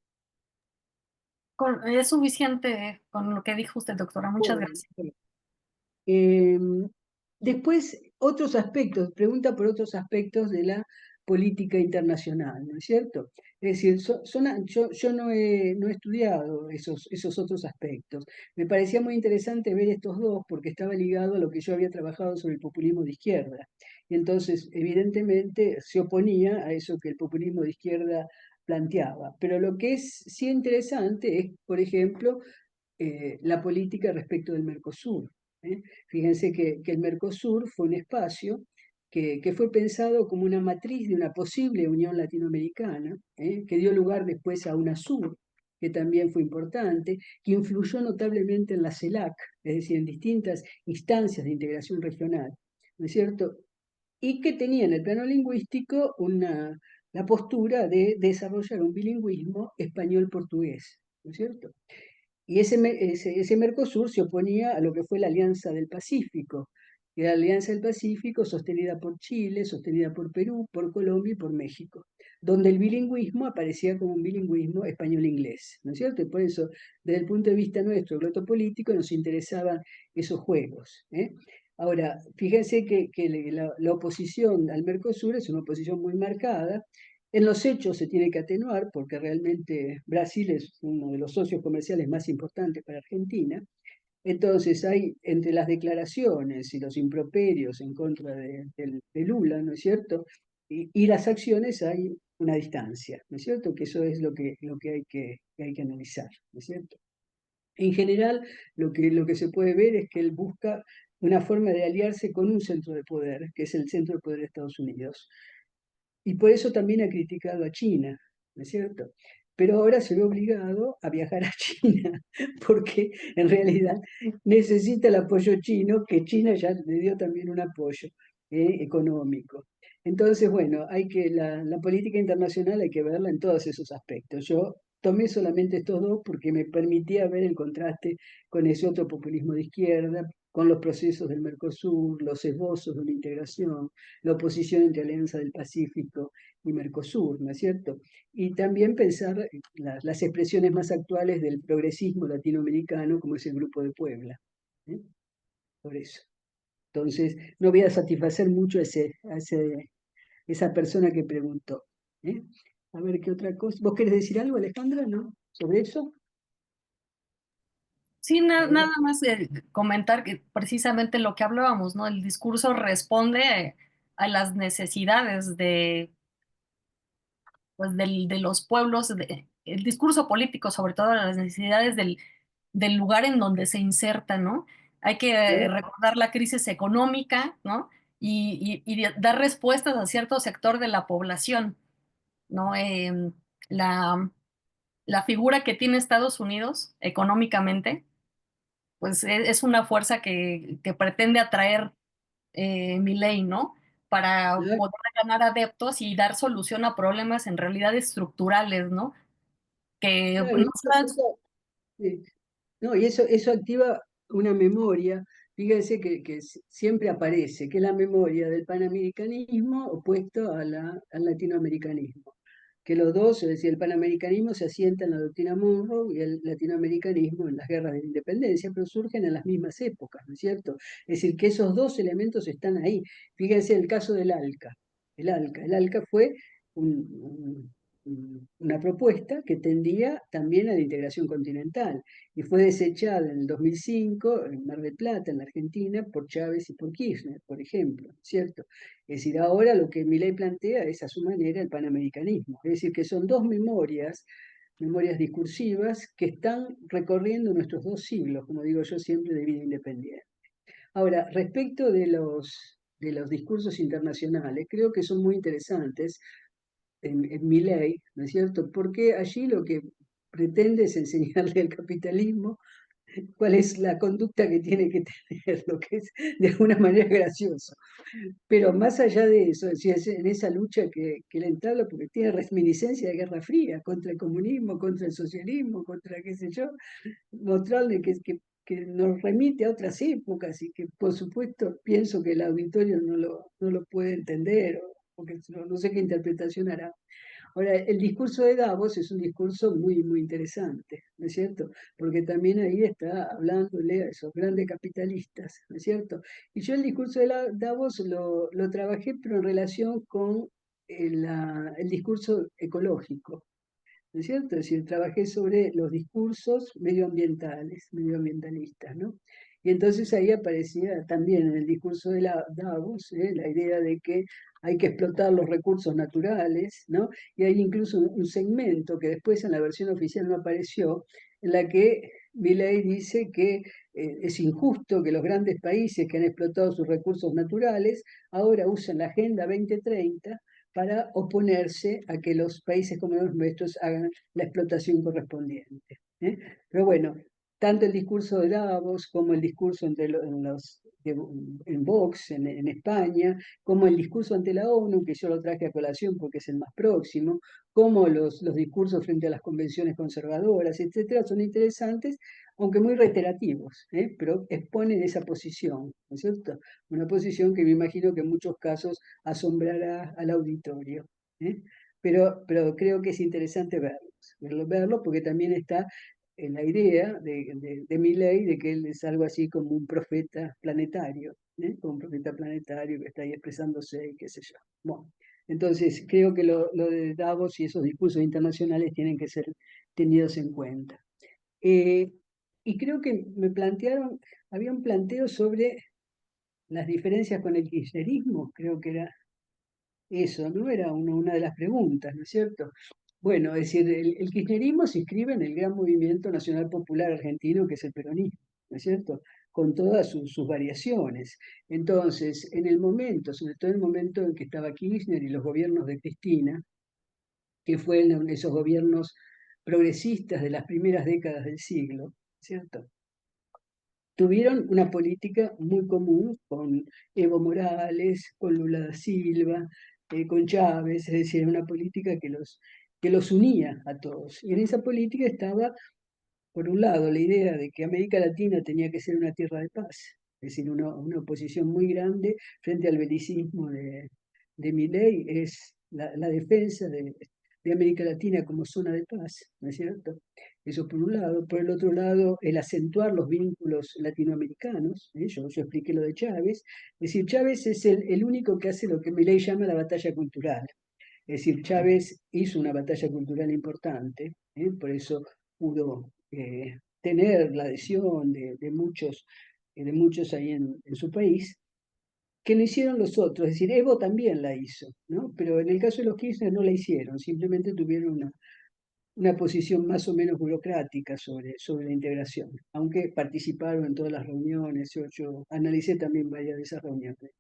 Es suficiente con lo que dijo usted, doctora. Muchas Bueno, gracias. bueno. Eh, Después, otros aspectos, pregunta por otros aspectos de la política internacional, ¿no es cierto? Es decir, yo no he estudiado esos otros aspectos. Me parecía muy interesante ver estos dos porque estaba ligado a lo que yo había trabajado sobre el populismo de izquierda. Y entonces, evidentemente, se oponía a eso que el populismo de izquierda planteaba. Pero lo que es sí interesante es, por ejemplo, la política respecto del Mercosur, ¿eh? Fíjense que el Mercosur fue un espacio que fue pensado como una matriz de una posible unión latinoamericana, que dio lugar después a UNASUR, que también fue importante, que influyó notablemente en la CELAC, es decir, en distintas instancias de integración regional, ¿no es cierto? Y que tenía en el plano lingüístico la postura de desarrollar un bilingüismo español-portugués, ¿no es cierto? Y ese Mercosur se oponía a lo que fue la Alianza del Pacífico, que era la Alianza del Pacífico sostenida por Chile, sostenida por Perú, por Colombia y por México, donde el bilingüismo aparecía como un bilingüismo español-inglés, ¿no es cierto? Y por eso, desde el punto de vista nuestro, glotopolítico, nos interesaban esos juegos, ¿eh? Ahora, fíjense que la oposición al Mercosur es una oposición muy marcada. En los hechos se tiene que atenuar porque realmente Brasil es uno de los socios comerciales más importantes para Argentina. Entonces hay entre las declaraciones y los improperios en contra de Lula, ¿no es cierto? Y las acciones hay una distancia, ¿no es cierto? Que eso es lo que hay que analizar, ¿no es cierto? En general, lo que se puede ver es que él busca una forma de aliarse con un centro de poder, que es el centro de poder de Estados Unidos. Y por eso también ha criticado a China, ¿no es cierto? Pero ahora se ve obligado a viajar a China, porque en realidad necesita el apoyo chino, que China ya le dio también un apoyo económico. Entonces, bueno, la política internacional hay que verla en todos esos aspectos. Yo tomé solamente estos dos porque me permitía ver el contraste con ese otro populismo de izquierda, con los procesos del Mercosur, los esbozos de una integración, la oposición entre Alianza del Pacífico y Mercosur, ¿no es cierto? Y también pensar las expresiones más actuales del progresismo latinoamericano, como es el Grupo de Puebla. ¿Eh? Por eso. Entonces, no voy a satisfacer mucho a esa persona que preguntó. ¿Eh? A ver qué otra cosa. ¿Vos querés decir algo, Alejandra, no? ¿Sobre eso? Sí, A ver. nada más comentar que precisamente lo que hablábamos, ¿no? El discurso responde a las necesidades pues, de los pueblos, el discurso político, sobre todo a las necesidades del lugar en donde se inserta, ¿no? Hay que Claro, recordar la crisis económica, ¿no? Y dar respuestas a cierto sector de la población, ¿no? La, la figura que tiene Estados Unidos económicamente pues es una fuerza que pretende atraer Milei, ¿no? Para claro, poder ganar adeptos y dar solución a problemas en realidad estructurales, ¿no? Que claro, pues, no y son- sí. No, y eso activa una memoria, fíjense que siempre aparece, que es la memoria del panamericanismo opuesto al latinoamericanismo. Que los dos, es decir, el panamericanismo se asienta en la doctrina Monroe y el latinoamericanismo en las guerras de la independencia, pero surgen en las mismas épocas, ¿no es cierto? Es decir, que esos dos elementos están ahí. Fíjense el caso del ALCA. El ALCA fue una propuesta que tendía también a la integración continental y fue desechada en el 2005 en Mar del Plata, en la Argentina, por Chávez y por Kirchner, por ejemplo, ¿cierto? Es decir, ahora lo que Milei plantea es a su manera el panamericanismo, es decir, que son dos memorias discursivas que están recorriendo nuestros dos siglos, como digo yo siempre, de vida independiente. Ahora, respecto de los discursos internacionales, creo que son muy interesantes en Milei, ¿no es cierto? Porque allí lo que pretende es enseñarle al capitalismo cuál es la conducta que tiene que tener, lo que es de alguna manera gracioso. Pero más allá de eso, es decir, en esa lucha que él entabla, porque tiene reminiscencia de Guerra Fría, contra el comunismo, contra el socialismo, contra qué sé yo, mostrarle que nos remite a otras épocas y que por supuesto pienso que el auditorio no lo puede entender, porque no sé qué interpretación hará. Ahora, el discurso de Davos es un discurso muy, muy interesante, ¿no es cierto? Porque también ahí está hablándole a esos grandes capitalistas, ¿no es cierto? Y yo el discurso de Davos lo trabajé, pero en relación con el discurso ecológico, ¿no es cierto? Es decir, trabajé sobre los discursos medioambientalistas, ¿no? Y entonces ahí aparecía también en el discurso de Davos, la idea de que hay que explotar los recursos naturales, ¿no? Y hay incluso un segmento que después en la versión oficial no apareció, en la que Milei dice que es injusto que los grandes países que han explotado sus recursos naturales ahora usen la Agenda 2030 para oponerse a que los países como los nuestros hagan la explotación correspondiente. ¿Eh? Pero bueno, tanto el discurso de Davos como el discurso en Vox, en España, como el discurso ante la ONU, que yo lo traje a colación porque es el más próximo, como los discursos frente a las convenciones conservadoras, etcétera, son interesantes, aunque muy reiterativos, pero exponen esa posición, ¿no es cierto? Una posición que me imagino que en muchos casos asombrará al auditorio. ¿Eh? Pero creo que es interesante verlo porque también está en la idea de Milei de que él es algo así como un profeta planetario, como un profeta planetario que está ahí expresándose y qué sé yo. Bueno, entonces creo que lo de Davos y esos discursos internacionales tienen que ser tenidos en cuenta. Eh, y creo que había un planteo sobre las diferencias con el kirchnerismo, creo que era eso, ¿no? Era una de las preguntas, ¿no es cierto? Bueno, es decir, el kirchnerismo se inscribe en el gran movimiento nacional popular argentino que es el peronismo, ¿no es cierto? Con todas sus variaciones. Entonces, en el momento, sobre todo en el momento en que estaba Kirchner y los gobiernos de Cristina, que fueron esos gobiernos progresistas de las primeras décadas del siglo, ¿cierto? Tuvieron una política muy común con Evo Morales, con Lula da Silva, con Chávez, es decir, una política que los unía a todos. Y en esa política estaba, por un lado, la idea de que América Latina tenía que ser una tierra de paz, Es decir, una oposición muy grande frente al belicismo de Milei es la defensa de América Latina como zona de paz, ¿no es cierto? Eso por un lado. Por el otro lado, el acentuar los vínculos latinoamericanos. Yo expliqué lo de Chávez. Es decir, Chávez es el único que hace lo que Milei llama la batalla cultural. Es decir, Chávez hizo una batalla cultural importante, por eso pudo tener la adhesión de muchos ahí en su país, que no hicieron los otros. Es decir, Evo también la hizo, ¿no? Pero en el caso de los Kirchner no la hicieron, simplemente tuvieron una posición más o menos burocrática sobre la integración, aunque participaron en todas las reuniones. Yo analicé también varias de esas reuniones.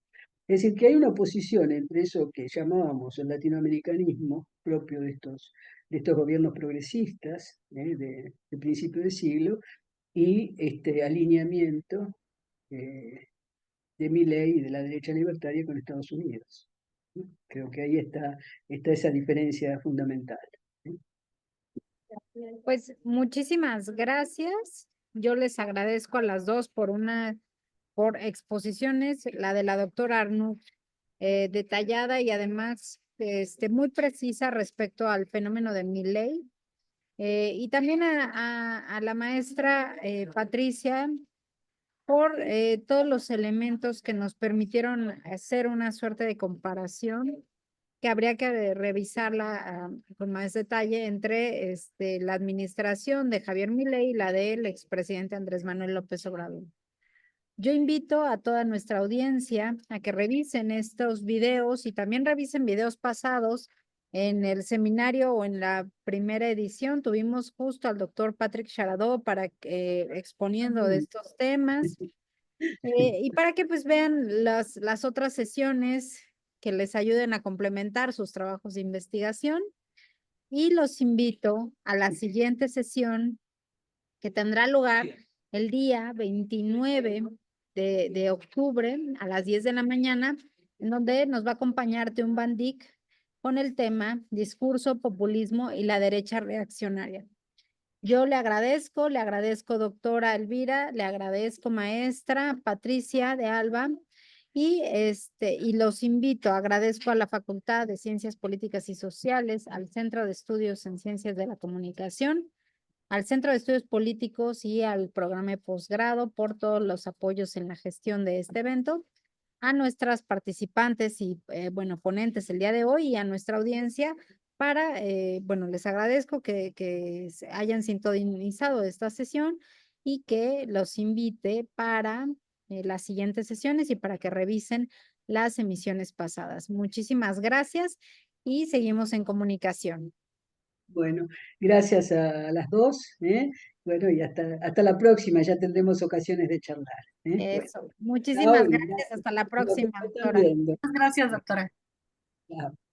Es decir, que hay una oposición entre eso que llamábamos el latinoamericanismo, propio de estos gobiernos progresistas de principio de siglo, y este alineamiento de Milei y de la derecha libertaria con Estados Unidos. Creo que ahí está esa diferencia fundamental. Pues muchísimas gracias. Yo les agradezco a las dos por exposiciones, la de la doctora Arnuk, detallada y además muy precisa respecto al fenómeno de Milei. Y también a la maestra Patricia por todos los elementos que nos permitieron hacer una suerte de comparación que habría que revisarla con más detalle entre la administración de Javier Milei y la del expresidente Andrés Manuel López Obrador. Yo invito a toda nuestra audiencia a que revisen estos videos y también revisen videos pasados. En el seminario o en la primera edición tuvimos justo al doctor Patrick Charadó para exponiendo de estos temas y para que pues vean las otras sesiones que les ayuden a complementar sus trabajos de investigación. Y los invito a la siguiente sesión que tendrá lugar el día 29 de octubre a las 10 de la mañana, en donde nos va a acompañar Teun Van Dijk con el tema Discurso, Populismo y la Derecha Reaccionaria. Yo le agradezco doctora Elvira, le agradezco maestra Patricia de Alba y los invito, agradezco a la Facultad de Ciencias Políticas y Sociales, al Centro de Estudios en Ciencias de la Comunicación, al Centro de Estudios Políticos y al programa de posgrado por todos los apoyos en la gestión de este evento, a nuestras participantes y, ponentes el día de hoy y a nuestra audiencia les agradezco que hayan sintonizado esta sesión y que los invite para las siguientes sesiones y para que revisen las emisiones pasadas. Muchísimas gracias y seguimos en comunicación. Bueno, gracias a las dos. Bueno, y hasta la próxima, ya tendremos ocasiones de charlar. Eso. Bueno, Muchísimas chao y gracias. gracias Hasta la por lo que próxima, me están doctora. viendo. Muchas gracias, doctora. Chao.